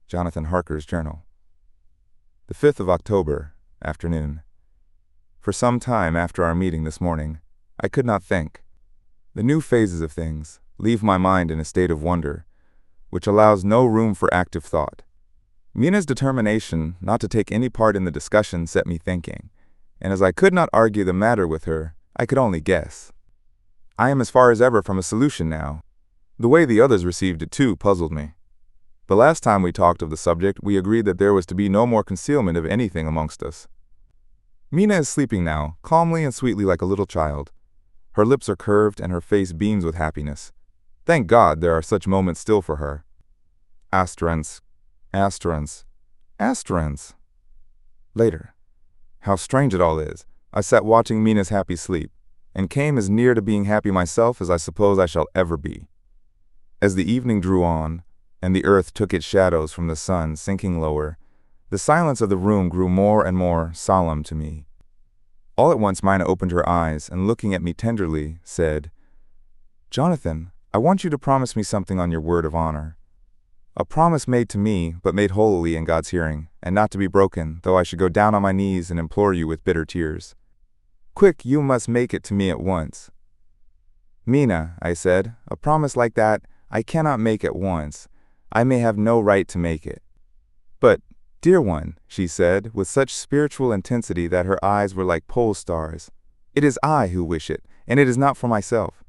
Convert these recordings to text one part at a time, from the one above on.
Jonathan Harker's journal. The 5th of October, afternoon. For some time after our meeting this morning, I could not think. The new phases of things leave my mind in a state of wonder, which allows no room for active thought. Mina's determination not to take any part in the discussion set me thinking, and as I could not argue the matter with her, I could only guess. I am as far as ever from a solution now. The way the others received it too puzzled me. The last time we talked of the subject, we agreed that there was to be no more concealment of anything amongst us. Mina is sleeping now, calmly and sweetly like a little child. Her lips are curved and her face beams with happiness. Thank God there are such moments still for her. Asterisk. Later. How strange it all is. I sat watching Mina's happy sleep, and came as near to being happy myself as I suppose I shall ever be. As the evening drew on, and the earth took its shadows from the sun sinking lower, the silence of the room grew more and more solemn to me. All at once Mina opened her eyes, and looking at me tenderly, said, "Jonathan, I want you to promise me something on your word of honor. A promise made to me, but made holily in God's hearing, and not to be broken, though I should go down on my knees and implore you with bitter tears. Quick, you must make it to me at once." "Mina," I said, "a promise like that I cannot make at once. I may have no right to make it." "But, dear one," she said, with such spiritual intensity that her eyes were like pole stars, "it is I who wish it, and it is not for myself.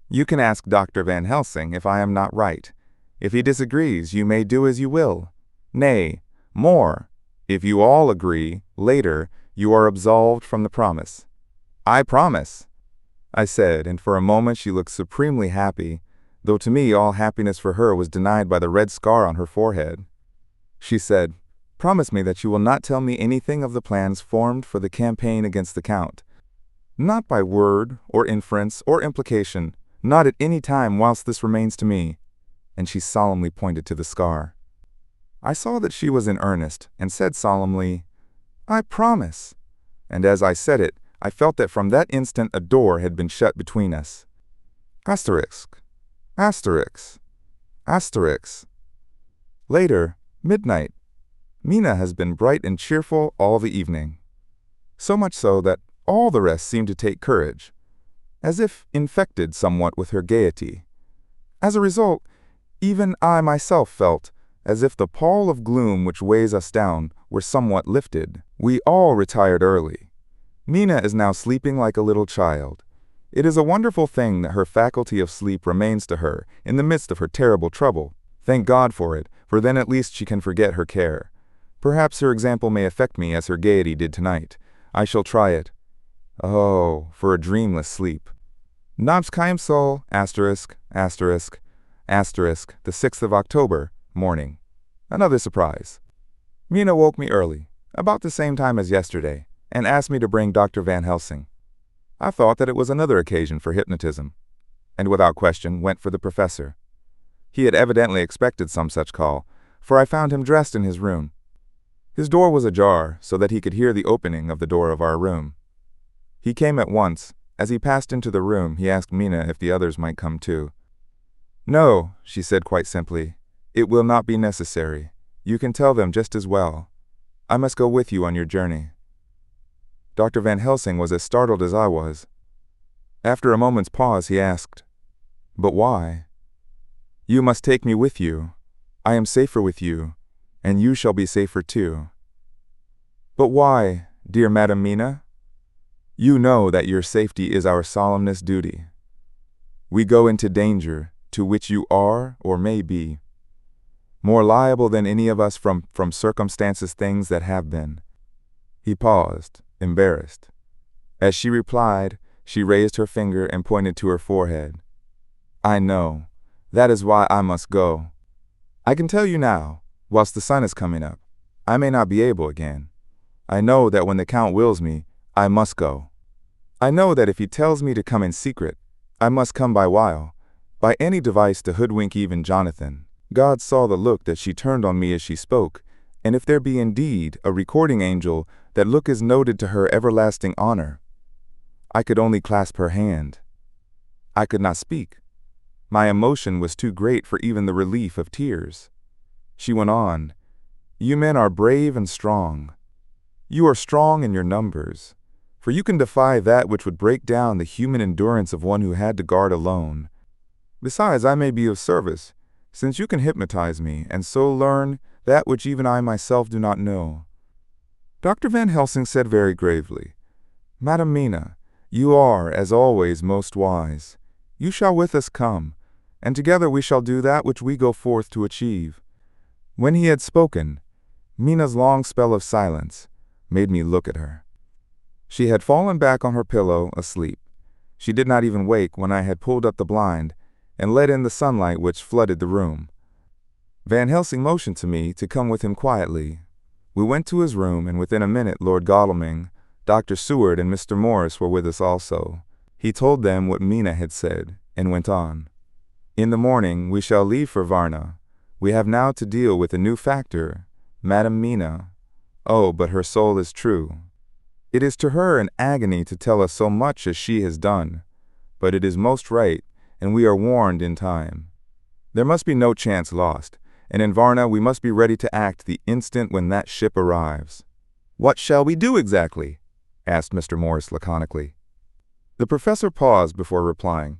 You can ask Dr. Van Helsing if I am not right. If he disagrees, you may do as you will. Nay, more, if you all agree, later, you are absolved from the promise." "I promise," I said, and for a moment she looked supremely happy, though to me all happiness for her was denied by the red scar on her forehead. She said, "Promise me that you will not tell me anything of the plans formed for the campaign against the Count. Not by word, or inference, or implication, not at any time whilst this remains to me." And she solemnly pointed to the scar. I saw that she was in earnest, and said solemnly, "I promise." And as I said it, I felt that from that instant a door had been shut between us. Later, midnight. Mina has been bright and cheerful all the evening. So much so that all the rest seemed to take courage, as if infected somewhat with her gaiety. As a result, even I myself felt as if the pall of gloom which weighs us down were somewhat lifted. We all retired early. Mina is now sleeping like a little child. It is a wonderful thing that her faculty of sleep remains to her in the midst of her terrible trouble. Thank God for it, for then at least she can forget her care. Perhaps her example may affect me as her gaiety did tonight. I shall try it. Oh, for a dreamless sleep. Nobskeimsol, the 6th of October, morning. Another surprise. Mina woke me early, about the same time as yesterday, and asked me to bring Dr. Van Helsing. I thought that it was another occasion for hypnotism, and without question went for the professor. He had evidently expected some such call, for I found him dressed in his room. His door was ajar, so that he could hear the opening of the door of our room. He came at once. As he passed into the room, he asked Mina if the others might come too. "No," she said quite simply, "it will not be necessary. You can tell them just as well. I must go with you on your journey." Dr. Van Helsing was as startled as I was. After a moment's pause, he asked, "But why?" "You must take me with you. I am safer with you, and you shall be safer too." "But why, dear Madam Mina?" "You know that your safety is our solemnest duty. We go into danger, to which you are, or may be, more liable than any of us from circumstances things that have been." He paused, embarrassed. As she replied, she raised her finger and pointed to her forehead. "I know. That is why I must go. I can tell you now, whilst the sun is coming up, I may not be able again. I know that when the Count wills me, I must go. I know that if he tells me to come in secret, I must come by wile, by any device to hoodwink even Jonathan." God saw the look that she turned on me as she spoke, and if there be indeed a recording angel, that look is noted to her everlasting honor. I could only clasp her hand. I could not speak. My emotion was too great for even the relief of tears. She went on, "You men are brave and strong. You are strong in your numbers, for you can defy that which would break down the human endurance of one who had to guard alone. Besides, I may be of service, since you can hypnotize me and so learn that which even I myself do not know." Dr. Van Helsing said very gravely, "Madam Mina, you are, as always, most wise. You shall with us come, and together we shall do that which we go forth to achieve." When he had spoken, Mina's long spell of silence made me look at her. She had fallen back on her pillow, asleep. She did not even wake when I had pulled up the blind and let in the sunlight which flooded the room. Van Helsing motioned to me to come with him quietly. We went to his room, and within a minute Lord Godalming, Dr. Seward, and Mr. Morris were with us also. He told them what Mina had said, and went on. "In the morning we shall leave for Varna. We have now to deal with a new factor, Madam Mina. Oh, but her soul is true. It is to her an agony to tell us so much as she has done, but it is most right, and we are warned in time. There must be no chance lost, and in Varna we must be ready to act the instant when that ship arrives." "What shall we do exactly?" asked Mr. Morris laconically. The professor paused before replying.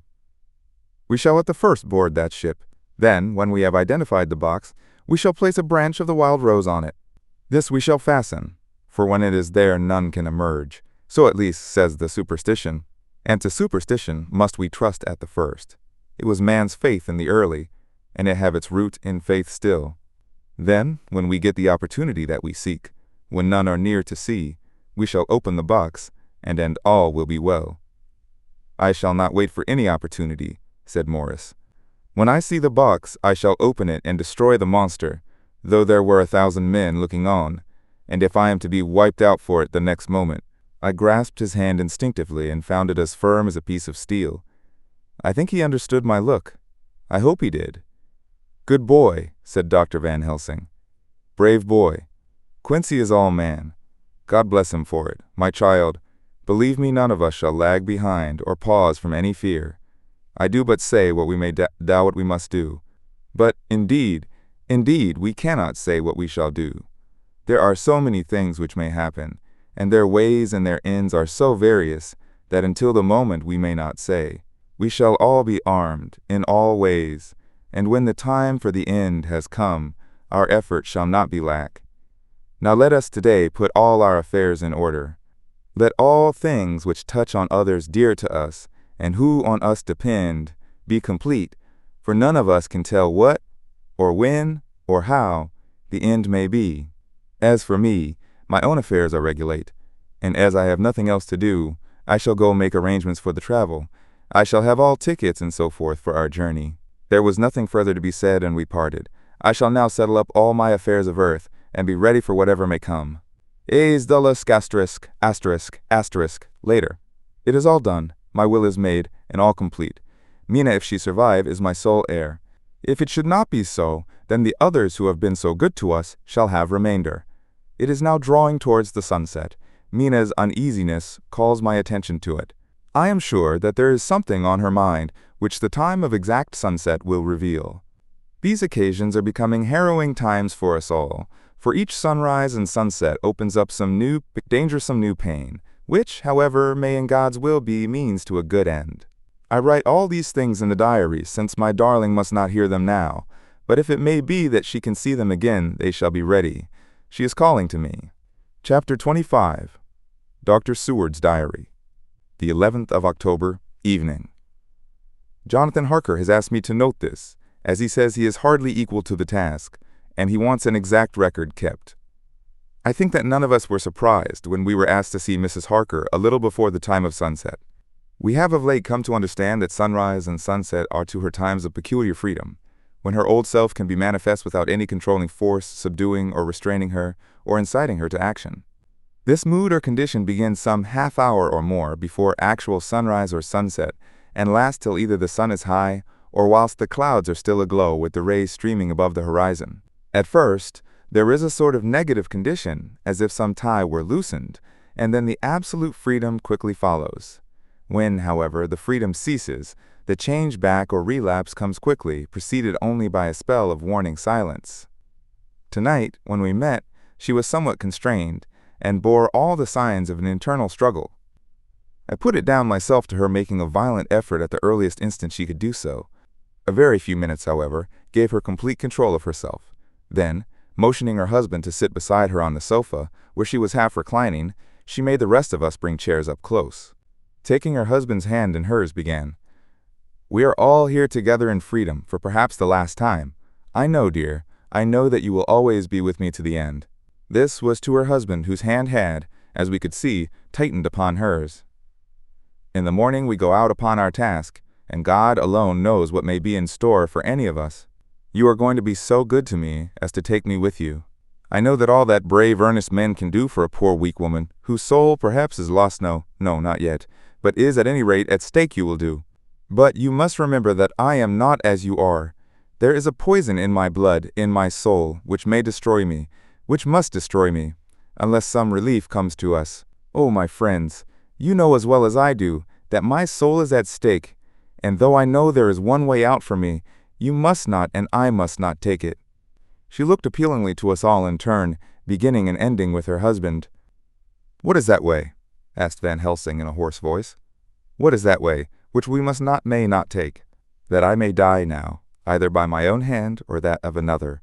"We shall at the first board that ship. Then, when we have identified the box, we shall place a branch of the wild rose on it. This we shall fasten, for when it is there none can emerge. So at least says the superstition, and to superstition must we trust at the first. It was man's faith in the early, and it have its root in faith still. Then, when we get the opportunity that we seek, when none are near to see, we shall open the box, and all will be well." "I shall not wait for any opportunity," said Morris. "When I see the box, I shall open it and destroy the monster, though there were 1,000 men looking on, and if I am to be wiped out for it the next moment." I grasped his hand instinctively and found it as firm as a piece of steel. I think he understood my look. I hope he did. "Good boy," said Dr. Van Helsing. "Brave boy. Quincy is all man. God bless him for it. My child, believe me, none of us shall lag behind or pause from any fear. I do but say what we may doubt what we must do. But, indeed, we cannot say what we shall do. There are so many things which may happen, and their ways and their ends are so various, that until the moment we may not say. We shall all be armed, in all ways, and when the time for the end has come, our effort shall not be lack. Now let us today put all our affairs in order. Let all things which touch on others dear to us, and who on us depend, be complete, for none of us can tell what, or when, or how, the end may be. As for me, my own affairs are regulate, and as I have nothing else to do, I shall go make arrangements for the travel. I shall have all tickets and so forth for our journey." There was nothing further to be said, and we parted. I shall now settle up all my affairs of earth, and be ready for whatever may come. Aes dulles ***** later. It is all done. My will is made, and all complete. Mina, if she survive, is my sole heir. If it should not be so, then the others who have been so good to us shall have remainder. It is now drawing towards the sunset. Mina's uneasiness calls my attention to it. I am sure that there is something on her mind which the time of exact sunset will reveal. These occasions are becoming harrowing times for us all, for each sunrise and sunset opens up some new, dangersome new pain, which, however, may in God's will be means to a good end. I write all these things in the diary, since my darling must not hear them now, but if it may be that she can see them again, they shall be ready. She is calling to me. Chapter 25. Dr. Seward's Diary. The 11th of October, evening. Jonathan Harker has asked me to note this, as he says he is hardly equal to the task, and he wants an exact record kept. I think that none of us were surprised when we were asked to see Mrs. Harker a little before the time of sunset. We have of late come to understand that sunrise and sunset are to her times of peculiar freedom, when her old self can be manifest without any controlling force subduing or restraining her or inciting her to action. This mood or condition begins some half hour or more before actual sunrise or sunset, and lasts till either the sun is high or whilst the clouds are still aglow with the rays streaming above the horizon. At first, there is a sort of negative condition, as if some tie were loosened, and then the absolute freedom quickly follows. When, however, the freedom ceases, the change back or relapse comes quickly, preceded only by a spell of warning silence. Tonight, when we met, she was somewhat constrained, and bore all the signs of an internal struggle. I put it down myself to her making a violent effort at the earliest instant she could do so. A very few minutes, however, gave her complete control of herself. Then, motioning her husband to sit beside her on the sofa, where she was half reclining, she made the rest of us bring chairs up close. Taking her husband's hand in hers, began, "We are all here together in freedom, for perhaps the last time. I know, dear, I know that you will always be with me to the end." This was to her husband, whose hand had, as we could see, tightened upon hers. "In the morning we go out upon our task, and God alone knows what may be in store for any of us. You are going to be so good to me as to take me with you. I know that all that brave, earnest men can do for a poor, weak woman, whose soul perhaps is lost, no, not yet, but is at any rate at stake, you will do. But you must remember that I am not as you are. There is a poison in my blood, in my soul, which may destroy me, which must destroy me, unless some relief comes to us. Oh, my friends, you know as well as I do that my soul is at stake, and though I know there is one way out for me, you must not and I must not take it." She looked appealingly to us all in turn, beginning and ending with her husband. "What is that way?" asked Van Helsing in a hoarse voice. "What is that way, which we may not take? That I may die now, either by my own hand or that of another,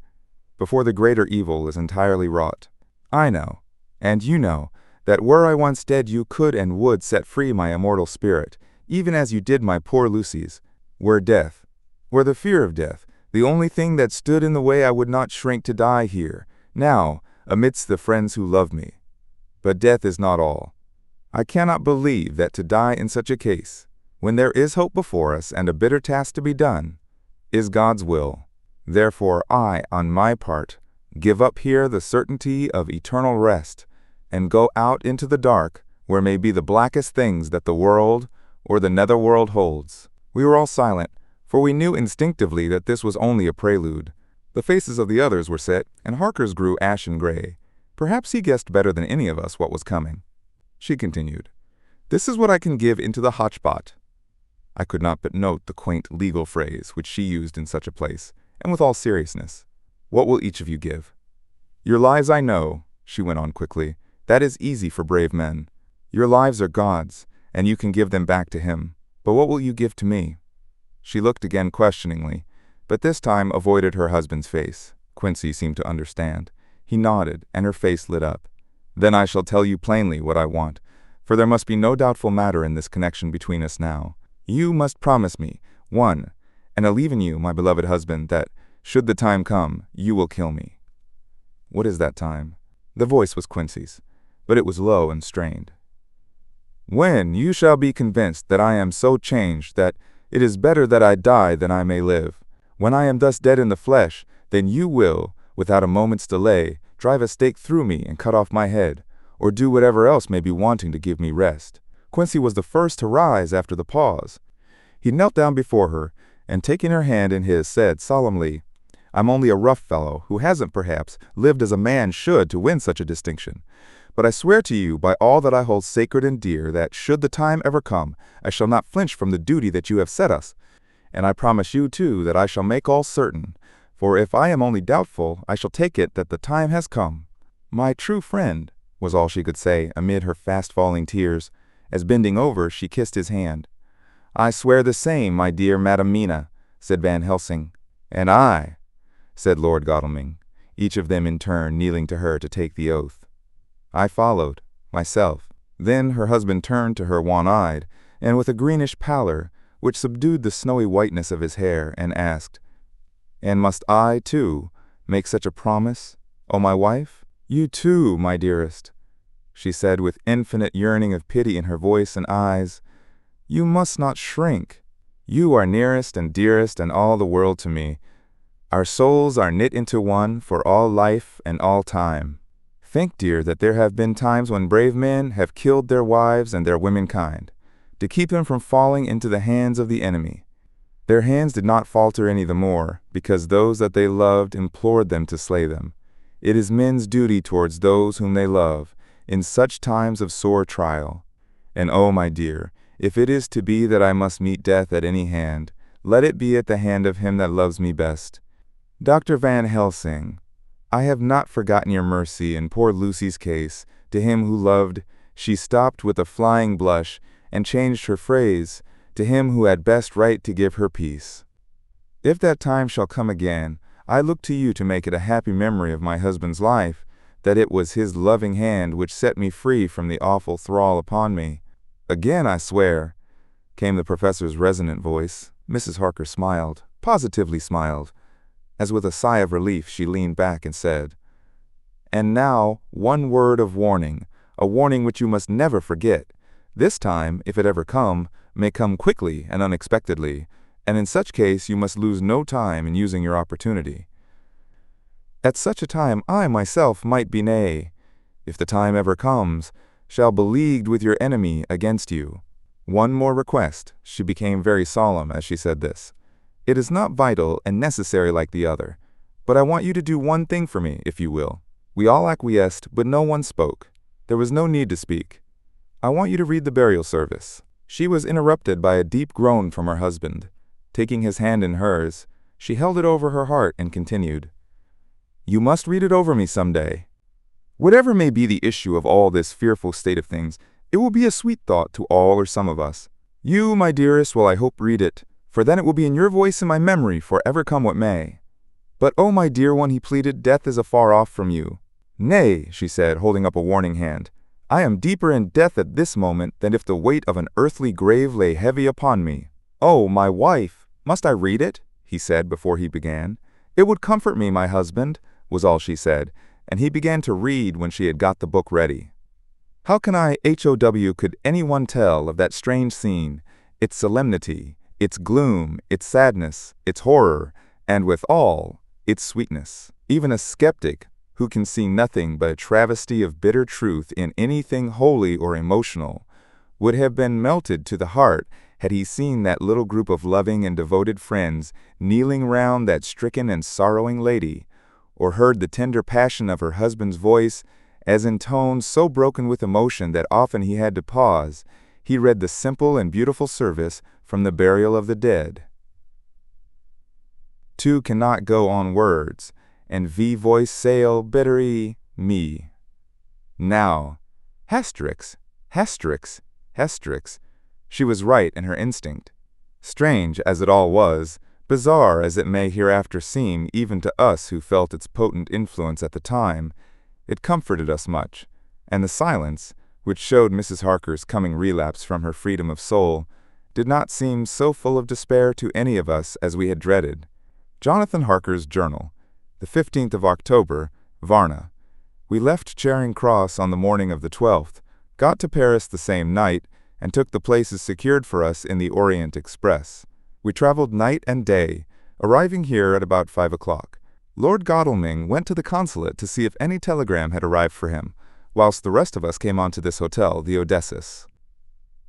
before the greater evil is entirely wrought. I know, and you know, that were I once dead you could and would set free my immortal spirit, even as you did my poor Lucy's. Were the fear of death, the only thing that stood in the way, I would not shrink to die here, now, amidst the friends who love me. But death is not all. I cannot believe that to die in such a case, when there is hope before us and a bitter task to be done, is God's will. Therefore I, on my part, give up here the certainty of eternal rest, and go out into the dark, where may be the blackest things that the world or the netherworld holds." We were all silent, for we knew instinctively that this was only a prelude. The faces of the others were set, and Harker's grew ashen gray. Perhaps he guessed better than any of us what was coming. She continued, "This is what I can give into the hotchpot." I could not but note the quaint legal phrase which she used in such a place, and with all seriousness. "What will each of you give?" "Your lives I know," she went on quickly. "That is easy for brave men. Your lives are God's, and you can give them back to Him. But what will you give to me?" She looked again questioningly, but this time avoided her husband's face. Quincy seemed to understand. He nodded, and her face lit up. "Then I shall tell you plainly what I want, for there must be no doubtful matter in this connection between us now. You must promise me, one, and I leave in you, my beloved husband, that, should the time come, you will kill me." "What is that time?" The voice was Quincy's, but it was low and strained. "When you shall be convinced that I am so changed that it is better that I die than I may live. When I am thus dead in the flesh, then you will, without a moment's delay, drive a stake through me and cut off my head, or do whatever else may be wanting to give me rest." Quincy was the first to rise after the pause. He knelt down before her, and taking her hand in his, said solemnly, "I'm only a rough fellow who hasn't, perhaps, lived as a man should to win such a distinction. But I swear to you by all that I hold sacred and dear that, should the time ever come, I shall not flinch from the duty that you have set us. And I promise you, too, that I shall make all certain, for if I am only doubtful, I shall take it that the time has come." "My true friend," was all she could say amid her fast-falling tears, as bending over she kissed his hand. "I swear the same, my dear Madam Mina," said Van Helsing. "And I," said Lord Godalming, each of them in turn kneeling to her to take the oath. I followed, myself. Then her husband turned to her wan-eyed, and with a greenish pallor, which subdued the snowy whiteness of his hair, and asked, "And must I, too, make such a promise, O my wife?" "You too, my dearest," she said with infinite yearning of pity in her voice and eyes. "You must not shrink. You are nearest and dearest and all the world to me. Our souls are knit into one for all life and all time. Think, dear, that there have been times when brave men have killed their wives and their womenkind, to keep them from falling into the hands of the enemy. Their hands did not falter any the more, because those that they loved implored them to slay them. It is men's duty towards those whom they love, in such times of sore trial. And oh, my dear, if it is to be that I must meet death at any hand, let it be at the hand of him that loves me best. Dr. Van Helsing, I have not forgotten your mercy in poor Lucy's case. To him who loved, she stopped with a flying blush and changed her phrase, to him who had best right to give her peace. If that time shall come again, I look to you to make it a happy memory of my husband's life, that it was his loving hand which set me free from the awful thrall upon me. Again I swear, came the professor's resonant voice. Mrs. Harker smiled, positively smiled, as with a sigh of relief she leaned back and said, "And now, one word of warning, a warning which you must never forget. This time, if it ever come, may come quickly and unexpectedly, and in such case you must lose no time in using your opportunity. At such a time I myself might be nay, if the time ever comes, shall beleagued with your enemy against you. One more request," she became very solemn as she said this. "It is not vital and necessary like the other, but I want you to do one thing for me, if you will." We all acquiesced, but no one spoke. There was no need to speak. "I want you to read the burial service." She was interrupted by a deep groan from her husband. Taking his hand in hers, she held it over her heart and continued, "You must read it over me some day. Whatever may be the issue of all this fearful state of things, it will be a sweet thought to all or some of us. You, my dearest, will I hope read it, for then it will be in your voice in my memory for ever come what may. But, oh, my dear one," he pleaded, "death is afar off from you." "Nay," she said, holding up a warning hand, "I am deeper in death at this moment than if the weight of an earthly grave lay heavy upon me." "Oh, my wife, must I read it?" he said before he began. "It would comfort me, my husband," was all she said, and he began to read when she had got the book ready. How could anyone tell of that strange scene, its solemnity, its gloom, its sadness, its horror, and withal, its sweetness? Even a skeptic, who can see nothing but a travesty of bitter truth in anything holy or emotional, would have been melted to the heart had he seen that little group of loving and devoted friends kneeling round that stricken and sorrowing lady, or heard the tender passion of her husband's voice, as in tones so broken with emotion that often he had to pause, he read the simple and beautiful service from the burial of the dead. Two cannot go on words, and voice sail bittery me. Now, hastrix, hastrix, hastrix. She was right in her instinct. Strange as it all was, bizarre as it may hereafter seem even to us who felt its potent influence at the time, it comforted us much, and the silence, which showed Mrs. Harker's coming relapse from her freedom of soul, did not seem so full of despair to any of us as we had dreaded. Jonathan Harker's Journal, the 15th of October, Varna. We left Charing Cross on the morning of the 12th, got to Paris the same night, and took the places secured for us in the Orient Express. We traveled night and day, arriving here at about 5 o'clock. Lord Godalming went to the consulate to see if any telegram had arrived for him, whilst the rest of us came on to this hotel, the Odysseus.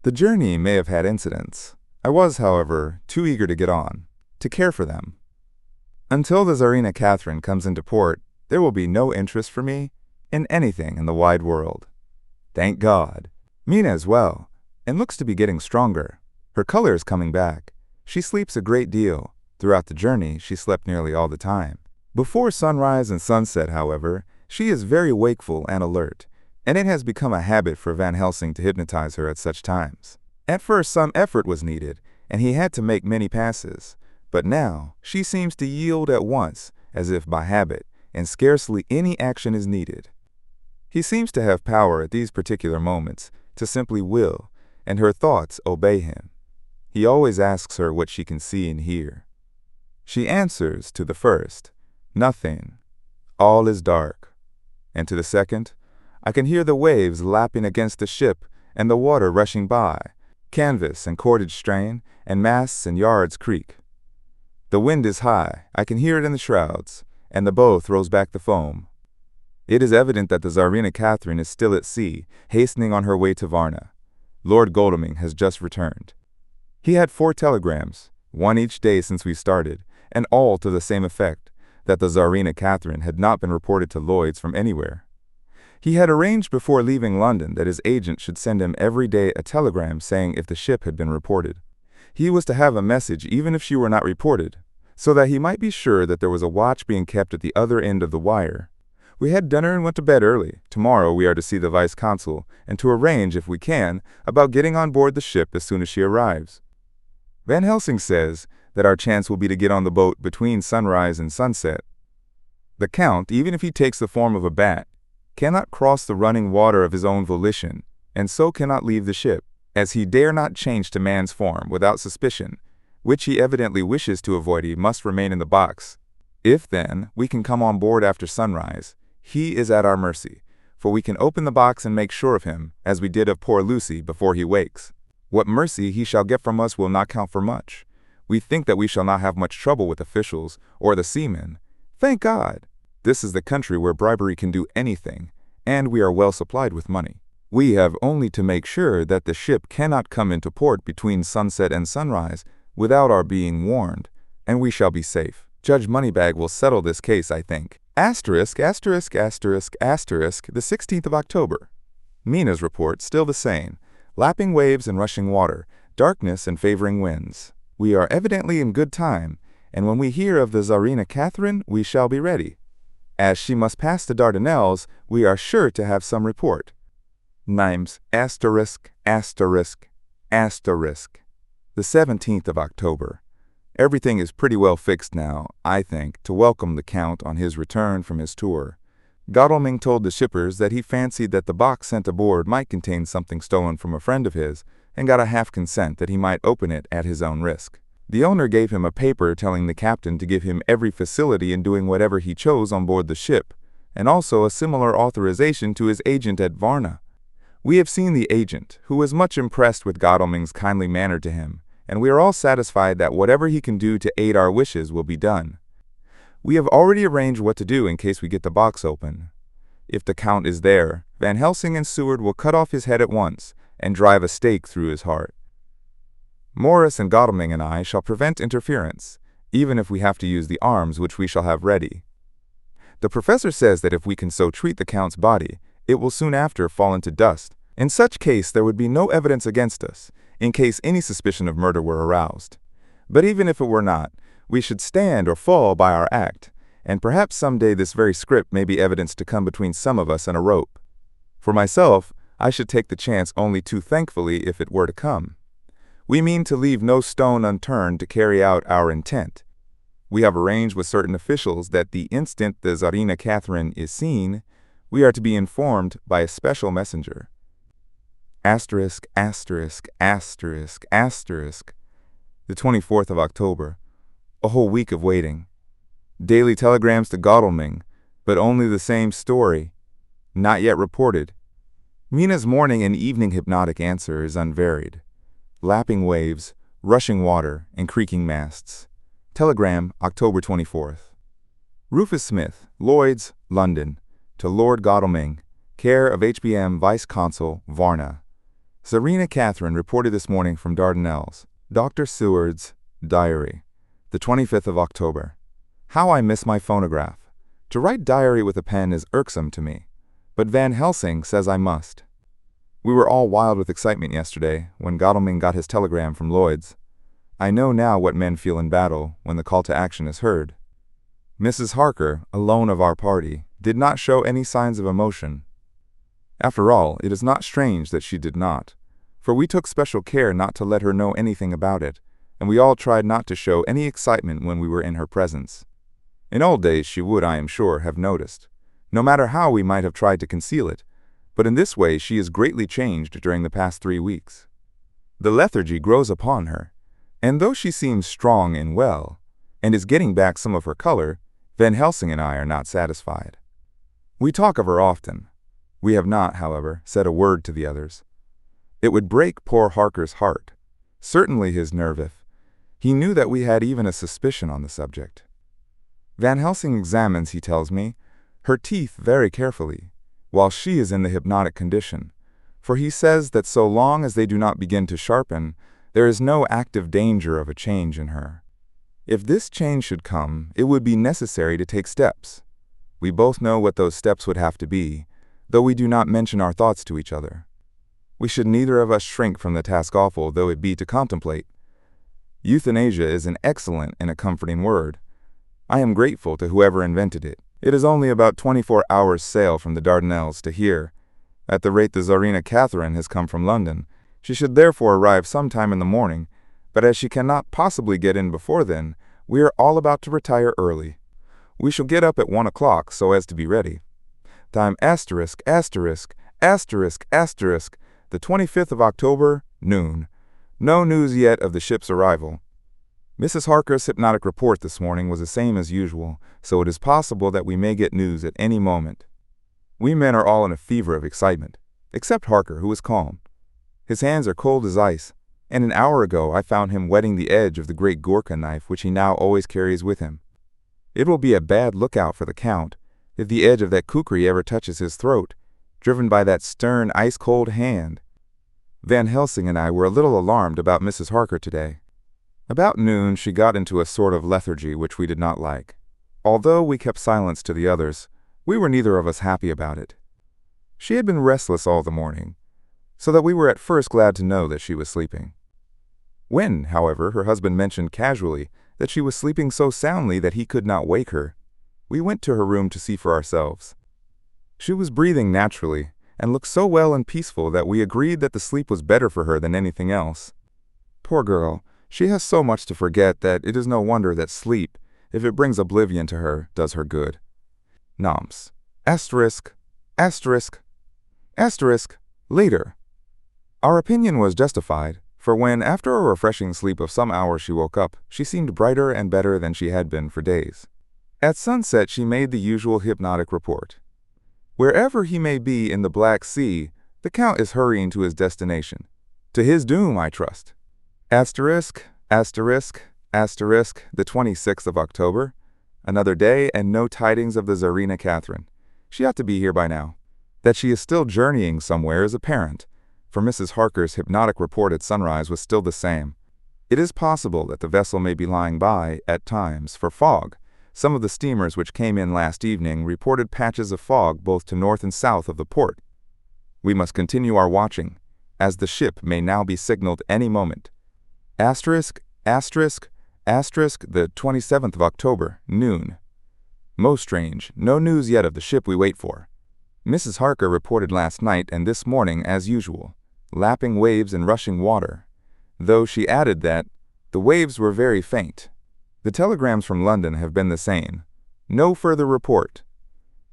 The journey may have had incidents. I was, however, too eager to get on, to care for them. Until the Tsarina Catherine comes into port, there will be no interest for me in anything in the wide world. Thank God. Mina as well, and looks to be getting stronger. Her color is coming back. She sleeps a great deal. Throughout the journey, she slept nearly all the time. Before sunrise and sunset, however, she is very wakeful and alert, and it has become a habit for Van Helsing to hypnotize her at such times. At first some effort was needed, and he had to make many passes, but now she seems to yield at once, as if by habit, and scarcely any action is needed. He seems to have power at these particular moments to simply will, and her thoughts obey him. He always asks her what she can see and hear. She answers to the first, "Nothing. All is dark." And to the second, "I can hear the waves lapping against the ship and the water rushing by, canvas and cordage strain, and masts and yards creak. The wind is high, I can hear it in the shrouds, and the bow throws back the foam." It is evident that the Tsarina Catherine is still at sea, hastening on her way to Varna. Lord Godalming has just returned. He had 4 telegrams, one each day since we started, and all to the same effect, that the Tsarina Catherine had not been reported to Lloyd's from anywhere. He had arranged before leaving London that his agent should send him every day a telegram saying if the ship had been reported. He was to have a message even if she were not reported, so that he might be sure that there was a watch being kept at the other end of the wire. We had dinner and went to bed early. Tomorrow we are to see the vice-consul and to arrange, if we can, about getting on board the ship as soon as she arrives. Van Helsing says that our chance will be to get on the boat between sunrise and sunset. The Count, even if he takes the form of a bat, cannot cross the running water of his own volition, and so cannot leave the ship, as he dare not change to man's form without suspicion, which he evidently wishes to avoid. He must remain in the box. If, then, we can come on board after sunrise, he is at our mercy, for we can open the box and make sure of him, as we did of poor Lucy, before he wakes. What mercy he shall get from us will not count for much. We think that we shall not have much trouble with officials or the seamen. Thank God! This is the country where bribery can do anything, and we are well supplied with money. We have only to make sure that the ship cannot come into port between sunset and sunrise without our being warned, and we shall be safe. Judge Moneybag will settle this case, I think. ********* The 16th of October. Mina's report still the same. Lapping waves and rushing water, darkness and favoring winds. We are evidently in good time, and when we hear of the Tsarina Catherine, we shall be ready. As she must pass the Dardanelles, we are sure to have some report. Nimes, **********. The 17th of October. Everything is pretty well fixed now, I think, to welcome the Count on his return from his tour. Godalming told the shippers that he fancied that the box sent aboard might contain something stolen from a friend of his, and got a half consent that he might open it at his own risk. The owner gave him a paper telling the captain to give him every facility in doing whatever he chose on board the ship, and also a similar authorization to his agent at Varna. We have seen the agent, who was much impressed with Godalming's kindly manner to him, and we are all satisfied that whatever he can do to aid our wishes will be done. We have already arranged what to do in case we get the box open. If the Count is there, Van Helsing and Seward will cut off his head at once and drive a stake through his heart. Morris and Godalming and I shall prevent interference, even if we have to use the arms which we shall have ready. The professor says that if we can so treat the Count's body, it will soon after fall into dust. In such case there would be no evidence against us, in case any suspicion of murder were aroused. But even if it were not, we should stand or fall by our act, and perhaps some day this very script may be evidence to come between some of us and a rope. For myself, I should take the chance only too thankfully if it were to come. We mean to leave no stone unturned to carry out our intent. We have arranged with certain officials that the instant the Tsarina Catherine is seen, we are to be informed by a special messenger. ***************************************************************************************************************************************************************************************************************************************** A whole week of waiting. Daily telegrams to Godalming, but only the same story, not yet reported. Mina's morning and evening hypnotic answer is unvaried. Lapping waves, rushing water, and creaking masts. Telegram, October 24th. Rufus Smith, Lloyd's, London, to Lord Godalming, care of HBM Vice-Consul, Varna. Tsarina Catherine reported this morning from Dardanelles. Dr. Seward's diary. The 25th of October. How I miss my phonograph. To write diary with a pen is irksome to me, but Van Helsing says I must. We were all wild with excitement yesterday when Godalming got his telegram from Lloyd's. I know now what men feel in battle when the call to action is heard. Mrs. Harker, alone of our party, did not show any signs of emotion. After all, it is not strange that she did not, for we took special care not to let her know anything about it, and we all tried not to show any excitement when we were in her presence. In old days she would, I am sure, have noticed, no matter how we might have tried to conceal it, but in this way she is greatly changed during the past 3 weeks. The lethargy grows upon her, and though she seems strong and well, and is getting back some of her color, Van Helsing and I are not satisfied. We talk of her often. We have not, however, said a word to the others. It would break poor Harker's heart, certainly his nerve if he knew that we had even a suspicion on the subject. Van Helsing examines, he tells me, her teeth very carefully, while she is in the hypnotic condition, for he says that so long as they do not begin to sharpen, there is no active danger of a change in her. If this change should come, it would be necessary to take steps. We both know what those steps would have to be, though we do not mention our thoughts to each other. We should neither of us shrink from the task awful though it be to contemplate. Euthanasia is an excellent and a comforting word. I am grateful to whoever invented it, It is only about 24 hours' sail from the Dardanelles to here. At the rate the Tsarina Catherine has come from London, she should therefore arrive sometime in the morning, but as she cannot possibly get in before then, we are all about to retire early. We shall get up at 1 o'clock so as to be ready. Time asterisk, asterisk, asterisk, asterisk, the 25th of October, noon. No news yet of the ship's arrival. Mrs. Harker's hypnotic report this morning was the same as usual, so it is possible that we may get news at any moment. We men are all in a fever of excitement, except Harker, who is calm. His hands are cold as ice, and an hour ago I found him whetting the edge of the great Gurkha knife which he now always carries with him. It will be a bad lookout for the Count if the edge of that kukri ever touches his throat, driven by that stern, ice-cold hand. Van Helsing and I were a little alarmed about Mrs. Harker today. About noon she got into a sort of lethargy which we did not like. Although we kept silence to the others, we were neither of us happy about it. She had been restless all the morning, so that we were at first glad to know that she was sleeping. When, however, her husband mentioned casually that she was sleeping so soundly that he could not wake her, we went to her room to see for ourselves. She was breathing naturally and looked so well and peaceful that we agreed that the sleep was better for her than anything else. Poor girl, she has so much to forget that it is no wonder that sleep, if it brings oblivion to her, does her good. Noms. Asterisk. Asterisk. Asterisk. Later. Our opinion was justified, for when, after a refreshing sleep of some hours, she woke up, she seemed brighter and better than she had been for days. At sunset she made the usual hypnotic report. Wherever he may be in the Black Sea, the Count is hurrying to his destination. To his doom, I trust. Asterisk, asterisk, asterisk, the 26th of October. Another day and no tidings of the Tsarina Catherine. She ought to be here by now. That she is still journeying somewhere is apparent, for Mrs. Harker's hypnotic report at sunrise was still the same. It is possible that the vessel may be lying by, at times, for fog. Some of the steamers which came in last evening reported patches of fog both to north and south of the port. We must continue our watching, as the ship may now be signaled any moment. Asterisk, asterisk, asterisk, the 27th of October, noon. Most strange, no news yet of the ship we wait for. Mrs. Harker reported last night and this morning as usual, lapping waves and rushing water, though she added that the waves were very faint. The telegrams from London have been the same. No further report.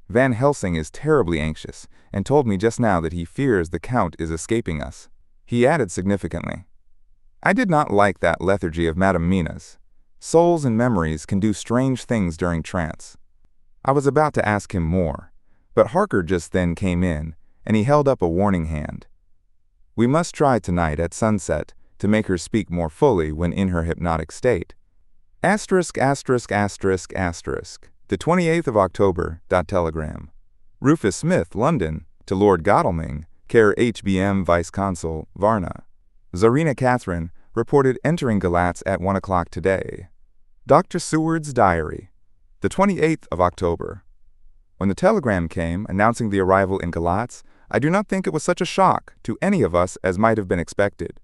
Van Helsing is terribly anxious, and told me just now that he fears the Count is escaping us. He added significantly, I did not like that lethargy of Madame Mina's. Souls and memories can do strange things during trance. I was about to ask him more, but Harker just then came in, and he held up a warning hand. We must try tonight at sunset to make her speak more fully when in her hypnotic state. Asterisk, asterisk, asterisk, asterisk, the 28th of October, telegram. Rufus Smith, London, to Lord Godalming, care HBM Vice-Consul, Varna. Tsarina Catherine reported entering Galatz at 1 o'clock today. Dr. Seward's diary. The 28th of October. When the telegram came announcing the arrival in Galatz, I do not think it was such a shock to any of us as might have been expected.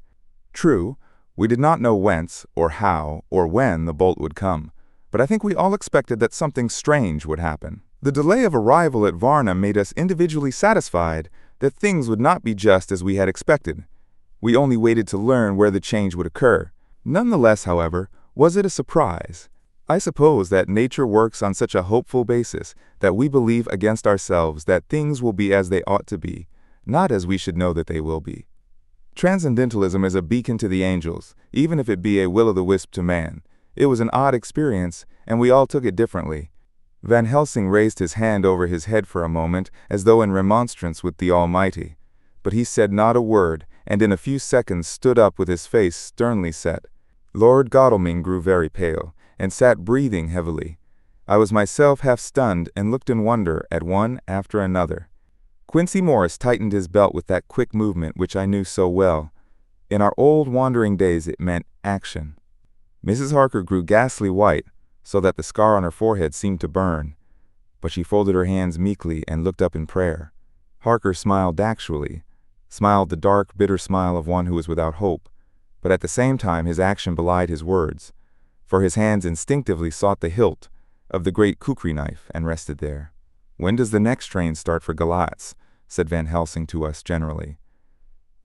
True, we did not know whence, or how, or when the bolt would come, but I think we all expected that something strange would happen. The delay of arrival at Varna made us individually satisfied that things would not be just as we had expected. We only waited to learn where the change would occur. Nonetheless, however, was it a surprise? I suppose that nature works on such a hopeful basis that we believe against ourselves that things will be as they ought to be, not as we should know that they will be. Transcendentalism is a beacon to the angels, even if it be a will-o'-the-wisp to man. It was an odd experience, and we all took it differently. Van Helsing raised his hand over his head for a moment, as though in remonstrance with the Almighty. But he said not a word, and in a few seconds stood up with his face sternly set. Lord Godalming grew very pale, and sat breathing heavily. I was myself half stunned, and looked in wonder at one after another. Quincy Morris tightened his belt with that quick movement which I knew so well. In our old wandering days it meant action. Mrs. Harker grew ghastly white, so that the scar on her forehead seemed to burn. But she folded her hands meekly and looked up in prayer. Harker smiled actually, smiled the dark, bitter smile of one who is without hope, but at the same time his action belied his words, for his hands instinctively sought the hilt, of the great kukri knife and rested there. "When does the next train start for Galatz?" said Van Helsing to us generally.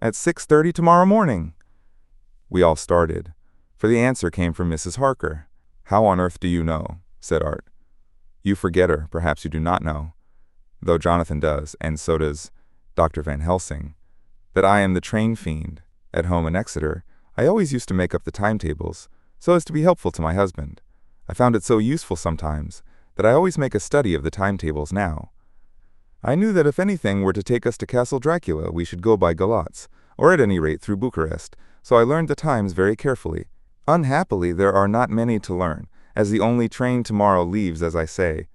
"At 6:30 tomorrow morning." We all started, for the answer came from Mrs. Harker. "How on earth do you know?" said Art. "You forget her, perhaps you do not know, though Jonathan does, and so does Dr. Van Helsing, that I am the train fiend. At home in Exeter, I always used to make up the timetables, so as to be helpful to my husband. I found it so useful sometimes, that I always make a study of the timetables now. I knew that if anything were to take us to Castle Dracula, we should go by Galatz, or at any rate through Bucharest, so I learned the times very carefully. Unhappily, there are not many to learn, as the only train tomorrow leaves, as I say."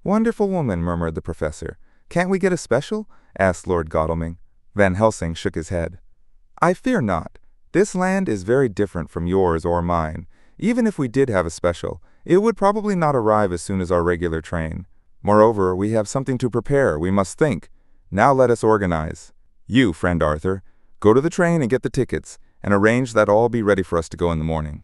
"Wonderful woman," murmured the professor. "Can't we get a special?" asked Lord Godalming. Van Helsing shook his head. "I fear not. This land is very different from yours or mine. Even if we did have a special, it would probably not arrive as soon as our regular train. Moreover, we have something to prepare. We must think. Now let us organize. You, friend Arthur, go to the train and get the tickets, and arrange that all be ready for us to go in the morning.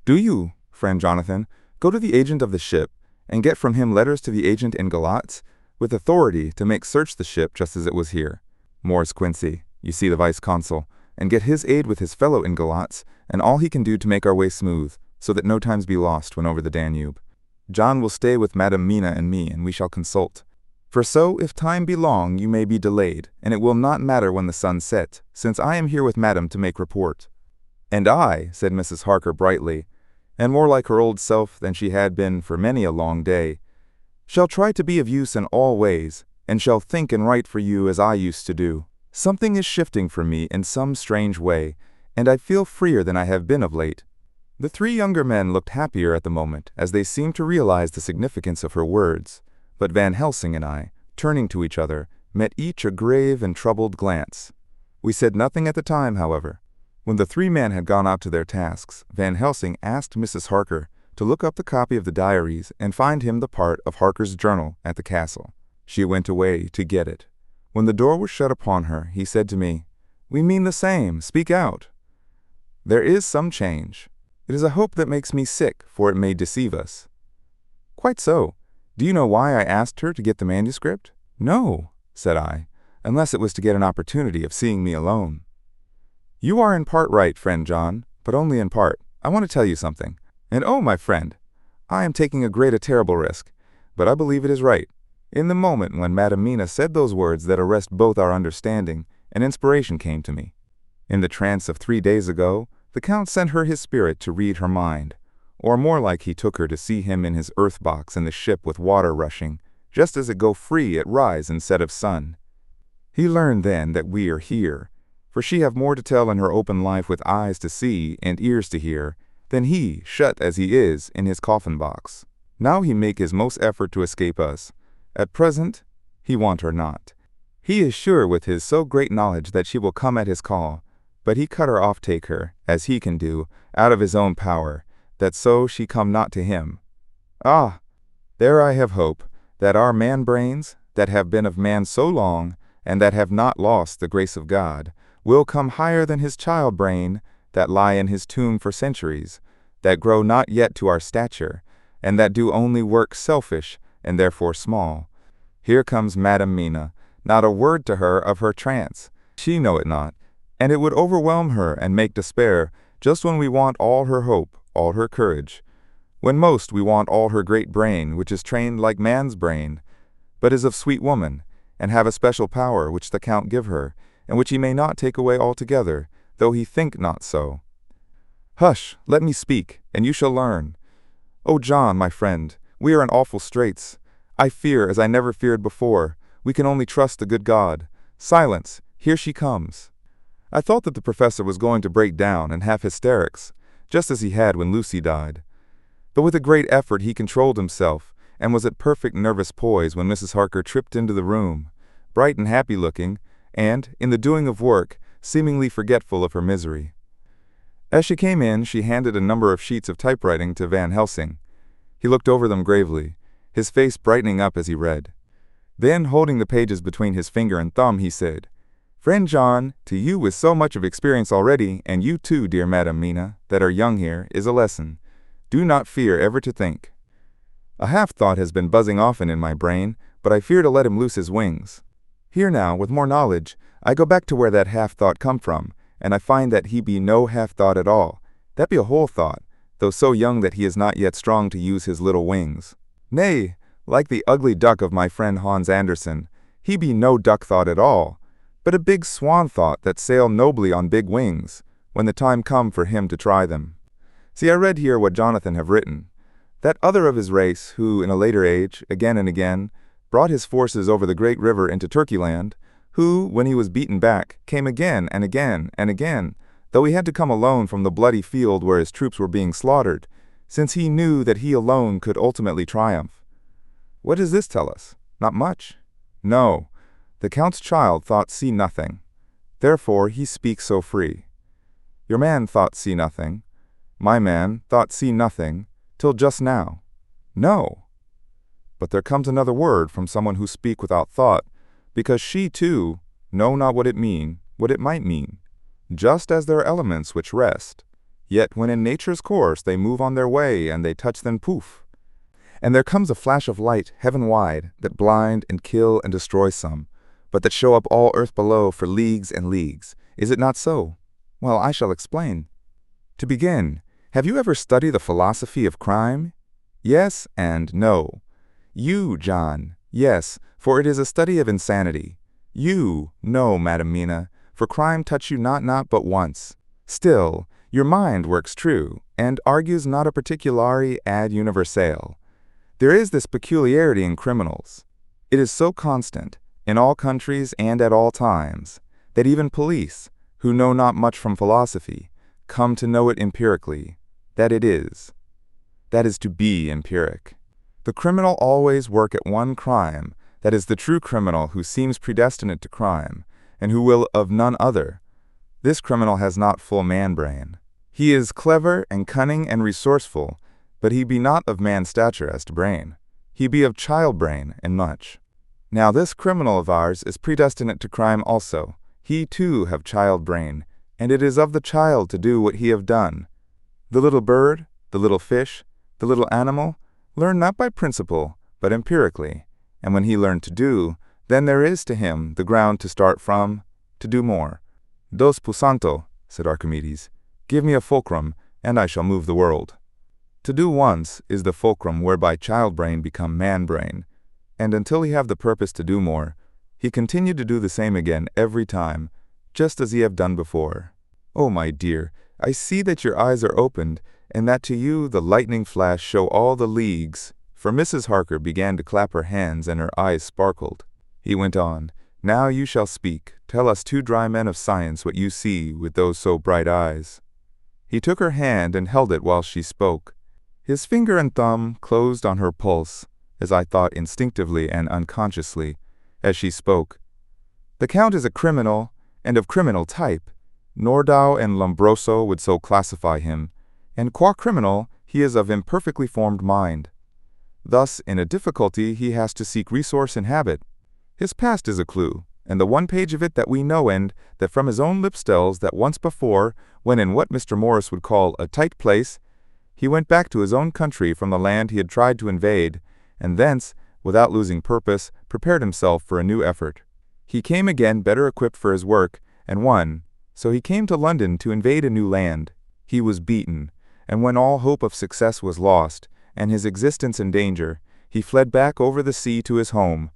Do you, friend Jonathan, go to the agent of the ship, and get from him letters to the agent in Galatz, with authority to make search the ship just as it was here. Morris Quincy, you see the vice-consul, and get his aid with his fellow in Galatz, and all he can do to make our way smooth, so that no times be lost when over the Danube. John will stay with Madam Mina and me, and we shall consult. For so, if time be long, you may be delayed, and it will not matter when the sun set, since I am here with Madam to make report." "And I," said Mrs. Harker brightly, and more like her old self than she had been for many a long day, "shall try to be of use in all ways, and shall think and write for you as I used to do. Something is shifting for me in some strange way, and I feel freer than I have been of late." The three younger men looked happier at the moment, as they seemed to realize the significance of her words, but Van Helsing and I, turning to each other, met each a grave and troubled glance. We said nothing at the time, however. When the three men had gone out to their tasks, Van Helsing asked Mrs. Harker to look up the copy of the diaries and find him the part of Harker's journal at the castle. She went away to get it. When the door was shut upon her, he said to me, "We mean the same. Speak out." "There is some change. It is a hope that makes me sick, for it may deceive us." "Quite so. Do you know why I asked her to get the manuscript?" "No," said I, "unless it was to get an opportunity of seeing me alone." "You are in part right, friend John, but only in part. I want to tell you something. And oh, my friend, I am taking a terrible risk, but I believe it is right. In the moment when Madam Mina said those words that arrest both our understanding, an inspiration came to me. In the trance of 3 days ago, the Count sent her his spirit to read her mind, or more like he took her to see him in his earth box in the ship with water rushing, just as it go free at rise instead of sun. He learned then that we are here, for she have more to tell in her open life with eyes to see and ears to hear, than he, shut as he is, in his coffin box. Now he make his most effort to escape us. At present, he want her not. He is sure with his so great knowledge that she will come at his call, but he cut her off take her, as he can do, out of his own power, that so she come not to him. Ah, there I have hope, that our man-brains, that have been of man so long, and that have not lost the grace of God, will come higher than his child-brain, that lie in his tomb for centuries, that grow not yet to our stature, and that do only work selfish, and therefore small. Here comes Madam Mina, not a word to her of her trance. She know it not, and it would overwhelm her and make despair, just when we want all her hope, all her courage. When most we want all her great brain, which is trained like man's brain, but is of sweet woman, and have a special power which the Count give her, and which he may not take away altogether, though he think not so. Hush, let me speak, and you shall learn. Oh, John, my friend, we are in awful straits. I fear, as I never feared before. We can only trust the good God. Silence, here she comes. I thought that the professor was going to break down and have hysterics, just as he had when Lucy died. But with a great effort he controlled himself, and was at perfect nervous poise when Mrs. Harker tripped into the room, bright and happy-looking, and, in the doing of work, seemingly forgetful of her misery. As she came in, she handed a number of sheets of typewriting to Van Helsing. He looked over them gravely, his face brightening up as he read. Then, holding the pages between his finger and thumb, he said, "Friend John, to you with so much of experience already, and you too, dear Madam Mina, that are young here, is a lesson. Do not fear ever to think." A half-thought has been buzzing often in my brain, but I fear to let him loose his wings. Here now, with more knowledge, I go back to where that half-thought come from, and I find that he be no half-thought at all. That be a whole thought, though so young that he is not yet strong to use his little wings. Nay, like the ugly duck of my friend Hans Andersen, he be no duck thought at all, but a big swan thought that sail nobly on big wings, when the time come for him to try them. See, I read here what Jonathan have written. That other of his race, who in a later age, again and again, brought his forces over the great river into Turkeyland, who, when he was beaten back, came again and again and again, though he had to come alone from the bloody field where his troops were being slaughtered, since he knew that he alone could ultimately triumph. What does this tell us? Not much. No, the Count's child thought see nothing. Therefore he speaks so free. Your man thought see nothing. My man thought see nothing, till just now. No. But there comes another word from someone who speak without thought, because she too know not what it might mean, just as there are elements which rest, yet when in nature's course they move on their way and they touch then poof. And there comes a flash of light heaven-wide that blind and kill and destroy some, but that show up all earth below for leagues and leagues. Is it not so? Well, I shall explain. To begin, have you ever studied the philosophy of crime? Yes and no. You, John, yes, for it is a study of insanity. You, no, Madam Mina, for crime touch you not but once. Still, your mind works true, and argues not a particulari ad universale. There is this peculiarity in criminals. It is so constant, in all countries and at all times, that even police, who know not much from philosophy, come to know it empirically, that it is. That is to be empiric. The criminal always work at one crime, that is the true criminal who seems predestinate to crime, and who will of none other. This criminal has not full man-brain. He is clever and cunning and resourceful, but he be not of man's stature as to brain. He be of child-brain and much. Now this criminal of ours is predestinate to crime also. He too have child-brain, and it is of the child to do what he have done. The little bird, the little fish, the little animal, learn not by principle, but empirically, and when he learn to do, then there is to him the ground to start from, to do more. Dos pusanto, said Archimedes, give me a fulcrum, and I shall move the world. To do once is the fulcrum whereby child-brain become man-brain, and until he have the purpose to do more, he continue to do the same again every time, just as he have done before. Oh, my dear, I see that your eyes are opened, and that to you the lightning flash show all the leagues, for Mrs. Harker began to clap her hands and her eyes sparkled. He went on, now you shall speak. Tell us two dry men of science what you see with those so bright eyes. He took her hand and held it while she spoke. His finger and thumb closed on her pulse, as I thought instinctively and unconsciously, as she spoke. The Count is a criminal, and of criminal type. Nordau and Lombroso would so classify him, and qua criminal he is of imperfectly formed mind. Thus, in a difficulty he has to seek resource in habit. His past is a clue, and the one page of it that we know and that from his own lips tells that once before, when in what Mr. Morris would call a tight place, he went back to his own country from the land he had tried to invade, and thence, without losing purpose, prepared himself for a new effort. He came again better equipped for his work, and won. So he came to London to invade a new land. He was beaten, and when all hope of success was lost, and his existence in danger, he fled back over the sea to his home,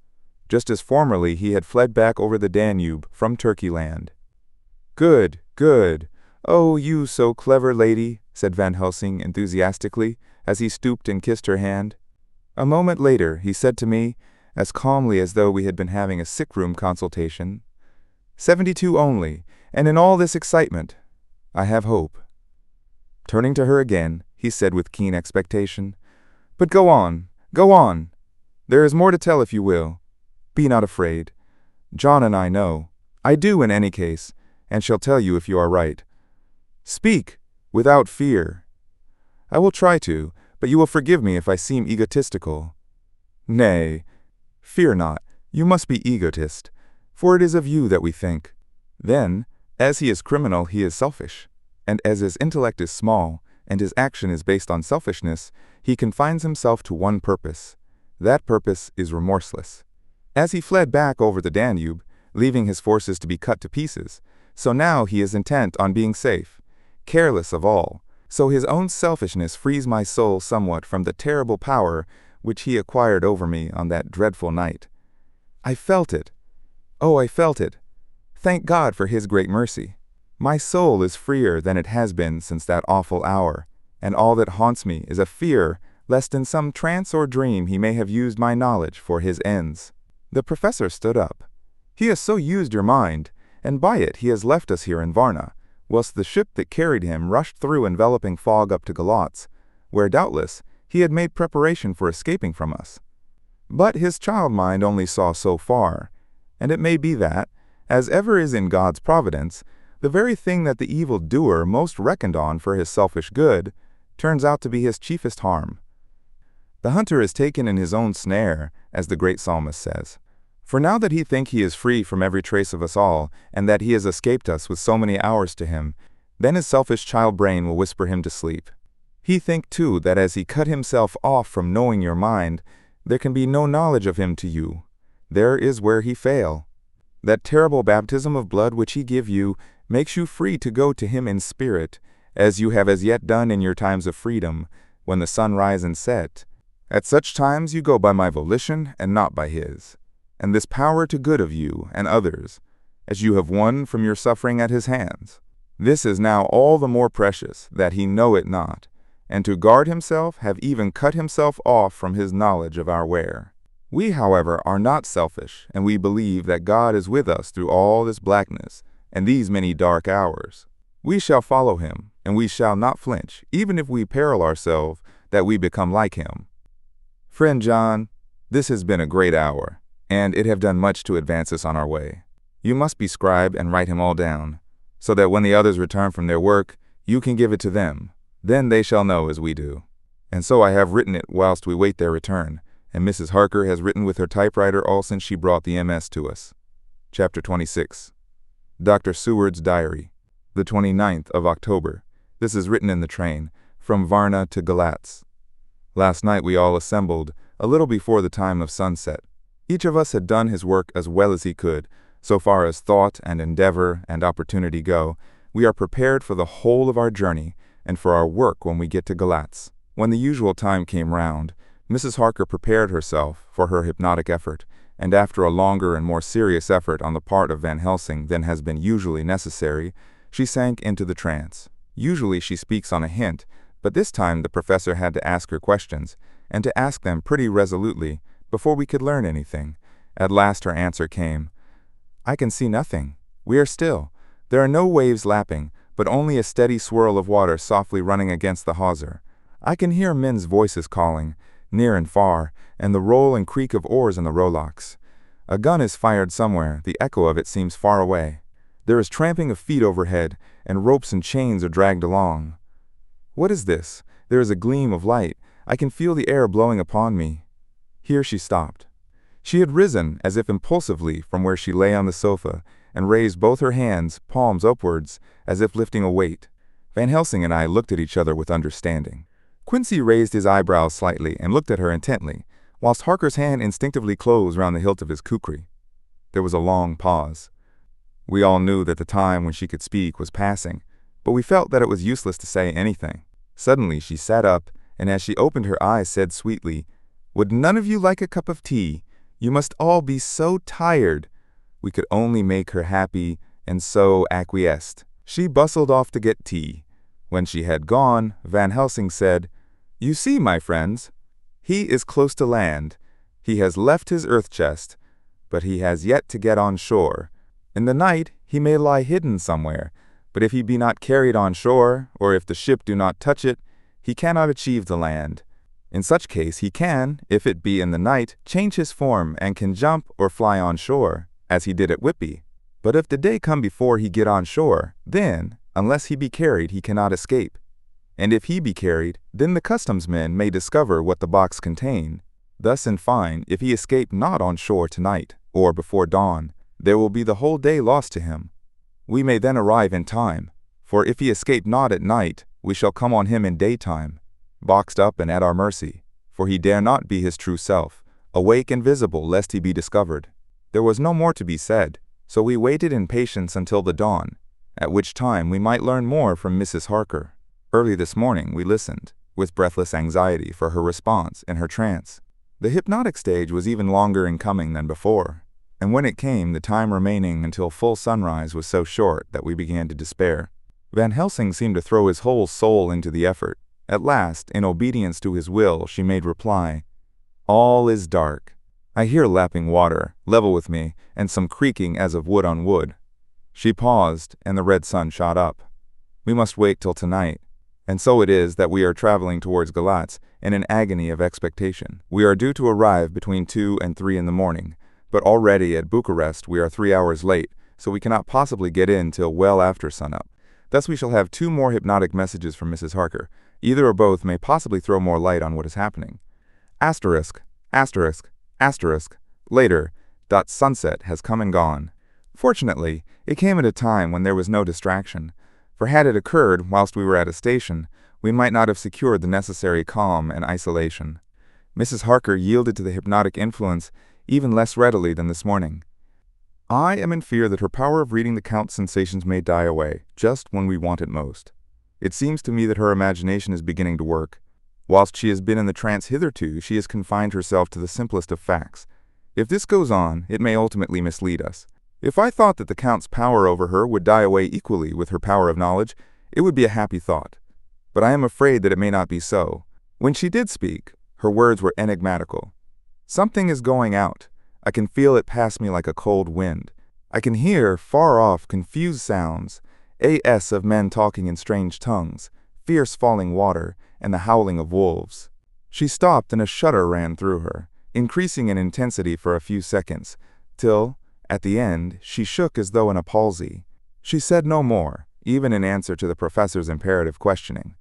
just as formerly he had fled back over the Danube from Turkeyland. Good, good. Oh, you so clever lady, said Van Helsing enthusiastically, as he stooped and kissed her hand. A moment later he said to me, as calmly as though we had been having a sick-room consultation, 72 only, and in all this excitement, I have hope. Turning to her again, he said with keen expectation, but go on, go on. There is more to tell if you will. Be not afraid. John and I know. I do in any case, and shall tell you if you are right. Speak, without fear. I will try to, but you will forgive me if I seem egotistical. Nay, fear not, you must be egotist, for it is of you that we think. Then, as he is criminal, he is selfish, and as his intellect is small, and his action is based on selfishness, he confines himself to one purpose. That purpose is remorseless. As he fled back over the Danube, leaving his forces to be cut to pieces, so now he is intent on being safe, careless of all. So his own selfishness frees my soul somewhat from the terrible power which he acquired over me on that dreadful night. I felt it. Oh, I felt it. Thank God for his great mercy. My soul is freer than it has been since that awful hour, and all that haunts me is a fear lest in some trance or dream he may have used my knowledge for his ends. The professor stood up. He has so used your mind, and by it he has left us here in Varna, whilst the ship that carried him rushed through enveloping fog up to Galatz, where doubtless he had made preparation for escaping from us. But his child mind only saw so far, and it may be that, as ever is in God's providence, the very thing that the evil doer most reckoned on for his selfish good turns out to be his chiefest harm. The hunter is taken in his own snare, as the great psalmist says. For now that he think he is free from every trace of us all, and that he has escaped us with so many hours to him, then his selfish child brain will whisper him to sleep. He think too that as he cut himself off from knowing your mind, there can be no knowledge of him to you. There is where he fail. That terrible baptism of blood which he give you makes you free to go to him in spirit, as you have as yet done in your times of freedom, when the sun rise and set. At such times you go by my volition and not by his. And this power to good of you and others, as you have won from your suffering at his hands. This is now all the more precious, that he know it not, and to guard himself have even cut himself off from his knowledge of our wear. We, however, are not selfish, and we believe that God is with us through all this blackness and these many dark hours. We shall follow him, and we shall not flinch, even if we peril ourselves that we become like him. Friend John, this has been a great hour, and it have done much to advance us on our way. You must be scribe and write him all down, so that when the others return from their work, you can give it to them. Then they shall know as we do. And so I have written it whilst we wait their return, and Mrs. Harker has written with her typewriter all since she brought the MS to us. Chapter 26. Dr. Seward's Diary. The 29th of October. This is written in the train, from Varna to Galatz. Last night we all assembled, a little before the time of sunset. Each of us had done his work as well as he could. So far as thought and endeavor and opportunity go, we are prepared for the whole of our journey and for our work when we get to Galatz. When the usual time came round, Mrs. Harker prepared herself for her hypnotic effort, and after a longer and more serious effort on the part of Van Helsing than has been usually necessary, she sank into the trance. Usually she speaks on a hint, but this time the professor had to ask her questions, and to ask them pretty resolutely, before we could learn anything. At last her answer came. I can see nothing. We are still. There are no waves lapping, but only a steady swirl of water softly running against the hawser. I can hear men's voices calling, near and far, and the roll and creak of oars in the rowlocks. A gun is fired somewhere, the echo of it seems far away. There is tramping of feet overhead, and ropes and chains are dragged along. What is this? There is a gleam of light. I can feel the air blowing upon me. Here she stopped. She had risen, as if impulsively, from where she lay on the sofa, and raised both her hands, palms upwards, as if lifting a weight. Van Helsing and I looked at each other with understanding. Quincy raised his eyebrows slightly and looked at her intently, whilst Harker's hand instinctively closed round the hilt of his kukri. There was a long pause. We all knew that the time when she could speak was passing, but we felt that it was useless to say anything. Suddenly she sat up, and as she opened her eyes said sweetly, Would none of you like a cup of tea? You must all be so tired. We could only make her happy, and so acquiesced. She bustled off to get tea. When she had gone, Van Helsing said, You see, my friends, he is close to land. He has left his earth chest, but he has yet to get on shore. In the night he may lie hidden somewhere, but if he be not carried on shore, or if the ship do not touch it, he cannot achieve the land. In such case he can, if it be in the night, change his form and can jump or fly on shore, as he did at Whitby. But if the day come before he get on shore, then, unless he be carried, he cannot escape. And if he be carried, then the customs men may discover what the box contain. Thus, in fine, if he escape not on shore tonight, or before dawn, there will be the whole day lost to him. We may then arrive in time, for if he escape not at night, we shall come on him in daytime, boxed up and at our mercy, for he dare not be his true self, awake and visible lest he be discovered. There was no more to be said, so we waited in patience until the dawn, at which time we might learn more from Mrs. Harker. Early this morning we listened, with breathless anxiety, for her response in her trance. The hypnotic stage was even longer in coming than before, and when it came, the time remaining until full sunrise was so short that we began to despair. Van Helsing seemed to throw his whole soul into the effort. At last, in obedience to his will, she made reply, "All is dark. I hear lapping water, level with me, and some creaking as of wood on wood." She paused, and the red sun shot up. "We must wait till tonight. And so it is that we are traveling towards Galatz in an agony of expectation. We are due to arrive between 2 and 3 in the morning, but already at Bucharest we are 3 hours late, so we cannot possibly get in till well after sunup. Thus we shall have 2 more hypnotic messages from Mrs. Harker. Either or both may possibly throw more light on what is happening. Asterisk, asterisk, asterisk, later, sunset has come and gone. Fortunately, it came at a time when there was no distraction, for had it occurred whilst we were at a station, we might not have secured the necessary calm and isolation. Mrs. Harker yielded to the hypnotic influence even less readily than this morning. I am in fear that her power of reading the Count's sensations may die away, just when we want it most. It seems to me that her imagination is beginning to work. Whilst she has been in the trance hitherto, she has confined herself to the simplest of facts. If this goes on, it may ultimately mislead us. If I thought that the Count's power over her would die away equally with her power of knowledge, it would be a happy thought. But I am afraid that it may not be so. When she did speak, her words were enigmatical. Something is going out. I can feel it pass me like a cold wind. I can hear, far off, confused sounds, as of men talking in strange tongues, fierce falling water, and the howling of wolves. She stopped and a shudder ran through her, increasing in intensity for a few seconds, till, at the end, she shook as though in a palsy. She said no more, even in answer to the professor's imperative questioning.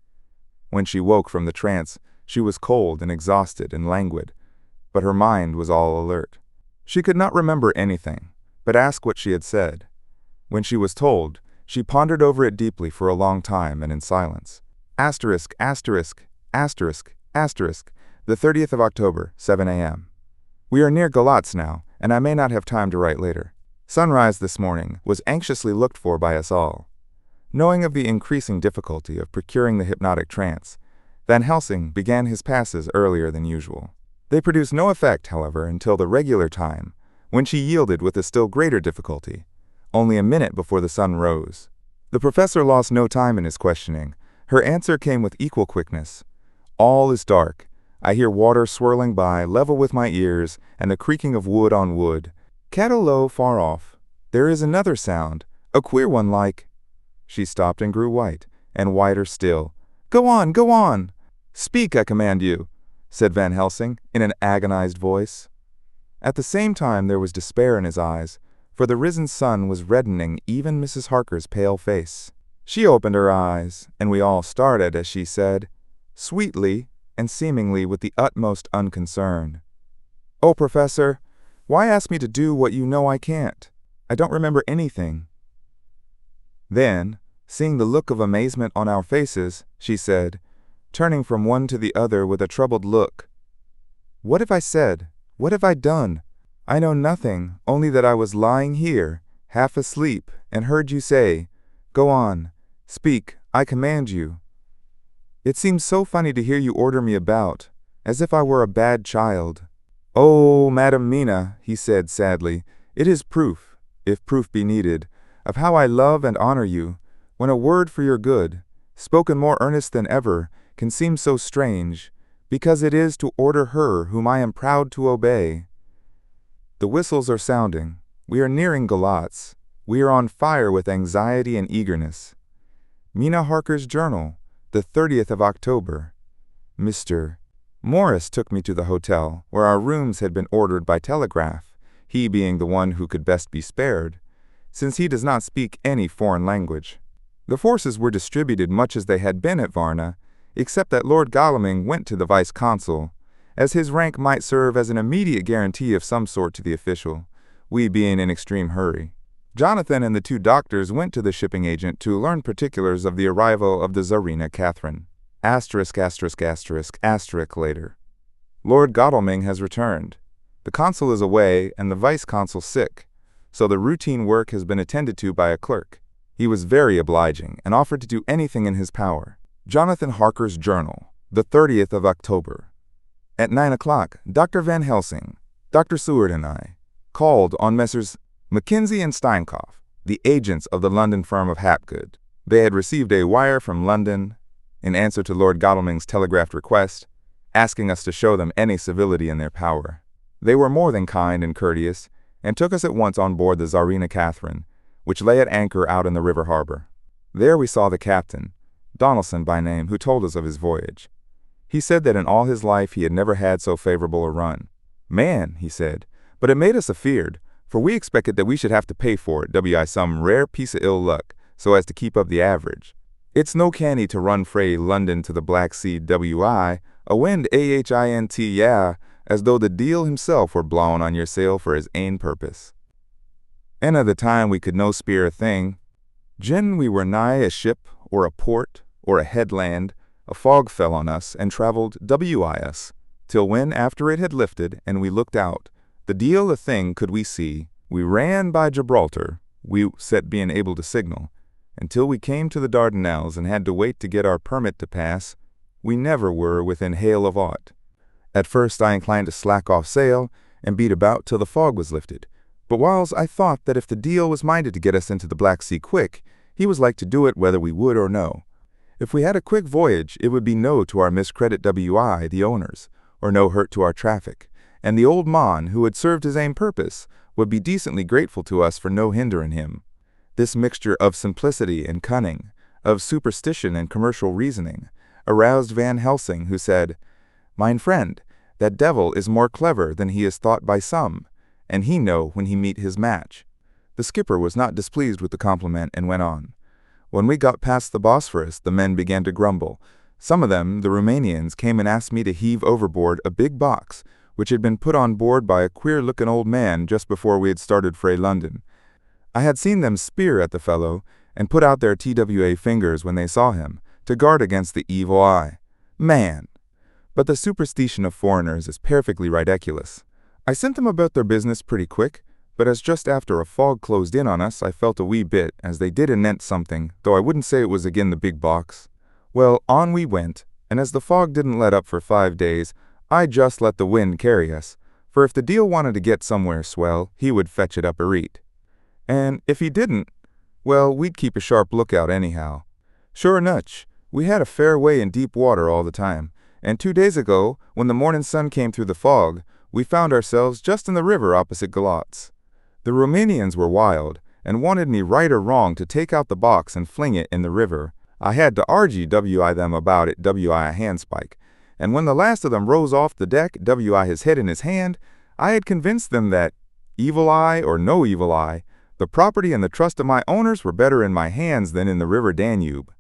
When she woke from the trance, she was cold and exhausted and languid, but her mind was all alert. She could not remember anything, but asked what she had said. When she was told, she pondered over it deeply for a long time and in silence. Asterisk, asterisk, asterisk, asterisk, the 30th of October, 7 a.m. We are near Galatz now, and I may not have time to write later. Sunrise this morning was anxiously looked for by us all. Knowing of the increasing difficulty of procuring the hypnotic trance, Van Helsing began his passes earlier than usual. They produced no effect, however, until the regular time, when she yielded with a still greater difficulty, only a minute before the sun rose. The professor lost no time in his questioning. Her answer came with equal quickness. All is dark. I hear water swirling by, level with my ears, and the creaking of wood on wood. Cattle low far off. There is another sound, a queer one like— She stopped and grew white, and whiter still. Go on, go on! Speak, I command you, said Van Helsing, in an agonized voice. At the same time there was despair in his eyes, for the risen sun was reddening even Mrs. Harker's pale face. She opened her eyes, and we all started as she said, sweetly and seemingly with the utmost unconcern, "Oh, Professor, why ask me to do what you know I can't? I don't remember anything." Then, seeing the look of amazement on our faces, she said, turning from one to the other with a troubled look, "What have I said? What have I done? I know nothing, only that I was lying here, half asleep, and heard you say, 'Go on, speak, I command you.' It seems so funny to hear you order me about, as if I were a bad child." "Oh, Madam Mina," he said sadly, "it is proof, if proof be needed, of how I love and honor you, when a word for your good, spoken more earnest than ever, can seem so strange, because it is to order her whom I am proud to obey. The whistles are sounding. We are nearing Galatz. We are on fire with anxiety and eagerness. Mina Harker's journal, the 30th of October. Mr. Morris took me to the hotel, where our rooms had been ordered by telegraph, he being the one who could best be spared, since he does not speak any foreign language. The forces were distributed much as they had been at Varna, except that Lord Godalming went to the vice-consul, as his rank might serve as an immediate guarantee of some sort to the official, we being in extreme hurry. Jonathan and the two doctors went to the shipping agent to learn particulars of the arrival of the Tsarina Catherine. **** later. Lord Godalming has returned. The consul is away and the vice-consul sick, so the routine work has been attended to by a clerk. He was very obliging and offered to do anything in his power. Jonathan Harker's Journal, the 30th of October. At 9 o'clock, Dr. Van Helsing, Dr. Seward and I called on Messrs. Mackenzie and Steinkopf, the agents of the London firm of Hapgood. They had received a wire from London in answer to Lord Godalming's telegraphed request, asking us to show them any civility in their power. They were more than kind and courteous, and took us at once on board the Tsarina Catherine, which lay at anchor out in the river harbor. There we saw the captain, Donaldson by name, who told us of his voyage. He said that in all his life he had never had so favorable a run. "Man," he said, "but it made us afeard, for we expected that we should have to pay for it, some rare piece of ill luck, so as to keep up the average. It's no canny to run frae London to the Black Sea a wind ahint as though the deil himself were blawing on your sail for his ain purpose. And at the time we could no speer a thing. Gin we were nigh a ship, or a port, or a headland, a fog fell on us and travelled us, till when after it had lifted and we looked out, the deil a thing could we see, we ran by Gibraltar, we set being able to signal, until we came to the Dardanelles and had to wait to get our permit to pass. We never were within hail of aught. At first I inclined to slack off sail and beat about till the fog was lifted, but whiles I thought that if the deil was minded to get us into the Black Sea quick, he was like to do it whether we would or no. If we had a quick voyage, it would be no to our miscredit the owners, or no hurt to our traffic, and the old mon, who had served his aim purpose, would be decently grateful to us for no hindering him. This mixture of simplicity and cunning, of superstition and commercial reasoning, aroused Van Helsing, who said, "Mine friend, that devil is more clever than he is thought by some, and he know when he meet his match." The skipper was not displeased with the compliment and went on. When we got past the Bosphorus, the men began to grumble. Some of them, the Romanians, came and asked me to heave overboard a big box, which had been put on board by a queer-looking old man just before we had started frae London. I had seen them speer at the fellow and put out their TWA fingers when they saw him, to guard against the evil eye. Man! But the superstition of foreigners is perfectly ridiculous. I sent them about their business pretty quick, but as just after a fog closed in on us, I felt a wee bit as they did anent something, though I wouldn't say it was agin the big box. Well, on we went, and as the fog didn't let up for 5 days, I just let the wind carry us, for if the deil wanted to get somewhere swell, he would fetch it up a reet. And if he didn't, well, we'd keep a sharp lookout anyhow. Sure enough, we had a fair way in deep water all the time, and 2 days ago, when the morning sun came through the fog, we found ourselves just in the river opposite Galatz. The Romanians were wild, and wanted me right or wrong to take out the box and fling it in the river. I had to argy them about it a handspike, and when the last of them rose off the deck, his head in his hand, I had convinced them that, evil eye or no evil eye, the property and the trust of my owners were better in my hands than in the river Danube.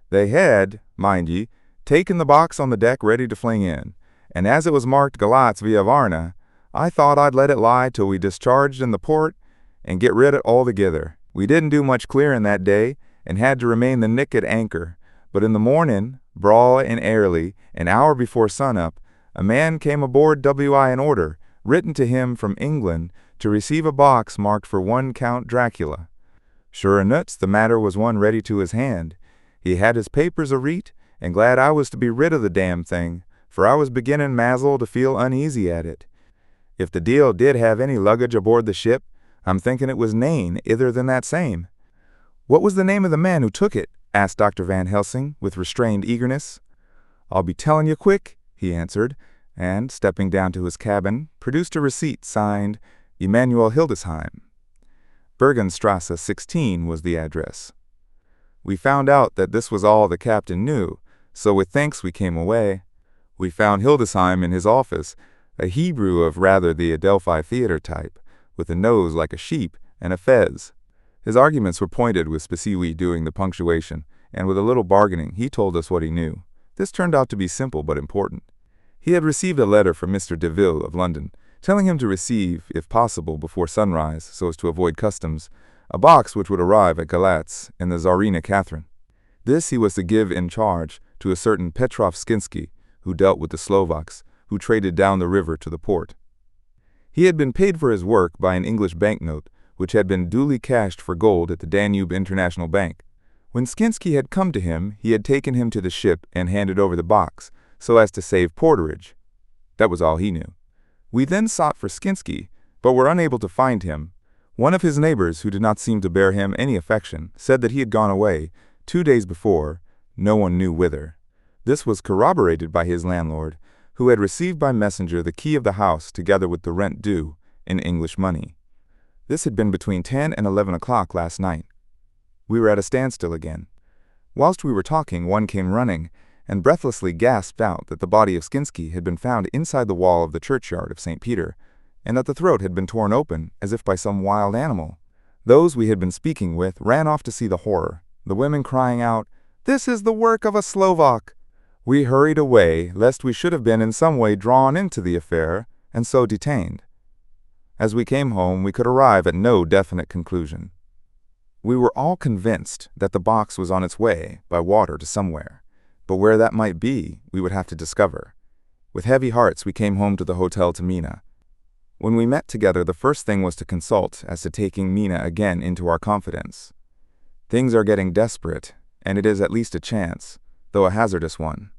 They had, mind ye, taken the box on the deck ready to fling in, and as it was marked Galatz via Varna, I thought I'd let it lie till we discharged in the port and get rid of it altogether. We didn't do much clearing that day, and had to remain the nick at anchor, but in the morning, braw and airly, an hour before sunup, a man came aboard an order, written to him from England, to receive a box marked for one Count Dracula. Sure enough, the matter was one ready to his hand. He had his papers a-reet, and glad I was to be rid of the damn thing, for I was beginning mazel to feel uneasy at it. If the deil did have any luggage aboard the ship, I'm thinking it was nane ither than that same. What was the name of the man who took it? Asked Dr. Van Helsing, with restrained eagerness. I'll be telling you quick, he answered, and, stepping down to his cabin, produced a receipt signed Emanuel Hildesheim. Bergenstrasse 16 was the address. We found out that this was all the captain knew, so with thanks we came away. We found Hildesheim in his office, a Hebrew of rather the Adelphi theater type, with a nose like a sheep and a fez. His arguments were pointed with Spasiwi doing the punctuation, and with a little bargaining he told us what he knew. This turned out to be simple but important. He had received a letter from Mr. Deville of London, telling him to receive, if possible before sunrise, so as to avoid customs, a box which would arrive at Galatz in the Tsarina Catherine. This he was to give in charge to a certain Petrov Skinsky, who dealt with the Slovaks, who traded down the river to the port. He had been paid for his work by an English banknote, which had been duly cashed for gold at the Danube International Bank. When Skinsky had come to him, he had taken him to the ship and handed over the box, so as to save porterage. That was all he knew. We then sought for Skinsky, but were unable to find him. One of his neighbors, who did not seem to bear him any affection, said that he had gone away 2 days before, no one knew whither. This was corroborated by his landlord, who had received by messenger the key of the house together with the rent due in English money. This had been between 10 and 11 o'clock last night. We were at a standstill again. Whilst we were talking, one came running and breathlessly gasped out that the body of Skinsky had been found inside the wall of the churchyard of St. Peter, and that the throat had been torn open as if by some wild animal. Those we had been speaking with ran off to see the horror, the women crying out, "This is the work of a Slovak!" We hurried away, lest we should have been in some way drawn into the affair, and so detained. As we came home, we could arrive at no definite conclusion. We were all convinced that the box was on its way by water to somewhere, but where that might be, we would have to discover. With heavy hearts, we came home to the hotel to Mina. When we met together, the first thing was to consult as to taking Mina again into our confidence. Things are getting desperate, and it is at least a chance, though a hazardous one.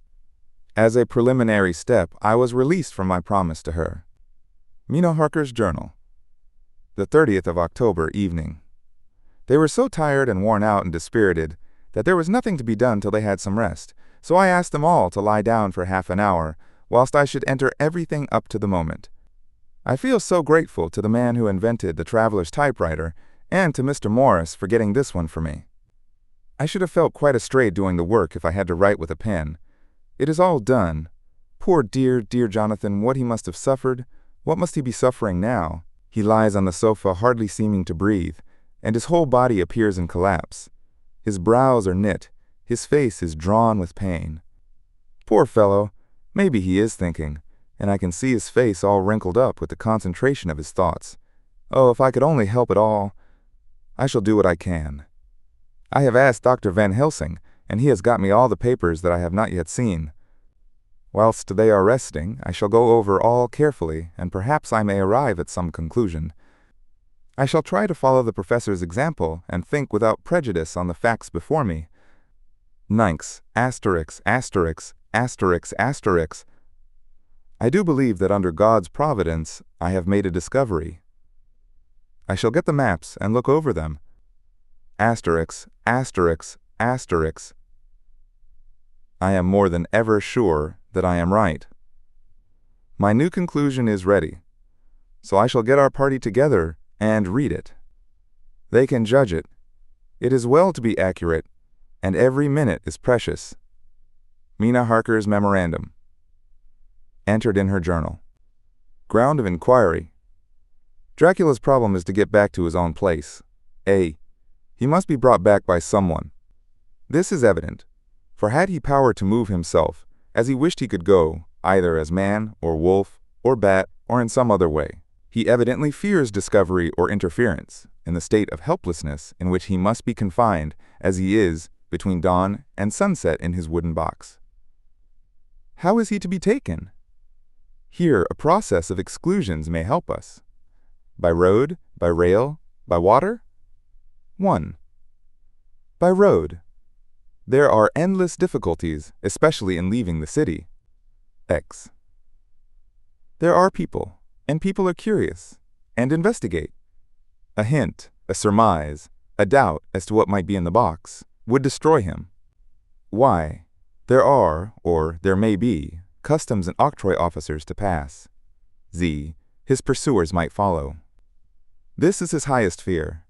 As a preliminary step, I was released from my promise to her. Mina Harker's journal. The 30th of October evening. They were so tired and worn out and dispirited that there was nothing to be done till they had some rest, so I asked them all to lie down for half an hour, whilst I should enter everything up to the moment. I feel so grateful to the man who invented the traveler's typewriter, and to Mr. Morris for getting this one for me. I should have felt quite astray doing the work if I had to write with a pen. It is all done. Poor dear, dear Jonathan, what he must have suffered. What must he be suffering now? He lies on the sofa, hardly seeming to breathe, and his whole body appears in collapse. His brows are knit, his face is drawn with pain. Poor fellow, maybe he is thinking, and I can see his face all wrinkled up with the concentration of his thoughts. Oh, if I could only help it all. I shall do what I can. I have asked Dr. Van Helsing, and he has got me all the papers that I have not yet seen. Whilst they are resting, I shall go over all carefully, and perhaps I may arrive at some conclusion. I shall try to follow the professor's example and think without prejudice on the facts before me. Ninx, asterisk, asterisk, asterisk, asterisk. I do believe that under God's providence I have made a discovery. I shall get the maps and look over them. Asterisk, asterisk, asterisk. I am more than ever sure that I am right. My new conclusion is ready, so I shall get our party together and read it. They can judge it. It is well to be accurate, and every minute is precious. Mina Harker's memorandum. Entered in her journal. Ground of inquiry. Dracula's problem is to get back to his own place. A. He must be brought back by someone. This is evident, for had he power to move himself, as he wished he could go, either as man, or wolf, or bat, or in some other way, he evidently fears discovery or interference, in the state of helplessness in which he must be confined, as he is, between dawn and sunset in his wooden box. How is he to be taken? Here a process of exclusions may help us. By road, by rail, by water? 1. By road. There are endless difficulties, especially in leaving the city. X. There are people, and people are curious, and investigate. A hint, a surmise, a doubt as to what might be in the box, would destroy him. Y. There are, or there may be, customs and octroi officers to pass. Z. His pursuers might follow. This is his highest fear,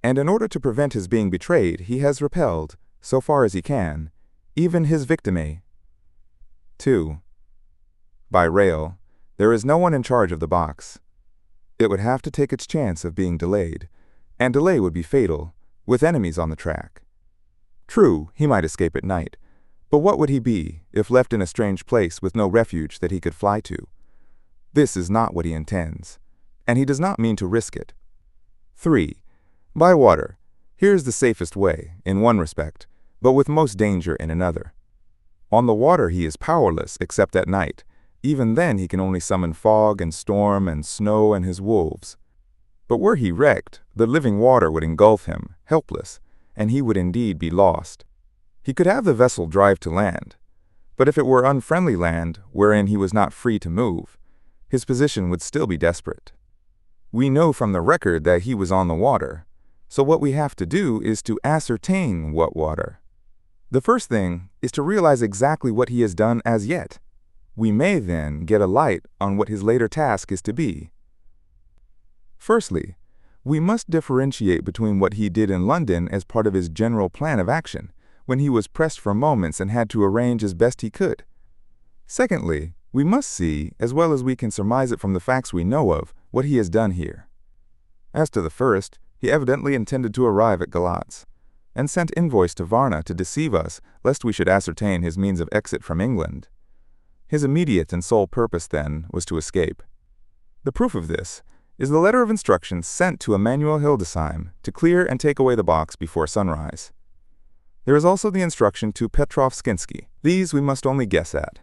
and in order to prevent his being betrayed, he has repelled, so far as he can, even his victime. 2. By rail, there is no one in charge of the box. It would have to take its chance of being delayed, and delay would be fatal, with enemies on the track. True, he might escape at night, but what would he be if left in a strange place with no refuge that he could fly to? This is not what he intends, and he does not mean to risk it. 3. By water. Here is the safest way, in one respect, but with most danger in another. On the water he is powerless except at night. Even then he can only summon fog and storm and snow and his wolves. But were he wrecked, the living water would engulf him, helpless, and he would indeed be lost. He could have the vessel drive to land, but if it were unfriendly land, wherein he was not free to move, his position would still be desperate. We know from the record that he was on the water, so what we have to do is to ascertain what water. The first thing is to realize exactly what he has done as yet. We may then get a light on what his later task is to be. Firstly, we must differentiate between what he did in London as part of his general plan of action, when he was pressed for moments and had to arrange as best he could. Secondly, we must see, as well as we can surmise it from the facts we know of, what he has done here. As to the first, he evidently intended to arrive at Galatz, and sent envoys to Varna to deceive us, lest we should ascertain his means of exit from England. His immediate and sole purpose, then, was to escape. The proof of this is the letter of instructions sent to Emanuel Hildesheim to clear and take away the box before sunrise. There is also the instruction to Petrov Skinsky. These we must only guess at.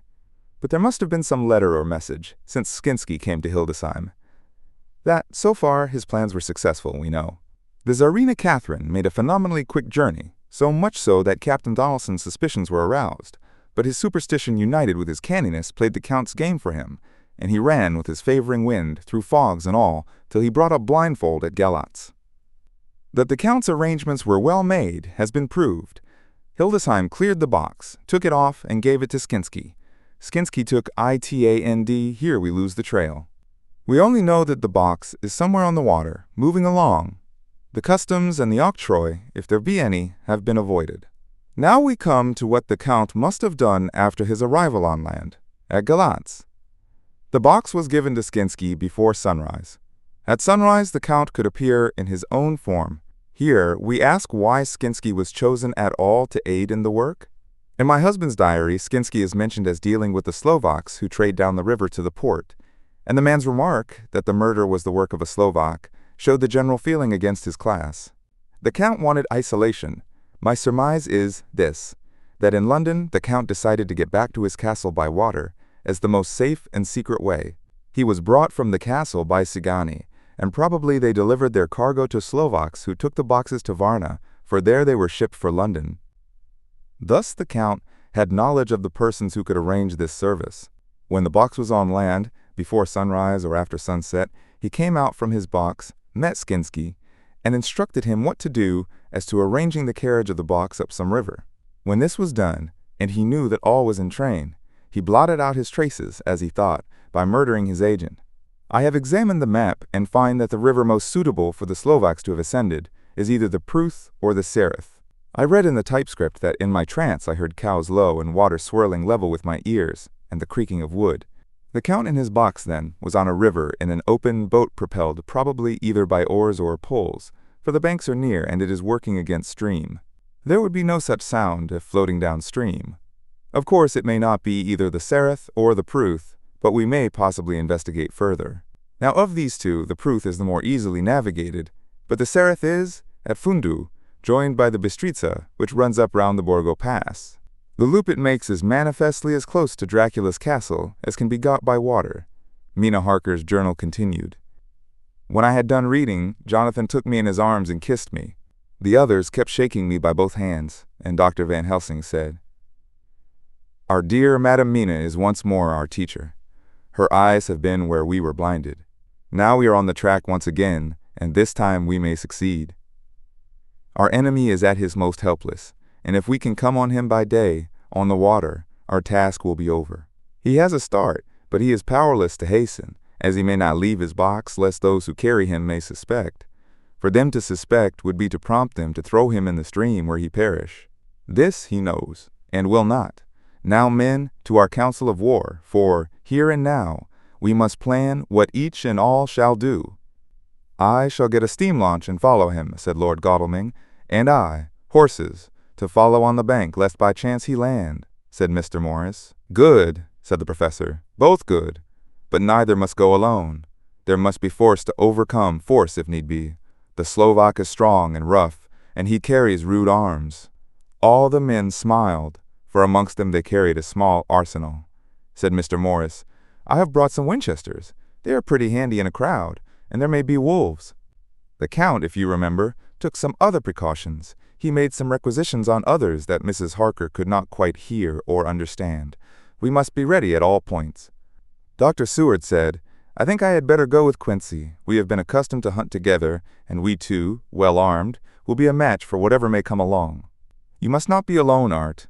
But there must have been some letter or message, since Skinsky came to Hildesheim. That, so far, his plans were successful, we know. The Tsarina Catherine made a phenomenally quick journey, so much so that Captain Donaldson's suspicions were aroused, but his superstition united with his canniness played the Count's game for him, and he ran with his favoring wind, through fogs and all, till he brought up blindfold at Galatz. That the Count's arrangements were well made has been proved. Hildesheim cleared the box, took it off, and gave it to Skinsky. Skinsky took ITAND, here we lose the trail. We only know that the box is somewhere on the water, moving along. The customs and the octroi, if there be any, have been avoided. Now we come to what the Count must have done after his arrival on land, at Galatz. The box was given to Skinsky before sunrise. At sunrise the Count could appear in his own form. Here we ask why Skinsky was chosen at all to aid in the work. In my husband's diary, Skinsky is mentioned as dealing with the Slovaks who trade down the river to the port, and the man's remark that the murder was the work of a Slovak showed the general feeling against his class. The Count wanted isolation. My surmise is this, that in London the Count decided to get back to his castle by water as the most safe and secret way. He was brought from the castle by Sigani, and probably they delivered their cargo to Slovaks who took the boxes to Varna, for there they were shipped for London. Thus the Count had knowledge of the persons who could arrange this service. When the box was on land, before sunrise or after sunset, he came out from his box, met Skinsky, and instructed him what to do as to arranging the carriage of the box up some river. When this was done, and he knew that all was in train, he blotted out his traces, as he thought, by murdering his agent. I have examined the map and find that the river most suitable for the Slovaks to have ascended is either the Pruth or the Sereth. I read in the typescript that in my trance I heard cows low and water swirling level with my ears, and the creaking of wood. The Count in his box, then, was on a river in an open boat propelled probably either by oars or poles, for the banks are near and it is working against stream. There would be no such sound if floating downstream. Of course it may not be either the Sereth or the Pruth, but we may possibly investigate further. Now of these two, the Pruth is the more easily navigated, but the Sereth is, at Fundu, joined by the Bistritza, which runs up round the Borgo Pass. The loop it makes is manifestly as close to Dracula's castle as can be got by water. Mina Harker's journal continued. When I had done reading, Jonathan took me in his arms and kissed me. The others kept shaking me by both hands, and Dr. Van Helsing said, "Our dear Madam Mina is once more our teacher. Her eyes have been where we were blinded. Now we are on the track once again, and this time we may succeed. Our enemy is at his most helpless, and if we can come on him by day, on the water, our task will be over. He has a start, but he is powerless to hasten, as he may not leave his box lest those who carry him may suspect. For them to suspect would be to prompt them to throw him in the stream where he perish. This he knows, and will not. Now, men, to our council of war, for, here and now, we must plan what each and all shall do." "I shall get a steam launch and follow him," said Lord Godalming, "and I, horses, to follow on the bank, lest by chance he land," said Mr. Morris. "Good," said the professor, "both good, but neither must go alone. There must be force to overcome force if need be. The Slovak is strong and rough, and he carries rude arms." All the men smiled, for amongst them they carried a small arsenal. Said Mr. Morris, "I have brought some Winchesters. They are pretty handy in a crowd, and there may be wolves." The Count, if you remember, took some other precautions. He made some requisitions on others that Mrs. Harker could not quite hear or understand. We must be ready at all points. Dr. Seward said, "I think I had better go with Quincy. We have been accustomed to hunt together, and we two, well armed, will be a match for whatever may come along. You must not be alone, Art.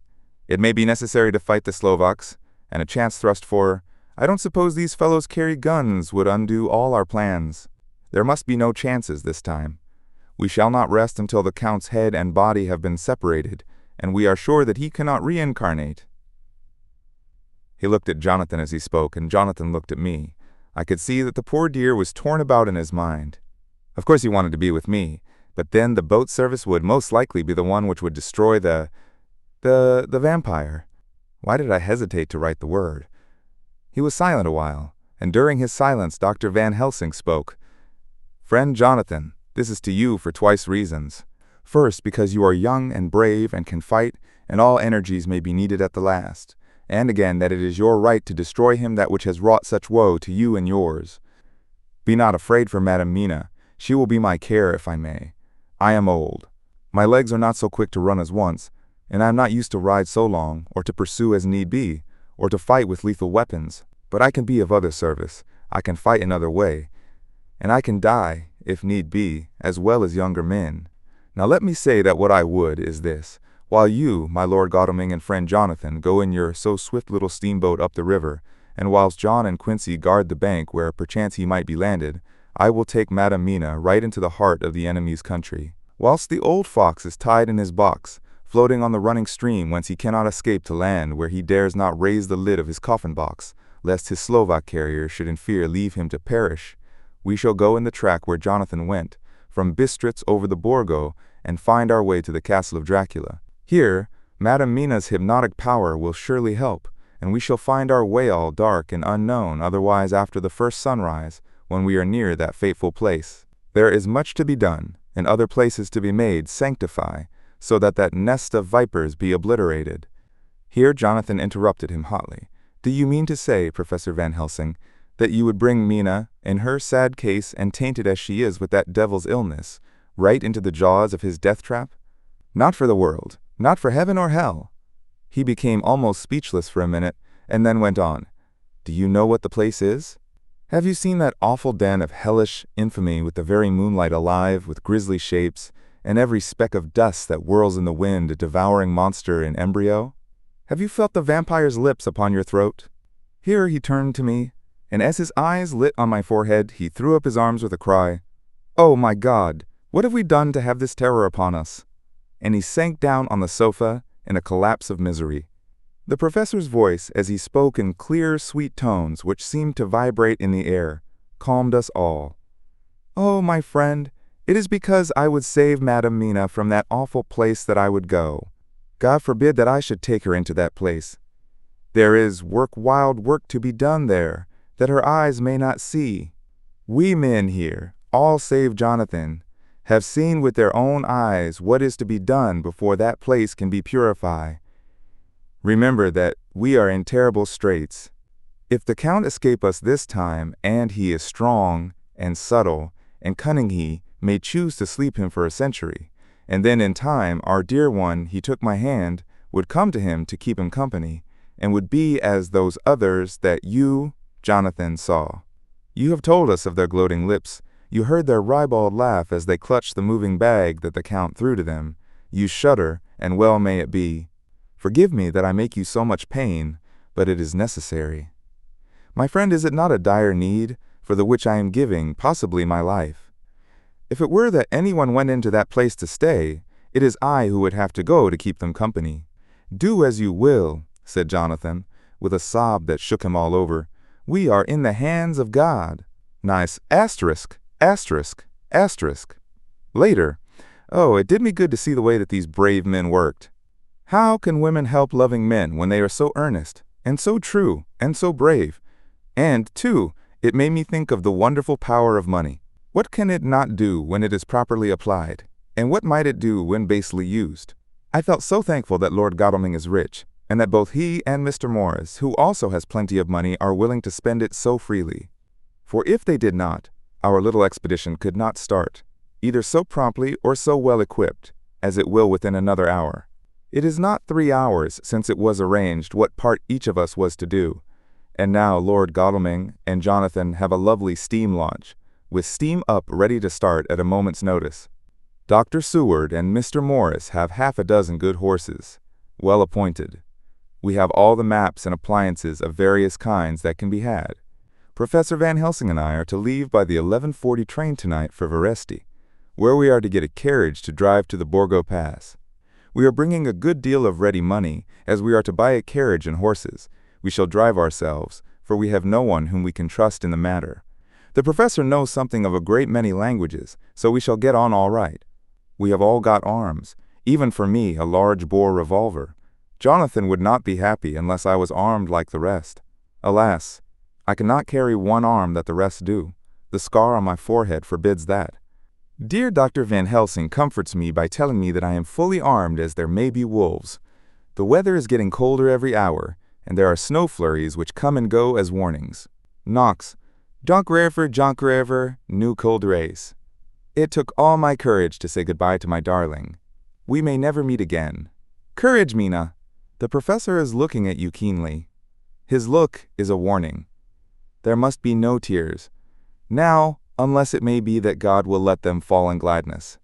It may be necessary to fight the Slovaks, and a chance thrust for, I don't suppose these fellows carry guns would undo all our plans. There must be no chances this time. We shall not rest until the Count's head and body have been separated, and we are sure that he cannot reincarnate." He looked at Jonathan as he spoke, and Jonathan looked at me. I could see that the poor dear was torn about in his mind. Of course he wanted to be with me, but then the boat service would most likely be the one which would destroy the vampire. Why did I hesitate to write the word? He was silent a while, and during his silence Dr. Van Helsing spoke. "Friend Jonathan, this is to you for twice reasons. First, because you are young and brave and can fight, and all energies may be needed at the last. And again that it is your right to destroy him that which has wrought such woe to you and yours. Be not afraid for Madam Mina. She will be my care if I may. I am old. My legs are not so quick to run as once, and I am not used to ride so long, or to pursue as need be, or to fight with lethal weapons. But I can be of other service. I can fight another way, and I can die, if need be, as well as younger men. Now let me say that what I would is this. While you, my Lord Godalming and friend Jonathan, go in your so swift little steamboat up the river, and whilst John and Quincy guard the bank where perchance he might be landed, I will take Madam Mina right into the heart of the enemy's country. Whilst the old fox is tied in his box, floating on the running stream whence he cannot escape to land where he dares not raise the lid of his coffin box, lest his Slovak carrier should in fear leave him to perish, we shall go in the track where Jonathan went, from Bistritz over the Borgo, and find our way to the castle of Dracula. Here, Madam Mina's hypnotic power will surely help, and we shall find our way all dark and unknown otherwise after the first sunrise, when we are near that fateful place. There is much to be done, and other places to be made sanctify, so that that nest of vipers be obliterated." Here Jonathan interrupted him hotly. "Do you mean to say, Professor Van Helsing, that you would bring Mina, in her sad case and tainted as she is with that devil's illness, right into the jaws of his death trap? Not for the world. Not for heaven or hell." He became almost speechless for a minute, and then went on. "Do you know what the place is? Have you seen that awful den of hellish infamy with the very moonlight alive with grisly shapes, and every speck of dust that whirls in the wind a devouring monster in embryo? Have you felt the vampire's lips upon your throat?" Here he turned to me, and as his eyes lit on my forehead, he threw up his arms with a cry, "Oh, my God, what have we done to have this terror upon us?" And he sank down on the sofa in a collapse of misery. The professor's voice, as he spoke in clear, sweet tones which seemed to vibrate in the air, calmed us all. "Oh, my friend, it is because I would save Madam Mina from that awful place that I would go. God forbid that I should take her into that place. There is wild work to be done there, that her eyes may not see. We men here, all save Jonathan, have seen with their own eyes what is to be done before that place can be purified. Remember that we are in terrible straits. If the Count escape us this time, and he is strong and subtle and cunning, he may choose to sleep him for a century, and then in time our dear one, he took my hand, would come to him to keep him company, and would be as those others that you, Jonathan, saw. You have told us of their gloating lips. You heard their ribald laugh as they clutched the moving bag that the Count threw to them. You shudder, and well may it be. Forgive me that I make you so much pain, but it is necessary. My friend, is it not a dire need, for the which I am giving, possibly, my life? If it were that anyone went into that place to stay, it is I who would have to go to keep them company." "Do as you will," said Jonathan, with a sob that shook him all over. "We are in the hands of God." Nice asterisk. Later, oh, it did me good to see the way that these brave men worked. How can women help loving men when they are so earnest, and so true, and so brave? And, too, it made me think of the wonderful power of money. What can it not do when it is properly applied? And what might it do when basely used? I felt so thankful that Lord Godalming is rich, and that both he and Mr. Morris, who also has plenty of money, are willing to spend it so freely. For if they did not, our little expedition could not start, either so promptly or so well equipped, as it will within another hour. It is not 3 hours since it was arranged what part each of us was to do, and now Lord Godalming and Jonathan have a lovely steam launch, with steam up ready to start at a moment's notice. Dr. Seward and Mr. Morris have half a dozen good horses, well appointed. We have all the maps and appliances of various kinds that can be had. Professor Van Helsing and I are to leave by the 11:40 train tonight for Veresti, where we are to get a carriage to drive to the Borgo Pass. We are bringing a good deal of ready money, as we are to buy a carriage and horses. We shall drive ourselves, for we have no one whom we can trust in the matter. The professor knows something of a great many languages, so we shall get on all right. We have all got arms, even for me a large-bore revolver. Jonathan would not be happy unless I was armed like the rest. Alas, I cannot carry one arm that the rest do. The scar on my forehead forbids that. Dear Dr. Van Helsing comforts me by telling me that I am fully armed as there may be wolves. The weather is getting colder every hour, and there are snow flurries which come and go as warnings. Knox, Jonkrever, nu colderace. It took all my courage to say goodbye to my darling. We may never meet again. Courage, Mina. The professor is looking at you keenly. His look is a warning. There must be no tears. Now, unless it may be that God will let them fall in gladness.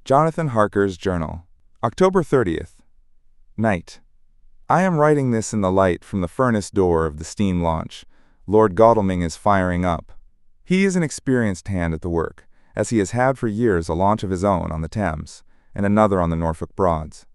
Jonathan Harker's Journal. October 30th. Night. I am writing this in the light from the furnace door of the steam launch. Lord Godalming is firing up. He is an experienced hand at the work, as he has had for years a launch of his own on the Thames, and another on the Norfolk Broads.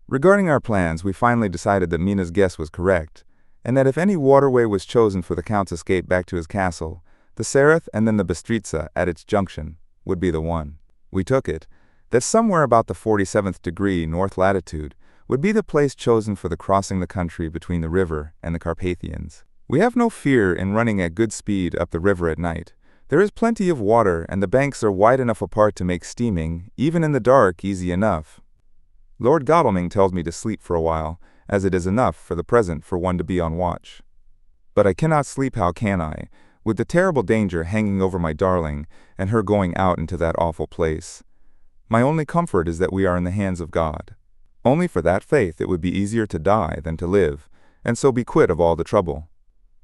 Regarding our plans, we finally decided that Mina's guess was correct, and that if any waterway was chosen for the Count's escape back to his castle, the Sereth and then the Bistritza at its junction would be the one. We took it, that somewhere about the 47th degree north latitude would be the place chosen for the crossing the country between the river and the Carpathians. We have no fear in running at good speed up the river at night. There is plenty of water, and the banks are wide enough apart to make steaming, even in the dark, easy enough. Lord Godalming tells me to sleep for a while, as it is enough for the present for one to be on watch. But I cannot sleep, how can I, with the terrible danger hanging over my darling, and her going out into that awful place? My only comfort is that we are in the hands of God. Only for that faith it would be easier to die than to live, and so be quit of all the trouble.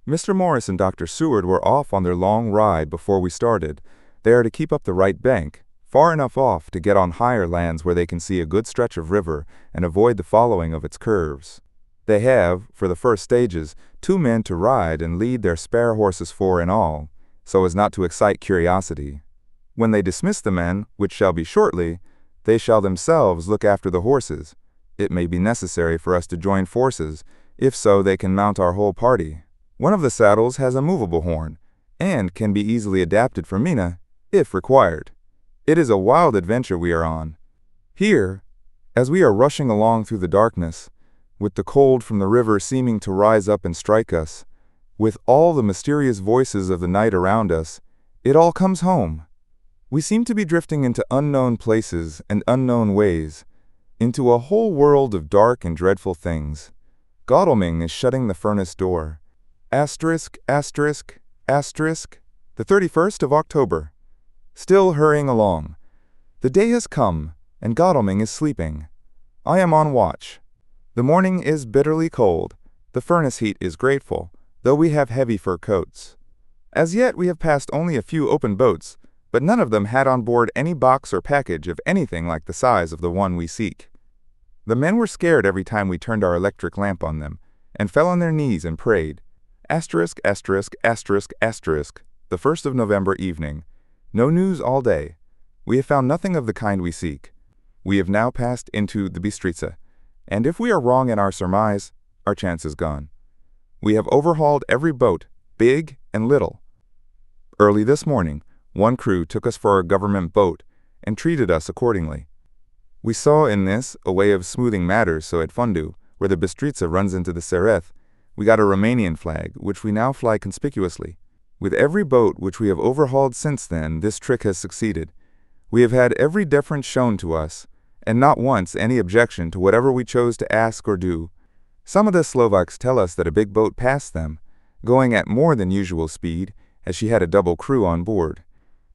Mr. Morris and Dr. Seward were off on their long ride before we started. They are to keep up the right bank, far enough off to get on higher lands where they can see a good stretch of river and avoid the following of its curves. They have, for the first stages, 2 men to ride and lead their spare horses 4 in all, so as not to excite curiosity. When they dismiss the men, which shall be shortly, they shall themselves look after the horses. It may be necessary for us to join forces. If so, they can mount our whole party. One of the saddles has a movable horn, and can be easily adapted for Mina, if required. It is a wild adventure we are on. Here, as we are rushing along through the darkness, with the cold from the river seeming to rise up and strike us, with all the mysterious voices of the night around us, it all comes home. We seem to be drifting into unknown places and unknown ways, into a whole world of dark and dreadful things. Godalming is shutting the furnace door. Asterisk, asterisk, asterisk, the 31st of October. Still hurrying along. The day has come, and Godalming is sleeping. I am on watch. The morning is bitterly cold. The furnace heat is grateful, though we have heavy fur coats. As yet we have passed only a few open boats, but none of them had on board any box or package of anything like the size of the one we seek. The men were scared every time we turned our electric lamp on them, and fell on their knees and prayed. Asterisk, asterisk, asterisk, asterisk, the 1st of November evening. No news all day. We have found nothing of the kind we seek. We have now passed into the Bistritza, and if we are wrong in our surmise, our chance is gone. We have overhauled every boat, big and little. Early this morning, one crew took us for a government boat, and treated us accordingly. We saw in this a way of smoothing matters, so at Fundu, where the Bistritza runs into the Sereth, we got a Romanian flag, which we now fly conspicuously. With every boat which we have overhauled since then, this trick has succeeded. We have had every deference shown to us, and not once any objection to whatever we chose to ask or do. Some of the Slovaks tell us that a big boat passed them, going at more than usual speed, as she had a double crew on board.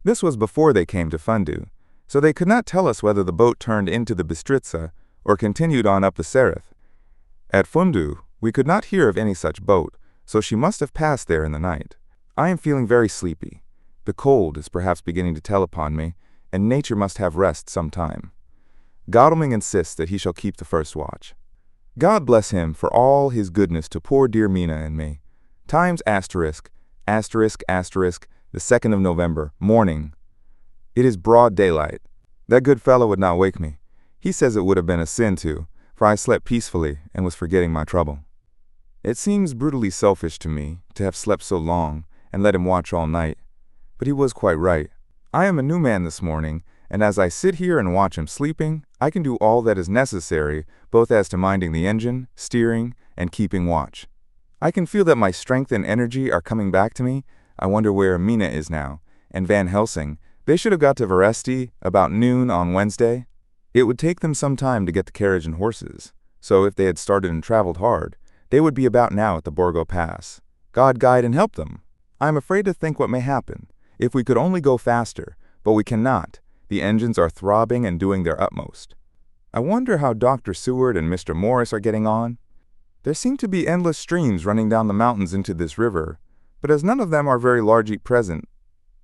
This was before they came to Fundu, so they could not tell us whether the boat turned into the Bistritza or continued on up the Sereth. At Fundu, we could not hear of any such boat, so she must have passed there in the night. I am feeling very sleepy. The cold is perhaps beginning to tell upon me, and nature must have rest some time. Godalming insists that he shall keep the first watch. God bless him for all his goodness to poor dear Mina and me. Times asterisk, asterisk, asterisk, the 2nd of November, morning. It is broad daylight. That good fellow would not wake me. He says it would have been a sin to, for I slept peacefully and was forgetting my trouble. It seems brutally selfish to me to have slept so long and let him watch all night, but he was quite right. I am a new man this morning, and as I sit here and watch him sleeping, I can do all that is necessary, both as to minding the engine, steering, and keeping watch. I can feel that my strength and energy are coming back to me. I wonder where Mina is now, and Van Helsing. They should have got to Veresti about noon on Wednesday. It would take them some time to get the carriage and horses, so if they had started and traveled hard, they would be about now at the Borgo Pass. God guide and help them. I am afraid to think what may happen, if we could only go faster, but we cannot. The engines are throbbing and doing their utmost. I wonder how Dr. Seward and Mr. Morris are getting on. There seem to be endless streams running down the mountains into this river, but as none of them are very large at present,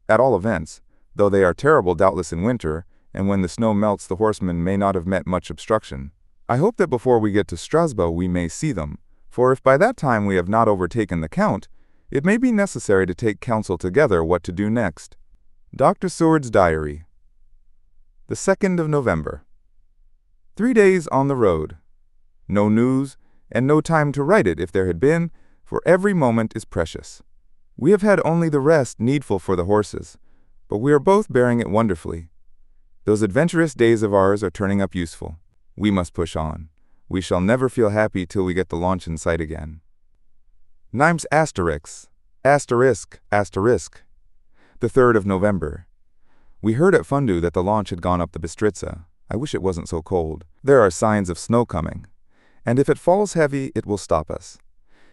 at all events, though they are terrible doubtless in winter, and when the snow melts the horsemen may not have met much obstruction, I hope that before we get to Strasbourg we may see them, for if by that time we have not overtaken the Count, it may be necessary to take counsel together what to do next. Dr. Seward's Diary. The 2nd of November. 3 days on the road. No news, and no time to write it if there had been, for every moment is precious. We have had only the rest needful for the horses, but we are both bearing it wonderfully. Those adventurous days of ours are turning up useful. We must push on. We shall never feel happy till we get the launch in sight again. Nimes asterisk, asterisk, asterisk. The 3rd of November. We heard at Fundu that the launch had gone up the Bistritza. I wish it wasn't so cold. There are signs of snow coming, and if it falls heavy, it will stop us.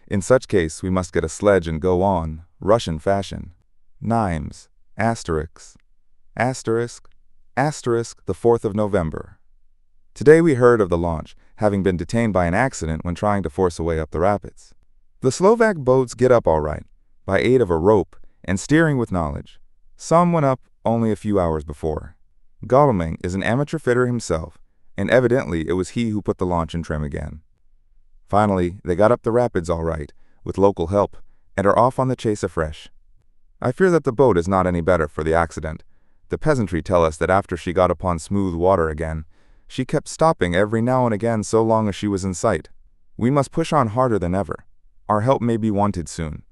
In such case, we must get a sledge and go on, Russian fashion. Nimes, asterisk, asterisk, asterisk, the 4th of November. Today we heard of the launch, having been detained by an accident when trying to force a way up the rapids. The Slovak boats get up all right, by aid of a rope and steering with knowledge. Some went up only a few hours before. Godalming is an amateur fitter himself, and evidently it was he who put the launch in trim again. Finally, they got up the rapids all right, with local help, and are off on the chase afresh. I fear that the boat is not any better for the accident. The peasantry tell us that after she got upon smooth water again, she kept stopping every now and again so long as she was in sight. We must push on harder than ever. Our help may be wanted soon.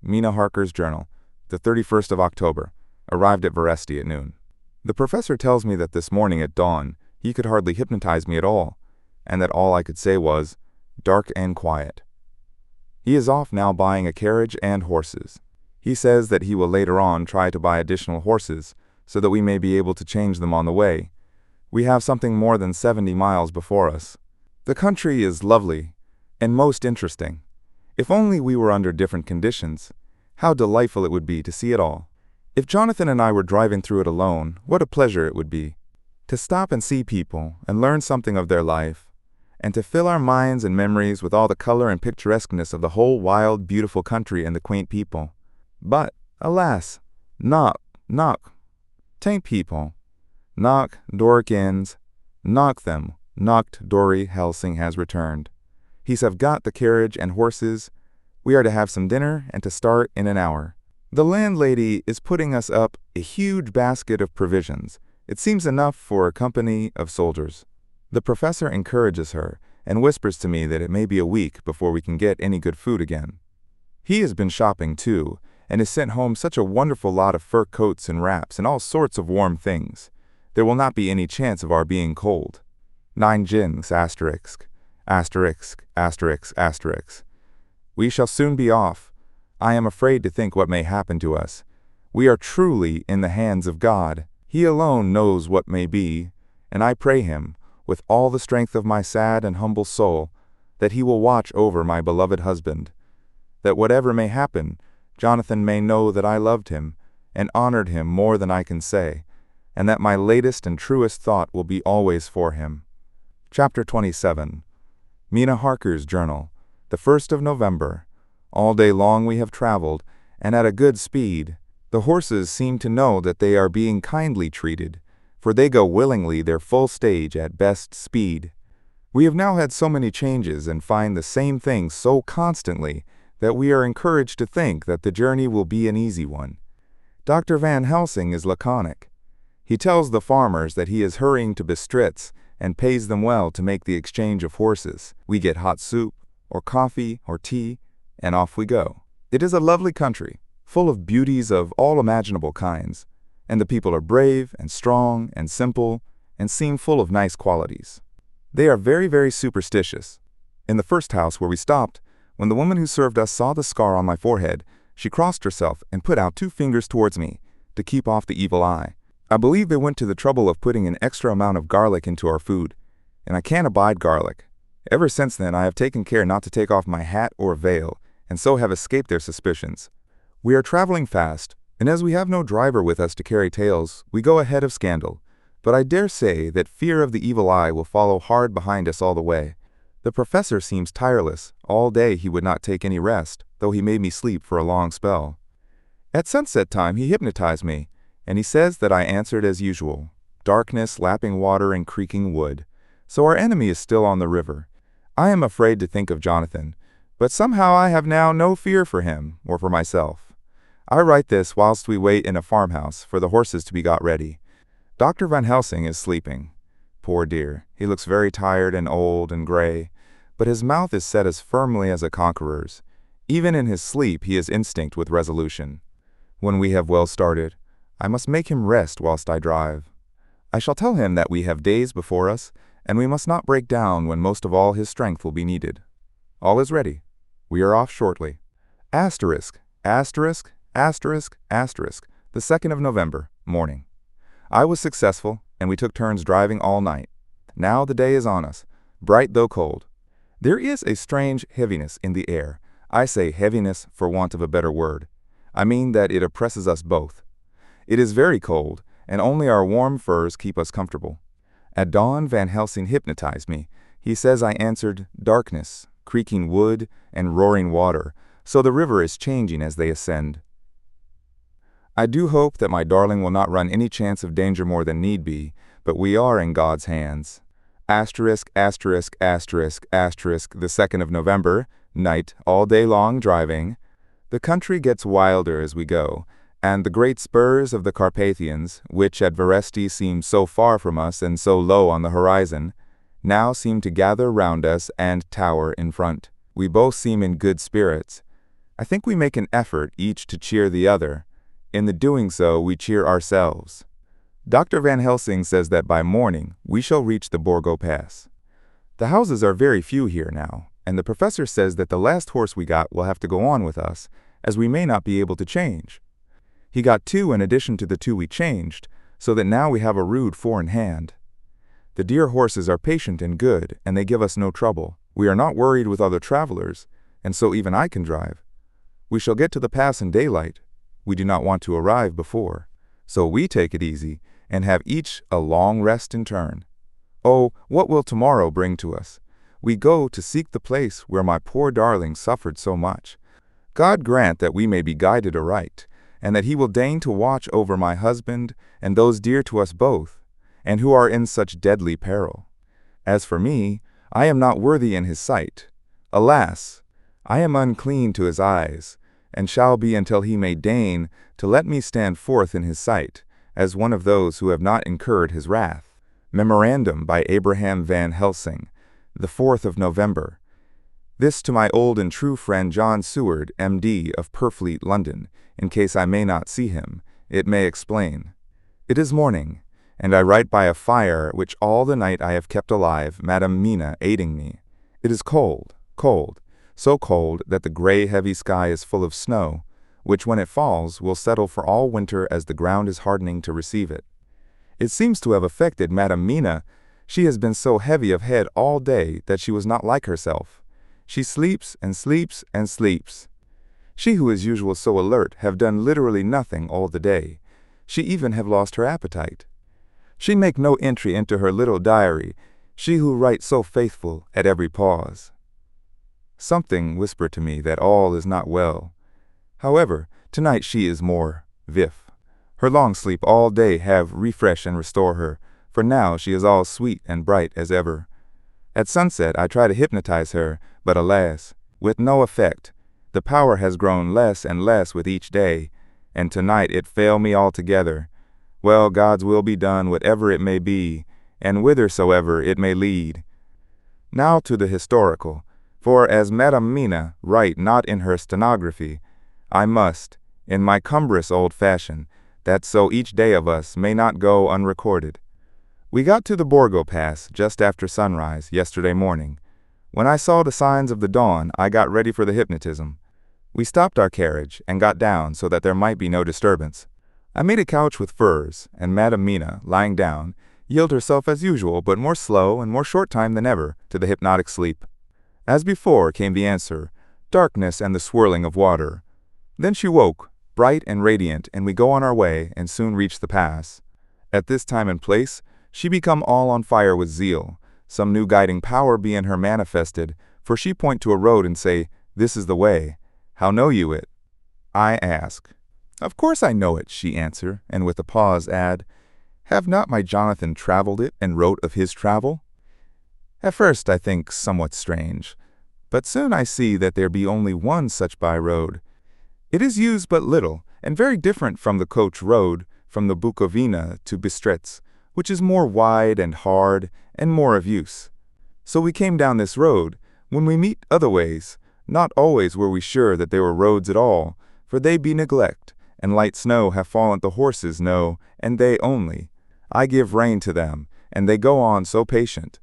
Mina Harker's Journal, the 31st of October, arrived at Veresti at noon. The professor tells me that this morning at dawn he could hardly hypnotize me at all, and that all I could say was, dark and quiet. He is off now buying a carriage and horses. He says that he will later on try to buy additional horses, so that we may be able to change them on the way. We have something more than 70 miles before us. The country is lovely and most interesting. If only we were under different conditions, how delightful it would be to see it all. If Jonathan and I were driving through it alone, what a pleasure it would be. To stop and see people and learn something of their life, and to fill our minds and memories with all the color and picturesqueness of the whole wild, beautiful country and the quaint people. But, alas, knock, tain't people. Knock, Doric inns, knock them, knocked Dory Helsing has returned. He's have got the carriage and horses. We are to have some dinner and to start in an hour. The landlady is putting us up a huge basket of provisions. It seems enough for a company of soldiers. The professor encourages her and whispers to me that it may be a week before we can get any good food again. He has been shopping too, and has sent home such a wonderful lot of fur coats and wraps and all sorts of warm things. There will not be any chance of our being cold. 9 gins, asterisk, asterisk, asterisk, asterisk. We shall soon be off. I am afraid to think what may happen to us. We are truly in the hands of God. He alone knows what may be, and I pray him, with all the strength of my sad and humble soul, that he will watch over my beloved husband, that whatever may happen, Jonathan may know that I loved him and honored him more than I can say, and that my latest and truest thought will be always for him. Chapter 27. Mina Harker's Journal. The 1st of November. All day long we have traveled, and at a good speed. The horses seem to know that they are being kindly treated, for they go willingly their full stage at best speed. We have now had so many changes and find the same things so constantly that we are encouraged to think that the journey will be an easy one. Dr. Van Helsing is laconic. He tells the farmers that he is hurrying to Bistritz and pays them well to make the exchange of horses. We get hot soup, or coffee, or tea, and off we go. It is a lovely country, full of beauties of all imaginable kinds, and the people are brave and strong and simple and seem full of nice qualities. They are very, very superstitious. In the first house where we stopped, when the woman who served us saw the scar on my forehead, she crossed herself and put out 2 fingers towards me to keep off the evil eye. I believe they went to the trouble of putting an extra amount of garlic into our food, and I can't abide garlic. Ever since then I have taken care not to take off my hat or veil, and so have escaped their suspicions. We are traveling fast, and as we have no driver with us to carry tales, we go ahead of scandal, but I dare say that fear of the evil eye will follow hard behind us all the way. The professor seems tireless. All day he would not take any rest, though he made me sleep for a long spell. At sunset time he hypnotized me, and he says that I answered as usual, darkness, lapping water, and creaking wood. So our enemy is still on the river. I am afraid to think of Jonathan, but somehow I have now no fear for him or for myself. I write this whilst we wait in a farmhouse for the horses to be got ready. Dr. Van Helsing is sleeping. Poor dear, he looks very tired and old and gray, but his mouth is set as firmly as a conqueror's. Even in his sleep he is instinct with resolution. When we have well started, I must make him rest whilst I drive. I shall tell him that we have days before us, and we must not break down when most of all his strength will be needed. All is ready. We are off shortly. Asterisk, asterisk, asterisk, asterisk, the 2nd of November, morning. I was successful, and we took turns driving all night. Now the day is on us, bright though cold. There is a strange heaviness in the air. I say heaviness for want of a better word. I mean that it oppresses us both. It is very cold, and only our warm furs keep us comfortable. At dawn Van Helsing hypnotized me. He says I answered darkness, creaking wood, and roaring water, so the river is changing as they ascend. I do hope that my darling will not run any chance of danger more than need be, but we are in God's hands. Asterisk, asterisk, asterisk, asterisk, the 2nd of November, night, all day long driving. The country gets wilder as we go, and the great spurs of the Carpathians, which at Veresti seemed so far from us and so low on the horizon, now seem to gather round us and tower in front. We both seem in good spirits. I think we make an effort each to cheer the other. In the doing so, we cheer ourselves. Dr. Van Helsing says that by morning we shall reach the Borgo Pass. The houses are very few here now, and the professor says that the last horse we got will have to go on with us, as we may not be able to change. He got 2 in addition to the 2 we changed, so that now we have a rude 4 in hand. The dear horses are patient and good, and they give us no trouble. We are not worried with other travelers, and so even I can drive. We shall get to the pass in daylight. We do not want to arrive before, so we take it easy and have each a long rest in turn. Oh, what will tomorrow bring to us? We go to seek the place where my poor darling suffered so much. God grant that we may be guided aright, and that he will deign to watch over my husband and those dear to us both, and who are in such deadly peril. As for me, I am not worthy in his sight. Alas, I am unclean to his eyes, and shall be until he may deign to let me stand forth in his sight, as one of those who have not incurred his wrath. Memorandum by Abraham Van Helsing, the 4th of November. This to my old and true friend John Seward, M.D. of Purfleet, London, in case I may not see him, it may explain. It is morning, and I write by a fire which all the night I have kept alive, Madam Mina aiding me. It is cold, cold, so cold that the gray, heavy sky is full of snow, which when it falls will settle for all winter as the ground is hardening to receive it. It seems to have affected Madam Mina. She has been so heavy of head all day that she was not like herself. She sleeps and sleeps and sleeps. She who is usual so alert have done literally nothing all the day. She even have lost her appetite. She make no entry into her little diary, she who writes so faithful at every pause. Something whisper to me that all is not well. However, tonight she is more vif. Her long sleep all day have refresh and restore her, for now she is all sweet and bright as ever. At sunset I try to hypnotize her, but alas, with no effect. The power has grown less and less with each day, and tonight it failed me altogether. Well, God's will be done, whatever it may be, and whithersoever it may lead. Now to the historical, for as Madam Mina write not in her stenography, I must, in my cumbrous old fashion, that so each day of us may not go unrecorded. We got to the Borgo Pass just after sunrise yesterday morning. When I saw the signs of the dawn, I got ready for the hypnotism. We stopped our carriage and got down so that there might be no disturbance. I made a couch with furs, and Madam Mina, lying down, yielded herself as usual, but more slow and more short time than ever, to the hypnotic sleep. As before came the answer, darkness and the swirling of water. Then she woke, bright and radiant, and we go on our way and soon reach the pass. At this time and place, she become all on fire with zeal. Some new guiding power be in her manifested, for she point to a road and say, "This is the way. How know you it?" I ask. "Of course I know it," she answer, and with a pause add, "Have not my Jonathan traveled it and wrote of his travel?" At first I think somewhat strange, but soon I see that there be only one such by-road. It is used but little, and very different from the coach road from the Bukovina to Bistritz, which is more wide and hard and more of use. So we came down this road. When we meet other ways, not always were we sure that they were roads at all, for they be neglect, and light snow have fallen the horses know, and they only. I give rein to them, and they go on so patient.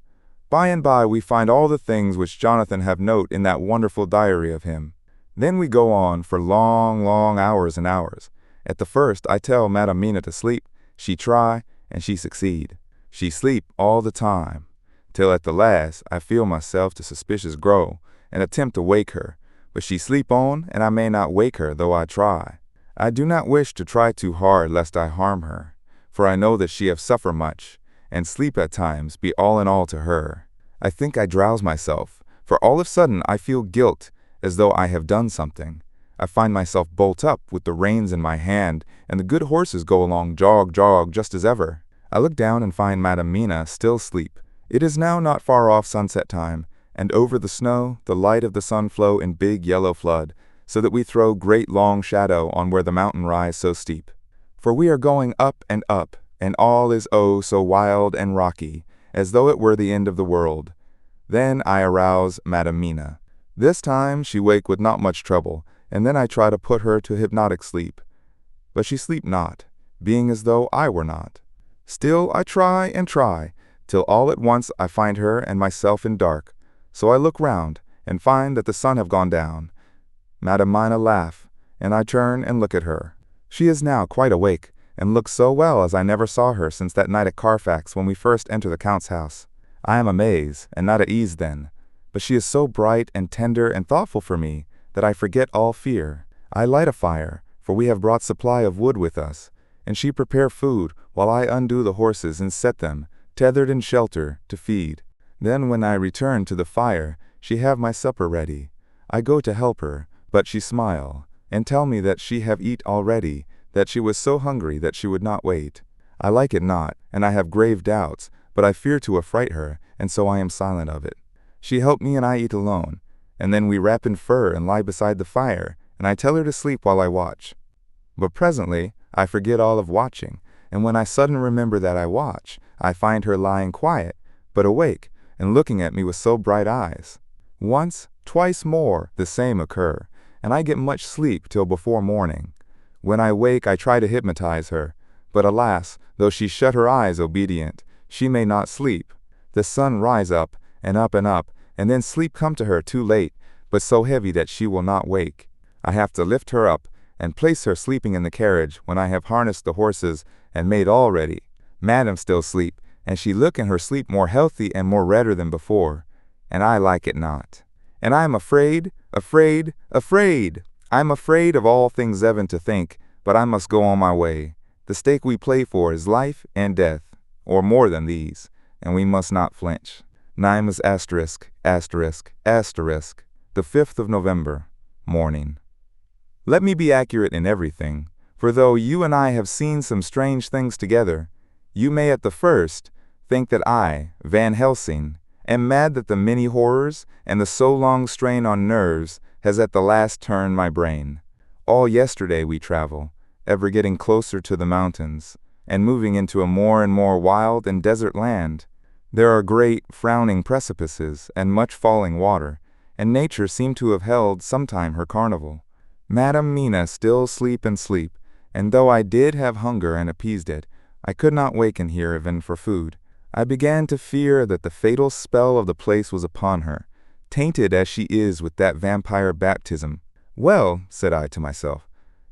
By and by we find all the things which Jonathan have note in that wonderful diary of him. Then we go on for long, long hours and hours. At the first I tell Madam Mina to sleep. She try, and she succeed. She sleep all the time, till at the last I feel myself to suspicious grow, and attempt to wake her. But she sleep on, and I may not wake her, though I try. I do not wish to try too hard lest I harm her, for I know that she have suffered much, and sleep at times be all in all to her. I think I drowse myself, for all of a sudden I feel guilt, as though I have done something. I find myself bolt up with the reins in my hand, and the good horses go along jog, jog, just as ever. I look down and find Madam Mina still asleep. It is now not far off sunset time, and over the snow the light of the sun flow in big yellow flood, so that we throw great long shadow on where the mountain rise so steep. For we are going up, and all is oh so wild and rocky, as though it were the end of the world. Then I arouse Madam Mina. This time she wake with not much trouble, and then I try to put her to hypnotic sleep. But she sleep not, being as though I were not. Still I try and try, till all at once I find her and myself in dark. So I look round, and find that the sun have gone down. Madam Mina laugh, and I turn and look at her. She is now quite awake, and looks so well as I never saw her since that night at Carfax when we first entered the Count's house. I am amazed, and not at ease then. But she is so bright and tender and thoughtful for me, that I forget all fear. I light a fire, for we have brought supply of wood with us, and she prepare food, while I undo the horses and set them, tethered in shelter, to feed. Then when I return to the fire, she have my supper ready. I go to help her, but she smile, and tell me that she have eat already, that she was so hungry that she would not wait. I like it not, and I have grave doubts, but I fear to affright her, and so I am silent of it. She help me and I eat alone, and then we wrap in fur and lie beside the fire, and I tell her to sleep while I watch. But presently I forget all of watching, and when I suddenly remember that I watch, I find her lying quiet, but awake, and looking at me with so bright eyes. Once, twice more, the same occur, and I get much sleep till before morning. When I wake I try to hypnotize her, but alas, though she shut her eyes obedient, she may not sleep. The sun rise up, and then sleep come to her too late, but so heavy that she will not wake. I have to lift her up and place her sleeping in the carriage when I have harnessed the horses and made all ready. Madam still sleep, and she look in her sleep more healthy and more redder than before, and I like it not. And I am afraid. I'm afraid of all things even to think, but I must go on my way. The stake we play for is life and death, or more than these, and we must not flinch. Nimes ****, the 5th of November, morning. Let me be accurate in everything, for though you and I have seen some strange things together, you may at the first think that I, Van Helsing, am mad that the many horrors and the so long strain on nerves has at the last turned my brain. All yesterday we travel, ever getting closer to the mountains, and moving into a more and more wild and desert land. There are great, frowning precipices, and much falling water, and nature seemed to have held sometime her carnival. Madam Mina still sleep, and though I did have hunger and appeased it, I could not waken here even for food. I began to fear that the fatal spell of the place was upon her, tainted as she is with that vampire baptism. Well, said I to myself,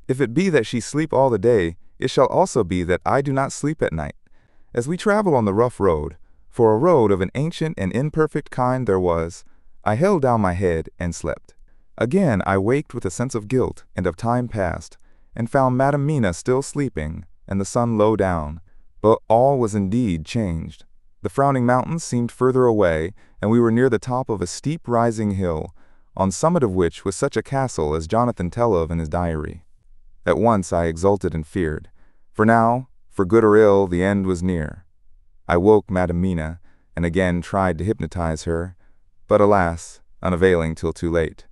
if it be that she sleep all the day, it shall also be that I do not sleep at night. As we travel on the rough road, for a road of an ancient and imperfect kind there was, I held down my head and slept. Again I waked with a sense of guilt and of time past, and found Madam Mina still sleeping, and the sun low down. But all was indeed changed. The frowning mountains seemed further away, and we were near the top of a steep rising hill, on summit of which was such a castle as Jonathan tell of in his diary. At once I exulted and feared, for now, for good or ill, the end was near. I woke Madam Mina, and again tried to hypnotize her, but alas, unavailing till too late.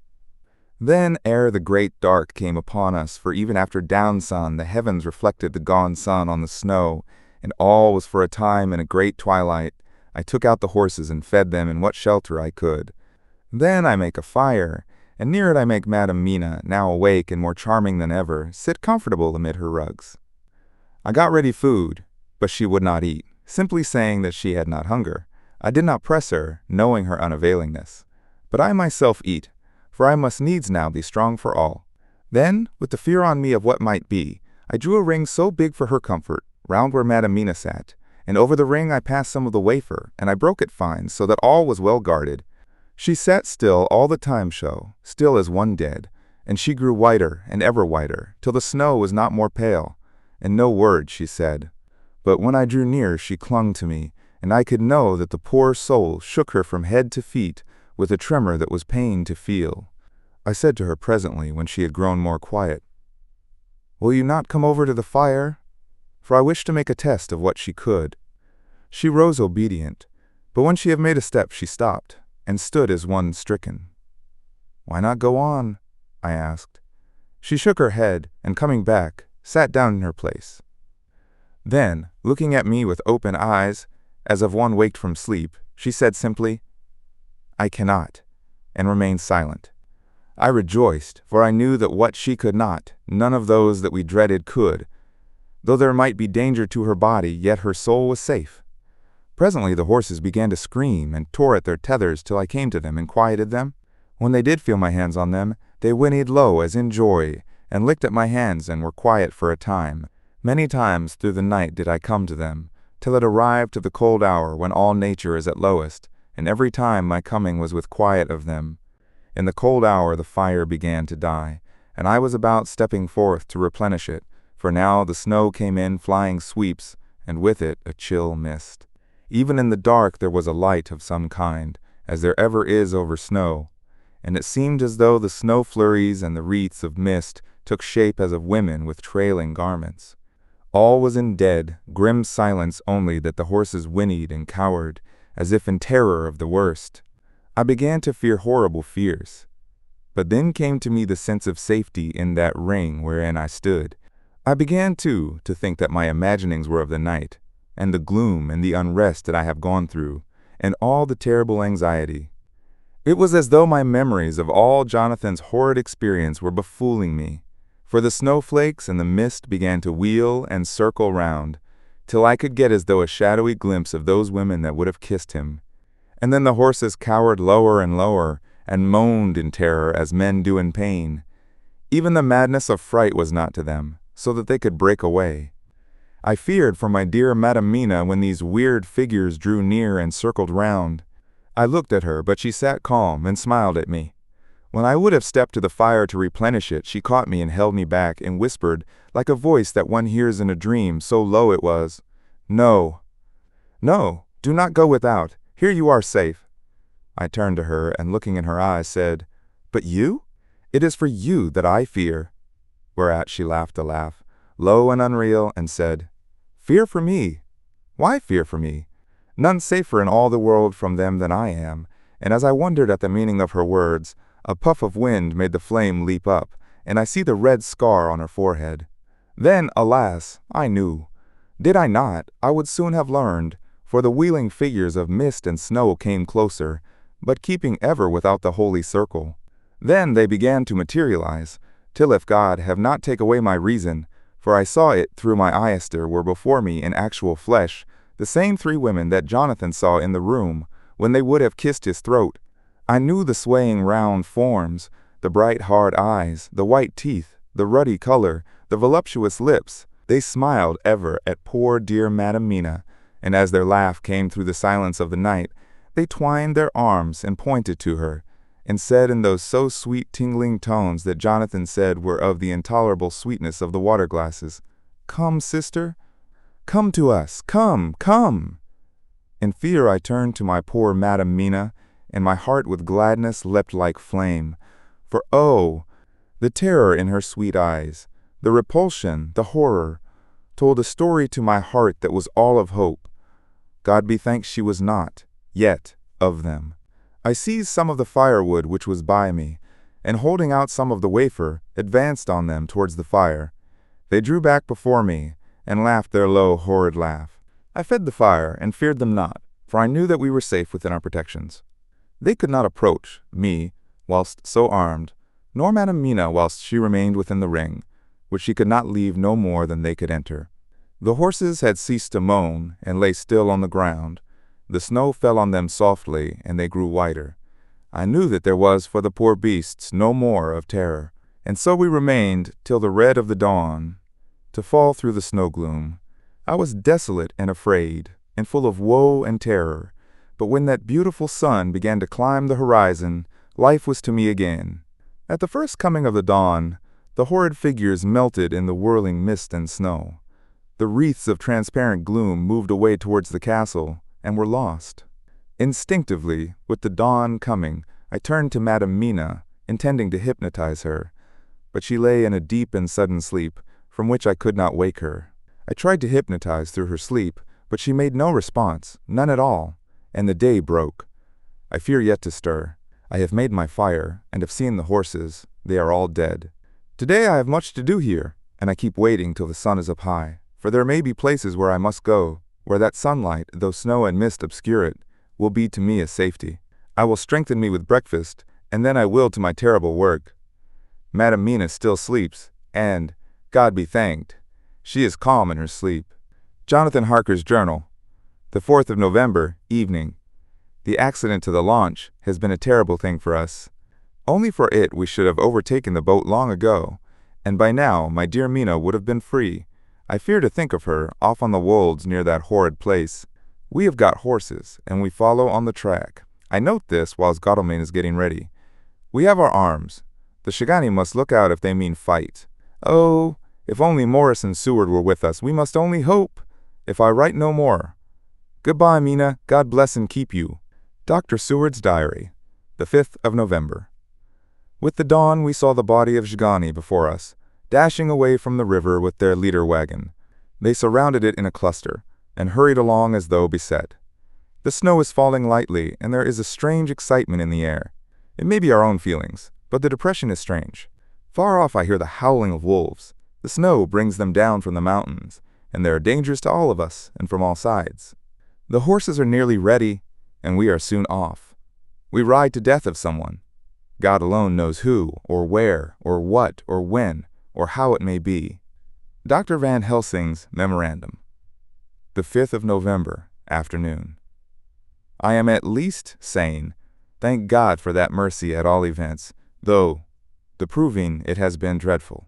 Then ere the great dark came upon us, for even after downsun the heavens reflected the gone sun on the snow, and all was for a time in a great twilight, I took out the horses and fed them in what shelter I could. Then I make a fire, and near it I make Madam Mina, now awake and more charming than ever, sit comfortable amid her rugs. I got ready food, but she would not eat, simply saying that she had not hunger. I did not press her, knowing her unavailingness. But I myself eat, for I must needs now be strong for all. Then, with the fear on me of what might be, I drew a ring so big for her comfort, round where Madam Mina sat, and over the ring I passed some of the wafer, and I broke it fine, so that all was well guarded. She sat still all the time still as one dead, and she grew whiter and ever whiter, till the snow was not more pale, and no word she said. But when I drew near she clung to me, and I could know that the poor soul shook her from head to feet with a tremor that was pain to feel. I said to her presently, when she had grown more quiet, "Will you not come over to the fire?" For I wished to make a test of what she could. She rose obedient, but when she had made a step she stopped, and stood as one stricken. "Why not go on?" I asked. She shook her head, and coming back, sat down in her place. Then, looking at me with open eyes, as of one waked from sleep, she said simply, "I cannot," and remained silent. I rejoiced, for I knew that what she could not, none of those that we dreaded could. Though there might be danger to her body, yet her soul was safe. Presently the horses began to scream and tore at their tethers till I came to them and quieted them. When they did feel my hands on them, they whinnied low as in joy, and licked at my hands and were quiet for a time. Many times through the night did I come to them, till it arrived to the cold hour when all nature is at lowest, and every time my coming was with quiet of them. In the cold hour the fire began to die, and I was about stepping forth to replenish it, for now the snow came in flying sweeps, and with it a chill mist. Even in the dark there was a light of some kind, as there ever is over snow, and it seemed as though the snow flurries and the wreaths of mist took shape as of women with trailing garments. All was in dead, grim silence only that the horses whinnied and cowered, as if in terror of the worst. I began to fear horrible fears. But then came to me the sense of safety in that ring wherein I stood. I began, too, to think that my imaginings were of the night, and the gloom and the unrest that I have gone through, and all the terrible anxiety. It was as though my memories of all Jonathan's horrid experience were befooling me, for the snowflakes and the mist began to wheel and circle round, till I could get as though a shadowy glimpse of those women that would have kissed him. And then the horses cowered lower and lower, and moaned in terror as men do in pain. Even the madness of fright was not to them, so that they could break away. I feared for my dear Madam Mina when these weird figures drew near and circled round. I looked at her, but she sat calm and smiled at me. When I would have stepped to the fire to replenish it, she caught me and held me back and whispered, like a voice that one hears in a dream, so low it was, "No, no, do not go without. Here you are safe." I turned to her and looking in her eyes said, "But you? It is for you that I fear." Whereat she laughed a laugh, low and unreal, and said, "Fear for me? Why fear for me? None safer in all the world from them than I am." And as I wondered at the meaning of her words, a puff of wind made the flame leap up, and I see the red scar on her forehead. Then, alas, I knew. Did I not, I would soon have learned, for the wheeling figures of mist and snow came closer, but keeping ever without the holy circle. Then they began to materialize, till if God have not taken away my reason, for I saw it through my eyester, were before me in actual flesh, the same 3 women that Jonathan saw in the room, when they would have kissed his throat. I knew the swaying round forms, the bright hard eyes, the white teeth, the ruddy color, the voluptuous lips. They smiled ever at poor dear Madam Mina, and as their laugh came through the silence of the night, they twined their arms and pointed to her, and said in those so sweet tingling tones that Jonathan said were of the intolerable sweetness of the water glasses, "Come, sister, come to us, come, come." In fear I turned to my poor Madam Mina, and my heart with gladness leapt like flame. For oh, the terror in her sweet eyes, the repulsion, the horror, told a story to my heart that was all of hope. God be thanked she was not, yet, of them. I seized some of the firewood which was by me, and holding out some of the wafer, advanced on them towards the fire. They drew back before me, and laughed their low, horrid laugh. I fed the fire, and feared them not, for I knew that we were safe within our protections. They could not approach me, whilst so armed, nor Madam Mina whilst she remained within the ring, which she could not leave no more than they could enter. The horses had ceased to moan, and lay still on the ground. The snow fell on them softly, and they grew whiter. I knew that there was for the poor beasts no more of terror, and so we remained till the red of the dawn, to fall through the snow gloom. I was desolate and afraid, and full of woe and terror, but when that beautiful sun began to climb the horizon, life was to me again. At the first coming of the dawn, the horrid figures melted in the whirling mist and snow. The wreaths of transparent gloom moved away towards the castle, and were lost. Instinctively, with the dawn coming, I turned to Madam Mina, intending to hypnotize her, but she lay in a deep and sudden sleep, from which I could not wake her. I tried to hypnotize through her sleep, but she made no response, none at all, and the day broke. I fear yet to stir. I have made my fire, and have seen the horses. They are all dead. Today I have much to do here, and I keep waiting till the sun is up high, for there may be places where I must go, where that sunlight, though snow and mist obscure it, will be to me a safety. I will strengthen me with breakfast, and then I will to my terrible work. Madam Mina still sleeps, and, God be thanked, she is calm in her sleep. Jonathan Harker's journal. The 4th of November, evening. The accident to the launch has been a terrible thing for us. Only for it we should have overtaken the boat long ago, and by now my dear Mina would have been free. I fear to think of her, off on the wolds near that horrid place. We have got horses, and we follow on the track. I note this whilst Godalming is getting ready. We have our arms. The Shigani must look out if they mean fight. Oh, if only Morris and Seward were with us, we must only hope. If I write no more. Goodbye, Mina. God bless and keep you. Dr. Seward's Diary, the 5th of November. With the dawn we saw the body of Shigani before us, dashing away from the river with their leader wagon. They surrounded it in a cluster, and hurried along as though beset. The snow is falling lightly, and there is a strange excitement in the air. It may be our own feelings, but the depression is strange. Far off I hear the howling of wolves. The snow brings them down from the mountains, and there are dangers to all of us, and from all sides. The horses are nearly ready, and we are soon off. We ride to death of someone. God alone knows who, or where, or what, or when, or how it may be. Dr. Van Helsing's Memorandum. The 5th of November, afternoon. I am at least sane, Thank God for that mercy at all events, though the proving it has been dreadful.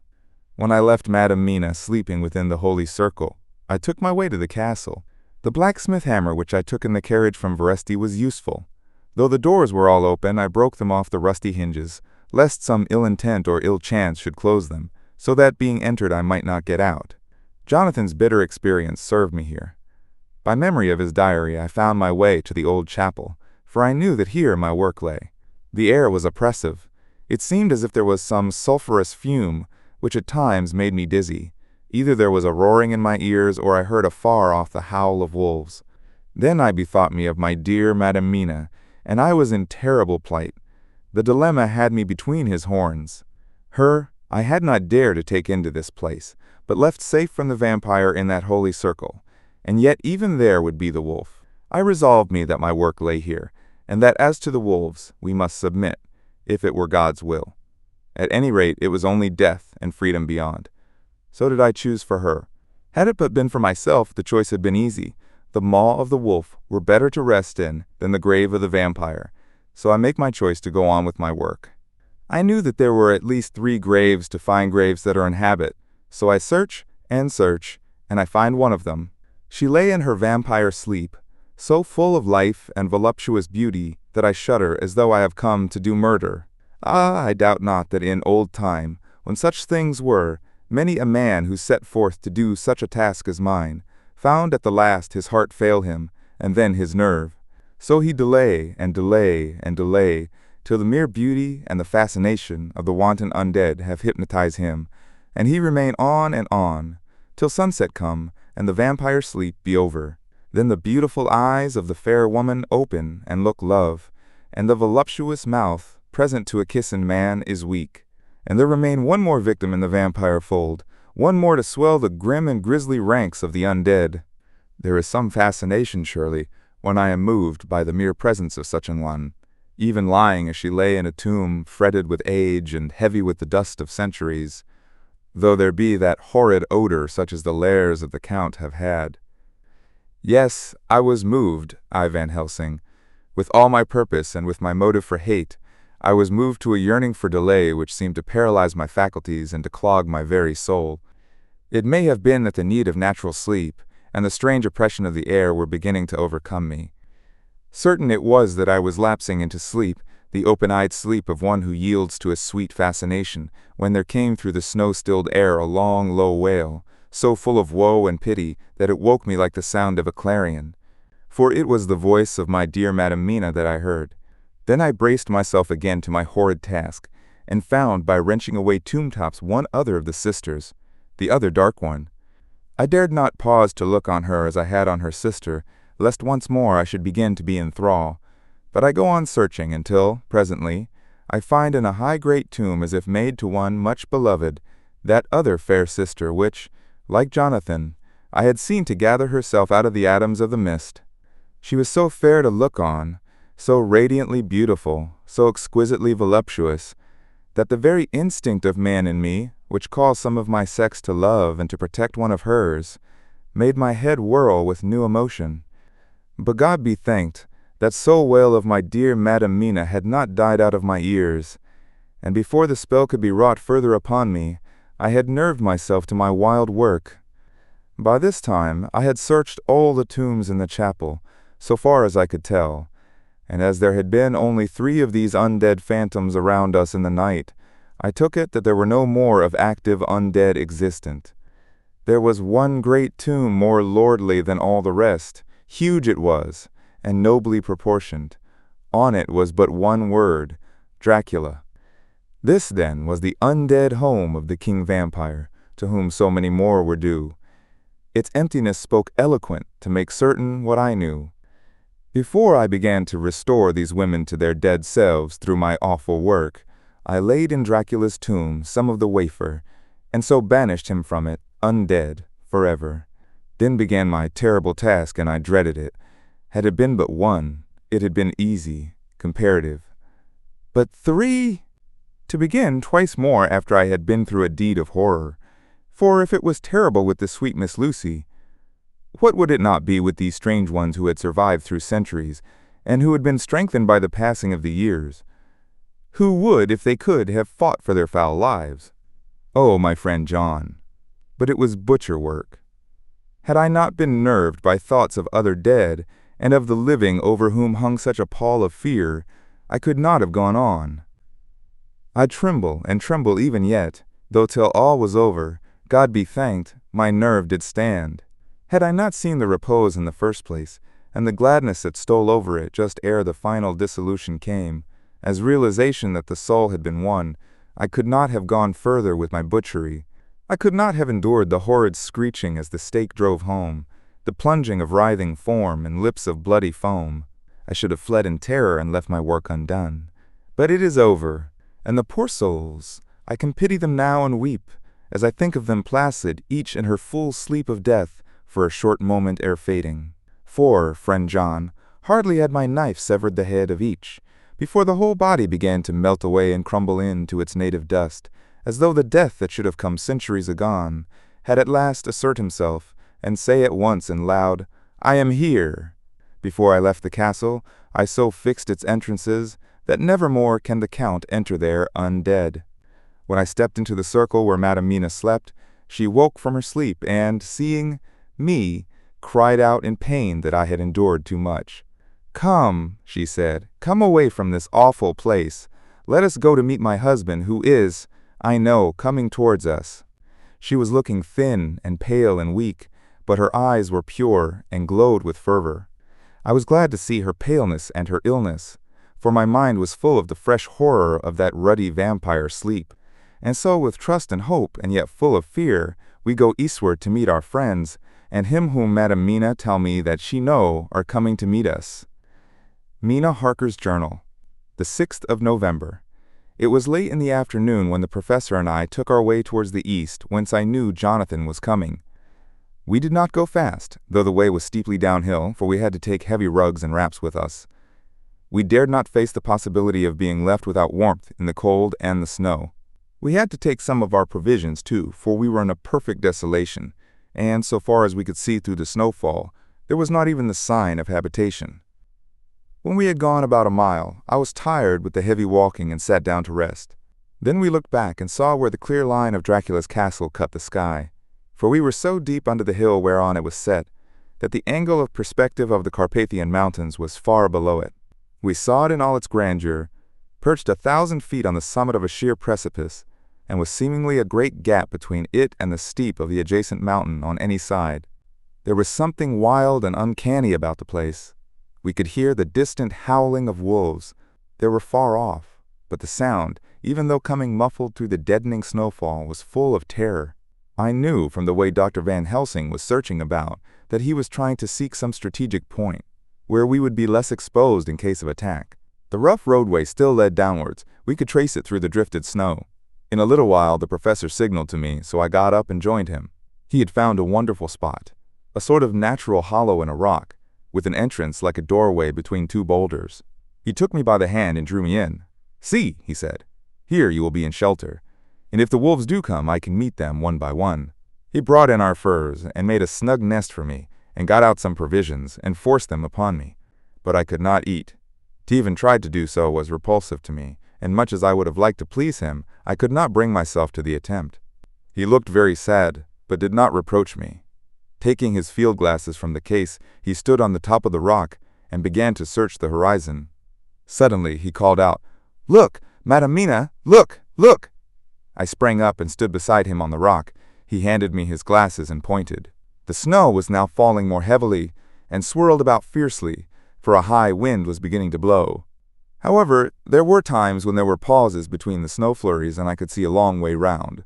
When I left Madam Mina sleeping within the holy circle, I took my way to the castle. The blacksmith hammer which I took in the carriage from Veresti was useful. Though the doors were all open, I broke them off the rusty hinges, lest some ill intent or ill chance should close them, so that being entered I might not get out. Jonathan's bitter experience served me here. By memory of his diary, I found my way to the old chapel, for I knew that here my work lay. The air was oppressive. It seemed as if there was some sulphurous fume, which at times made me dizzy. Either there was a roaring in my ears, or I heard afar off the howl of wolves. Then I bethought me of my dear Madam Mina, and I was in terrible plight. The dilemma had me between his horns. Her I had not dared to take into this place, but left safe from the vampire in that holy circle, and yet even there would be the wolf. I resolved me that my work lay here, and that as to the wolves we must submit, if it were God's will. At any rate, it was only death and freedom beyond. So did I choose for her. Had it but been for myself, the choice had been easy. The maw of the wolf were better to rest in than the grave of the vampire, so I make my choice to go on with my work. I knew that there were at least 3 graves to find graves that are in habit, so I search, and I find one of them. She lay in her vampire sleep, so full of life and voluptuous beauty that I shudder as though I have come to do murder. Ah, I doubt not that in old time, when such things were, many a man who set forth to do such a task as mine, found at the last his heart fail him, and then his nerve. So he delay, till the mere beauty and the fascination of the wanton undead have hypnotized him, and he remain on, till sunset come, and the vampire sleep be over. Then the beautiful eyes of the fair woman open and look love, and the voluptuous mouth, present to a kissing man, is weak. And there remain one more victim in the vampire fold, one more to swell the grim and grisly ranks of the undead. There is some fascination, surely, when I am moved by the mere presence of such an one, even lying as she lay in a tomb fretted with age and heavy with the dust of centuries, though there be that horrid odor such as the lairs of the Count have had. Yes, I was moved, I Van Helsing. With all my purpose and with my motive for hate, I was moved to a yearning for delay which seemed to paralyze my faculties and to clog my very soul. It may have been that the need of natural sleep and the strange oppression of the air were beginning to overcome me. Certain it was that I was lapsing into sleep, the open-eyed sleep of one who yields to a sweet fascination, when there came through the snow-stilled air a long, low wail, so full of woe and pity that it woke me like the sound of a clarion. For it was the voice of my dear Madam Mina that I heard. Then I braced myself again to my horrid task, and found by wrenching away tomb-tops one other of the sisters, the other dark one. I dared not pause to look on her as I had on her sister, lest once more I should begin to be in thrall. But I go on searching until, presently, I find in a high great tomb as if made to one much beloved, that other fair sister which, like Jonathan, I had seen to gather herself out of the atoms of the mist. She was so fair to look on, so radiantly beautiful, so exquisitely voluptuous, that the very instinct of man in me, which calls some of my sex to love and to protect one of hers, made my head whirl with new emotion. But God be thanked, that soul wail of my dear Madam Mina had not died out of my ears, and before the spell could be wrought further upon me, I had nerved myself to my wild work. By this time I had searched all the tombs in the chapel, so far as I could tell, and as there had been only 3 of these undead phantoms around us in the night, I took it that there were no more of active undead existent. There was one great tomb more lordly than all the rest. Huge it was, and nobly proportioned. On it was but one word, Dracula. This, then, was the undead home of the king vampire, to whom so many more were due. Its emptiness spoke eloquent to make certain what I knew. Before I began to restore these women to their dead selves through my awful work, I laid in Dracula's tomb some of the wafer, and so banished him from it, undead, forever. Then began my terrible task, and I dreaded it. Had it been but one, it had been easy, comparative. But 3! To begin twice more after I had been through a deed of horror. For if it was terrible with the sweet Miss Lucy, what would it not be with these strange ones who had survived through centuries, and who had been strengthened by the passing of the years, who would, if they could, have fought for their foul lives. Oh, my friend John. But it was butcher work. Had I not been nerved by thoughts of other dead, and of the living over whom hung such a pall of fear, I could not have gone on. I tremble, and tremble even yet, though till all was over, God be thanked, my nerve did stand. Had I not seen the repose in the first place, and the gladness that stole over it just ere the final dissolution came, as realization that the soul had been won, I could not have gone further with my butchery. I could not have endured the horrid screeching as the stake drove home, the plunging of writhing form and lips of bloody foam. I should have fled in terror and left my work undone. But it is over, and the poor souls, I can pity them now and weep, as I think of them placid, each in her full sleep of death, for a short moment ere fading. For, friend John, hardly had my knife severed the head of each, before the whole body began to melt away and crumble into its native dust, as though the death that should have come centuries agone had at last assert himself, and say at once and loud, I am here. Before I left the castle, I so fixed its entrances that nevermore can the Count enter there undead. When I stepped into the circle where Madam Mina slept, she woke from her sleep and, seeing me, cried out in pain that I had endured too much. Come, she said, come away from this awful place. Let us go to meet my husband, who is, I know, coming towards us. She was looking thin and pale and weak, but her eyes were pure and glowed with fervor. I was glad to see her paleness and her illness, for my mind was full of the fresh horror of that ruddy vampire sleep. And so with trust and hope, and yet full of fear, we go eastward to meet our friends, and him whom Madam Mina tell me that she know are coming to meet us. Mina Harker's Journal, the 6th of November. It was late in the afternoon when the professor and I took our way towards the east, whence I knew Jonathan was coming. We did not go fast, though the way was steeply downhill, for we had to take heavy rugs and wraps with us. We dared not face the possibility of being left without warmth in the cold and the snow. We had to take some of our provisions, too, for we were in a perfect desolation, and so far as we could see through the snowfall, there was not even the sign of habitation. When we had gone about a mile, I was tired with the heavy walking and sat down to rest. Then we looked back and saw where the clear line of Dracula's castle cut the sky, for we were so deep under the hill whereon it was set, that the angle of perspective of the Carpathian mountains was far below it. We saw it in all its grandeur, perched 1,000 feet on the summit of a sheer precipice, and with seemingly a great gap between it and the steep of the adjacent mountain on any side. There was something wild and uncanny about the place. We could hear the distant howling of wolves. They were far off, but the sound, even though coming muffled through the deadening snowfall, was full of terror. I knew from the way Dr. Van Helsing was searching about that he was trying to seek some strategic point, where we would be less exposed in case of attack. The rough roadway still led downwards. We could trace it through the drifted snow. In a little while the professor signaled to me, so I got up and joined him. He had found a wonderful spot, a sort of natural hollow in a rock, with an entrance like a doorway between two boulders. He took me by the hand and drew me in. See, he said, here you will be in shelter, and if the wolves do come, I can meet them one by one. He brought in our furs and made a snug nest for me, and got out some provisions and forced them upon me. But I could not eat. To even try to do so was repulsive to me, and much as I would have liked to please him, I could not bring myself to the attempt. He looked very sad, but did not reproach me. Taking his field glasses from the case, he stood on the top of the rock and began to search the horizon. Suddenly he called out, Look, Madam Mina, look, look! I sprang up and stood beside him on the rock. He handed me his glasses and pointed. The snow was now falling more heavily and swirled about fiercely, for a high wind was beginning to blow. However, there were times when there were pauses between the snow flurries and I could see a long way round.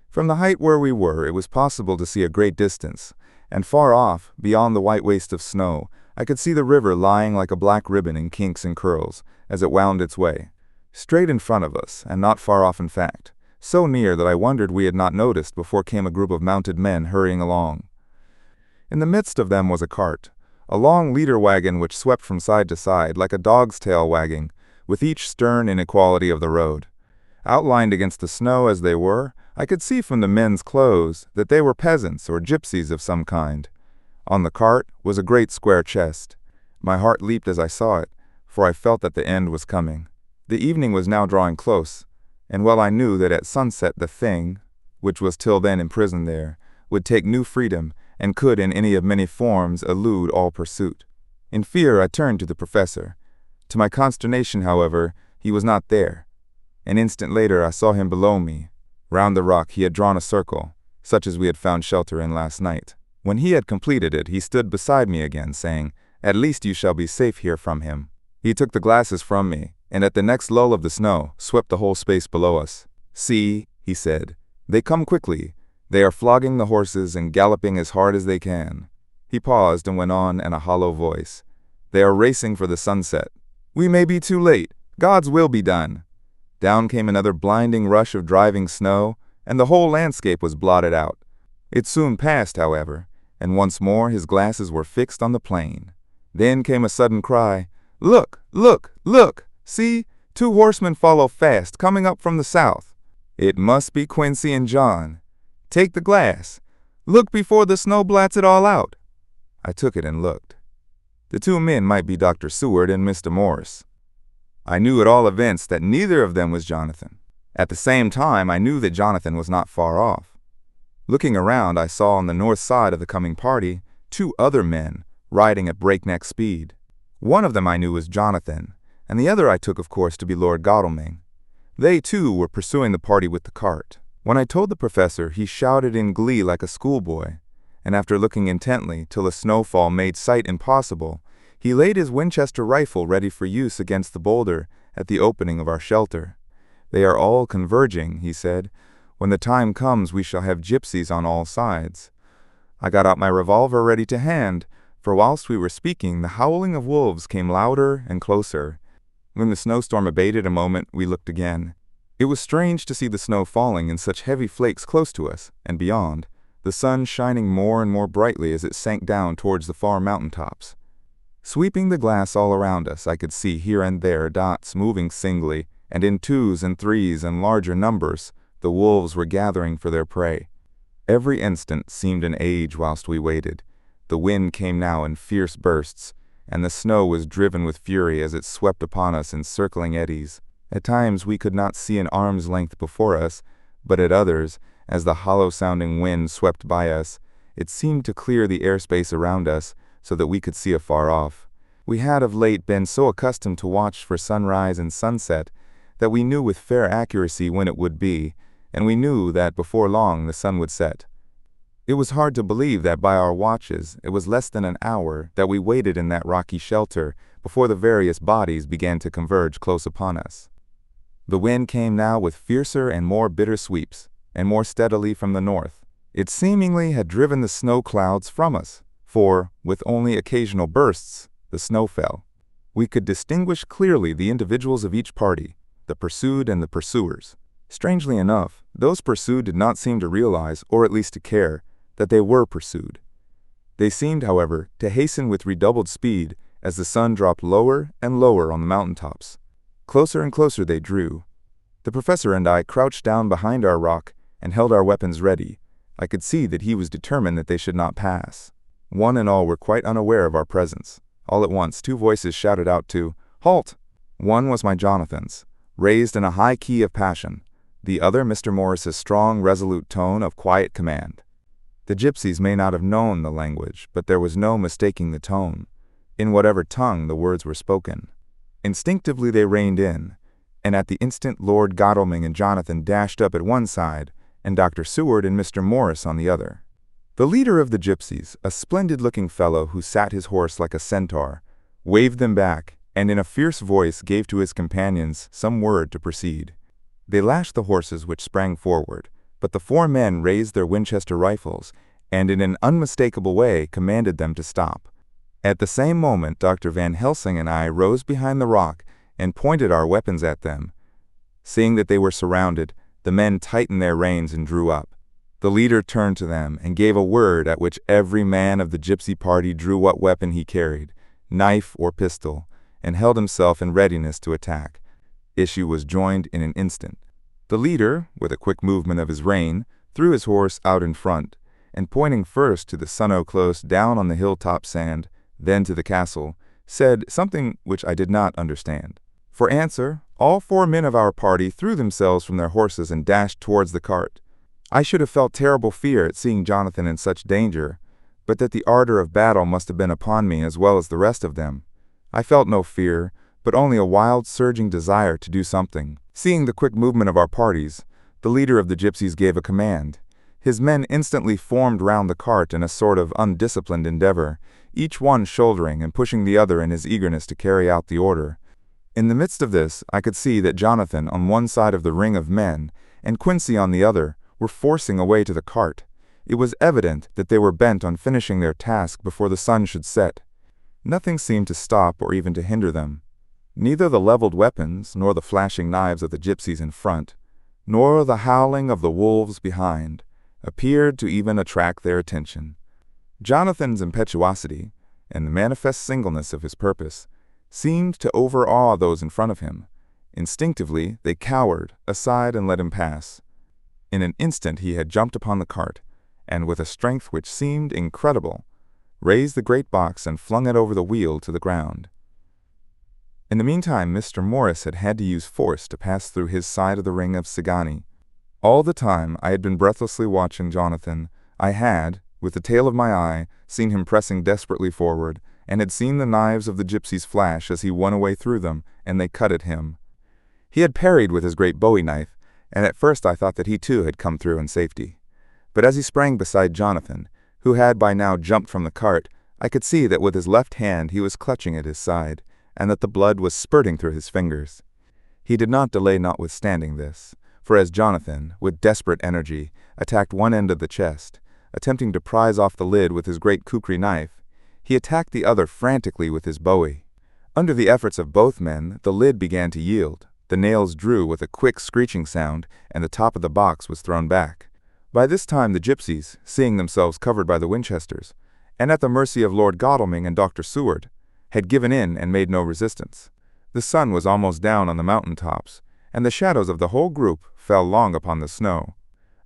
From the height where we were, it was possible to see a great distance, and far off, beyond the white waste of snow, I could see the river lying like a black ribbon in kinks and curls, as it wound its way, straight in front of us, and not far off in fact, so near that I wondered we had not noticed before came a group of mounted men hurrying along. In the midst of them was a cart, a long leader wagon which swept from side to side like a dog's tail wagging, with each stern inequality of the road. Outlined against the snow as they were, I could see from the men's clothes that they were peasants or gypsies of some kind. On the cart was a great square chest. My heart leaped as I saw it, for I felt that the end was coming. The evening was now drawing close, and while I knew that at sunset the thing, which was till then imprisoned there, would take new freedom and could in any of many forms elude all pursuit. In fear I turned to the professor. To my consternation, however, he was not there. An instant later I saw him below me. Round the rock he had drawn a circle, such as we had found shelter in last night. When he had completed it, he stood beside me again, saying, "At least you shall be safe here from him." He took the glasses from me, and at the next lull of the snow, swept the whole space below us. "See," he said, "they come quickly. They are flogging the horses and galloping as hard as they can." He paused and went on in a hollow voice. "They are racing for the sunset. We may be too late. God's will be done." Down came another blinding rush of driving snow, and the whole landscape was blotted out. It soon passed, however, and once more his glasses were fixed on the plain. Then came a sudden cry, "Look, look, look! See, 2 horsemen follow fast, coming up from the south. It must be Quincy and John. Take the glass. Look before the snow blots it all out." I took it and looked. The 2 men might be Dr. Seward and Mr. Morris. I knew at all events that neither of them was Jonathan. At the same time, I knew that Jonathan was not far off. Looking around, I saw on the north side of the coming party 2 other men riding at breakneck speed. One of them I knew was Jonathan, and the other I took, of course, to be Lord Godalming. They, too, were pursuing the party with the cart. When I told the professor, he shouted in glee like a schoolboy, and after looking intently till a snowfall made sight impossible, he laid his Winchester rifle ready for use against the boulder at the opening of our shelter. "They are all converging," he said. "When the time comes we shall have gypsies on all sides." I got out my revolver ready to hand, for whilst we were speaking the howling of wolves came louder and closer. When the snowstorm abated a moment, we looked again. It was strange to see the snow falling in such heavy flakes close to us, and beyond, the sun shining more and more brightly as it sank down towards the far mountain tops. Sweeping the glass all around us, I could see here and there dots moving singly, and in 2s and 3s and larger numbers, the wolves were gathering for their prey. Every instant seemed an age whilst we waited. The wind came now in fierce bursts, and the snow was driven with fury as it swept upon us in circling eddies. At times we could not see an arm's length before us, but at others, as the hollow-sounding wind swept by us, it seemed to clear the airspace around us so that we could see afar off. We had of late been so accustomed to watch for sunrise and sunset that we knew with fair accuracy when it would be, and we knew that before long the sun would set. It was hard to believe that by our watches it was less than an hour that we waited in that rocky shelter before the various bodies began to converge close upon us. The wind came now with fiercer and more bitter sweeps, and more steadily from the north. It seemingly had driven the snow clouds from us, for, with only occasional bursts, the snow fell. We could distinguish clearly the individuals of each party, the pursued and the pursuers. Strangely enough, those pursued did not seem to realize, or at least to care, that they were pursued. They seemed, however, to hasten with redoubled speed as the sun dropped lower and lower on the mountaintops. Closer and closer they drew. The professor and I crouched down behind our rock and held our weapons ready. I could see that he was determined that they should not pass. One and all were quite unaware of our presence. All at once 2 voices shouted out to "Halt!" One was my Jonathan's, raised in a high key of passion. The other Mr. Morris's strong, resolute tone of quiet command. The gypsies may not have known the language, but there was no mistaking the tone, in whatever tongue the words were spoken. Instinctively they reined in, and at the instant Lord Godalming and Jonathan dashed up at one side, and Dr. Seward and Mr. Morris on the other. The leader of the gypsies, a splendid-looking fellow who sat his horse like a centaur, waved them back, and in a fierce voice gave to his companions some word to proceed. They lashed the horses which sprang forward, but the 4 men raised their Winchester rifles, and in an unmistakable way commanded them to stop. At the same moment Dr. Van Helsing and I rose behind the rock and pointed our weapons at them. Seeing that they were surrounded, the men tightened their reins and drew up. The leader turned to them and gave a word at which every man of the gypsy party drew what weapon he carried, knife or pistol, and held himself in readiness to attack. Issue was joined in an instant. The leader, with a quick movement of his rein, threw his horse out in front, and pointing first to the Sunnow Close down on the hilltop sand, then to the castle, said something which I did not understand. For answer, all 4 men of our party threw themselves from their horses and dashed towards the cart. I should have felt terrible fear at seeing Jonathan in such danger, but that the ardor of battle must have been upon me as well as the rest of them. I felt no fear, but only a wild, surging desire to do something. Seeing the quick movement of our parties, the leader of the gypsies gave a command. His men instantly formed round the cart in a sort of undisciplined endeavor, each one shouldering and pushing the other in his eagerness to carry out the order. In the midst of this, I could see that Jonathan on one side of the ring of men, and Quincy on the other, were forcing a way to the cart. It was evident that they were bent on finishing their task before the sun should set. Nothing seemed to stop or even to hinder them. Neither the leveled weapons, nor the flashing knives of the gypsies in front, nor the howling of the wolves behind, appeared to even attract their attention. Jonathan's impetuosity, and the manifest singleness of his purpose, seemed to overawe those in front of him. Instinctively, they cowered aside and let him pass. In an instant he had jumped upon the cart, and with a strength which seemed incredible, raised the great box and flung it over the wheel to the ground. In the meantime, Mr. Morris had had to use force to pass through his side of the ring of Sagani. All the time I had been breathlessly watching Jonathan. I had, with the tail of my eye, seen him pressing desperately forward, and had seen the knives of the gypsies flash as he won a way through them, and they cut at him. He had parried with his great bowie knife, and at first I thought that he too had come through in safety. But as he sprang beside Jonathan, who had by now jumped from the cart, I could see that with his left hand he was clutching at his side, and that the blood was spurting through his fingers. He did not delay notwithstanding this, for as Jonathan, with desperate energy, attacked one end of the chest, attempting to prise off the lid with his great kukri knife, he attacked the other frantically with his bowie. Under the efforts of both men, the lid began to yield. The nails drew with a quick screeching sound, and the top of the box was thrown back. By this time the gypsies, seeing themselves covered by the Winchesters, and at the mercy of Lord Godalming and Dr. Seward, had given in and made no resistance. The sun was almost down on the mountain tops, and the shadows of the whole group fell long upon the snow.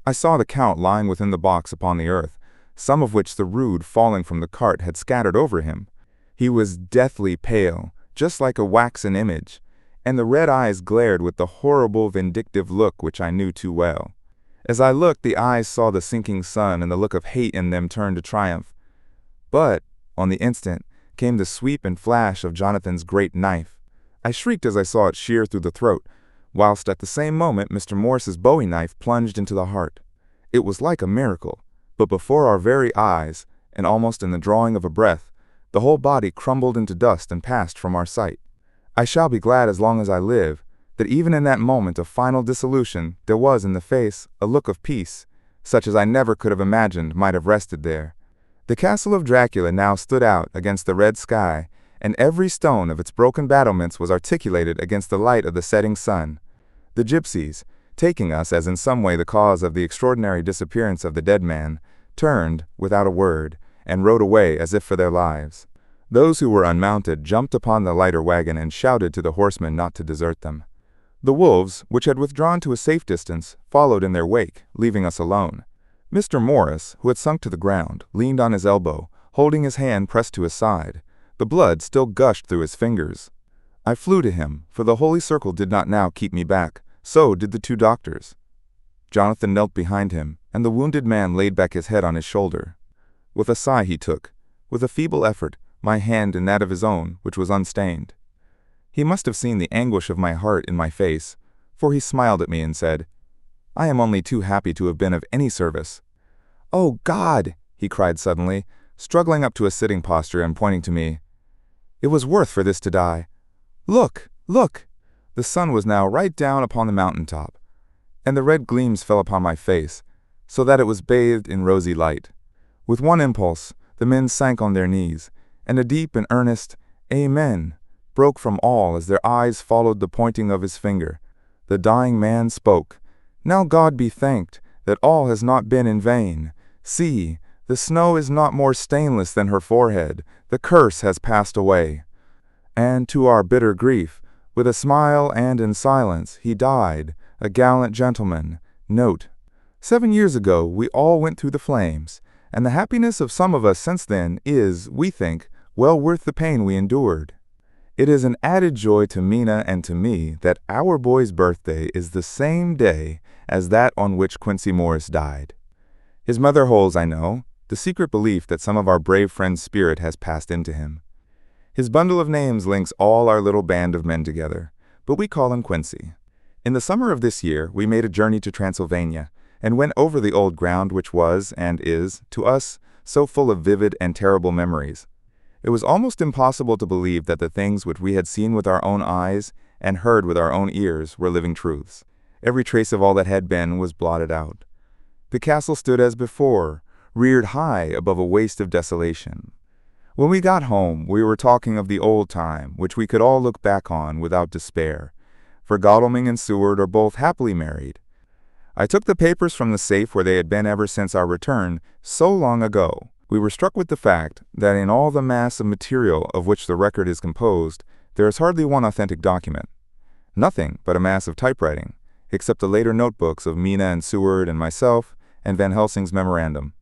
I saw the Count lying within the box upon the earth, some of which the rood falling from the cart had scattered over him. He was deathly pale, just like a waxen image, and the red eyes glared with the horrible vindictive look which I knew too well. As I looked, the eyes saw the sinking sun, and the look of hate in them turned to triumph. But, on the instant, came the sweep and flash of Jonathan's great knife. I shrieked as I saw it shear through the throat, whilst at the same moment Mr. Morris's bowie knife plunged into the heart. It was like a miracle, but before our very eyes, and almost in the drawing of a breath, the whole body crumbled into dust and passed from our sight. I shall be glad as long as I live, that even in that moment of final dissolution there was in the face a look of peace, such as I never could have imagined might have rested there. The castle of Dracula now stood out against the red sky, and every stone of its broken battlements was articulated against the light of the setting sun. The gypsies, taking us as in some way the cause of the extraordinary disappearance of the dead man, turned, without a word, and rode away as if for their lives. Those who were unmounted jumped upon the lighter wagon and shouted to the horsemen not to desert them. The wolves, which had withdrawn to a safe distance, followed in their wake, leaving us alone. Mr. Morris, who had sunk to the ground, leaned on his elbow, holding his hand pressed to his side. The blood still gushed through his fingers. I flew to him, for the holy circle did not now keep me back. So did the 2 doctors. Jonathan knelt behind him, and the wounded man laid back his head on his shoulder. With a sigh he took, with a feeble effort, my hand in that of his own, which was unstained. He must have seen the anguish of my heart in my face, for he smiled at me and said, "I am only too happy to have been of any service." "Oh, God!" he cried suddenly, struggling up to a sitting posture and pointing to me. "It was worth for this to die. Look! Look!" The sun was now right down upon the mountain top, and the red gleams fell upon my face, so that it was bathed in rosy light. With one impulse, the men sank on their knees, and a deep and earnest "Amen" broke from all as their eyes followed the pointing of his finger. The dying man spoke, "Now God be thanked that all has not been in vain. See, the snow is not more stainless than her forehead. The curse has passed away." And to our bitter grief, with a smile and in silence, he died, a gallant gentleman. Note: 7 years ago we all went through the flames, and the happiness of some of us since then is, we think, well worth the pain we endured. It is an added joy to Mina and to me that our boy's birthday is the same day as that on which Quincy Morris died. His mother holds, I know, the secret belief that some of our brave friend's spirit has passed into him. His bundle of names links all our little band of men together, but we call him Quincy. In the summer of this year, we made a journey to Transylvania and went over the old ground which was, and is, to us, so full of vivid and terrible memories. It was almost impossible to believe that the things which we had seen with our own eyes and heard with our own ears were living truths. Every trace of all that had been was blotted out. The castle stood as before, reared high above a waste of desolation. When we got home, we were talking of the old time, which we could all look back on without despair, for Godalming and Seward are both happily married. I took the papers from the safe where they had been ever since our return, so long ago. We were struck with the fact that in all the mass of material of which the record is composed, there is hardly one authentic document. Nothing but a mass of typewriting, except the later notebooks of Mina and Seward and myself, and Van Helsing's memorandum.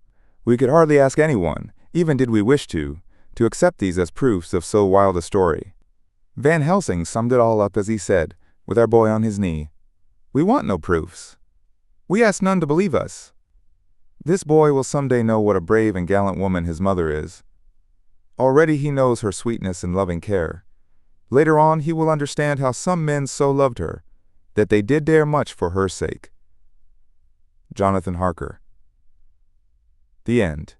We could hardly ask anyone, even did we wish to accept these as proofs of so wild a story. Van Helsing summed it all up as he said, with our boy on his knee, "We want no proofs. We ask none to believe us. This boy will someday know what a brave and gallant woman his mother is. Already he knows her sweetness and loving care. Later on he will understand how some men so loved her, that they did dare much for her sake." Jonathan Harker. The end.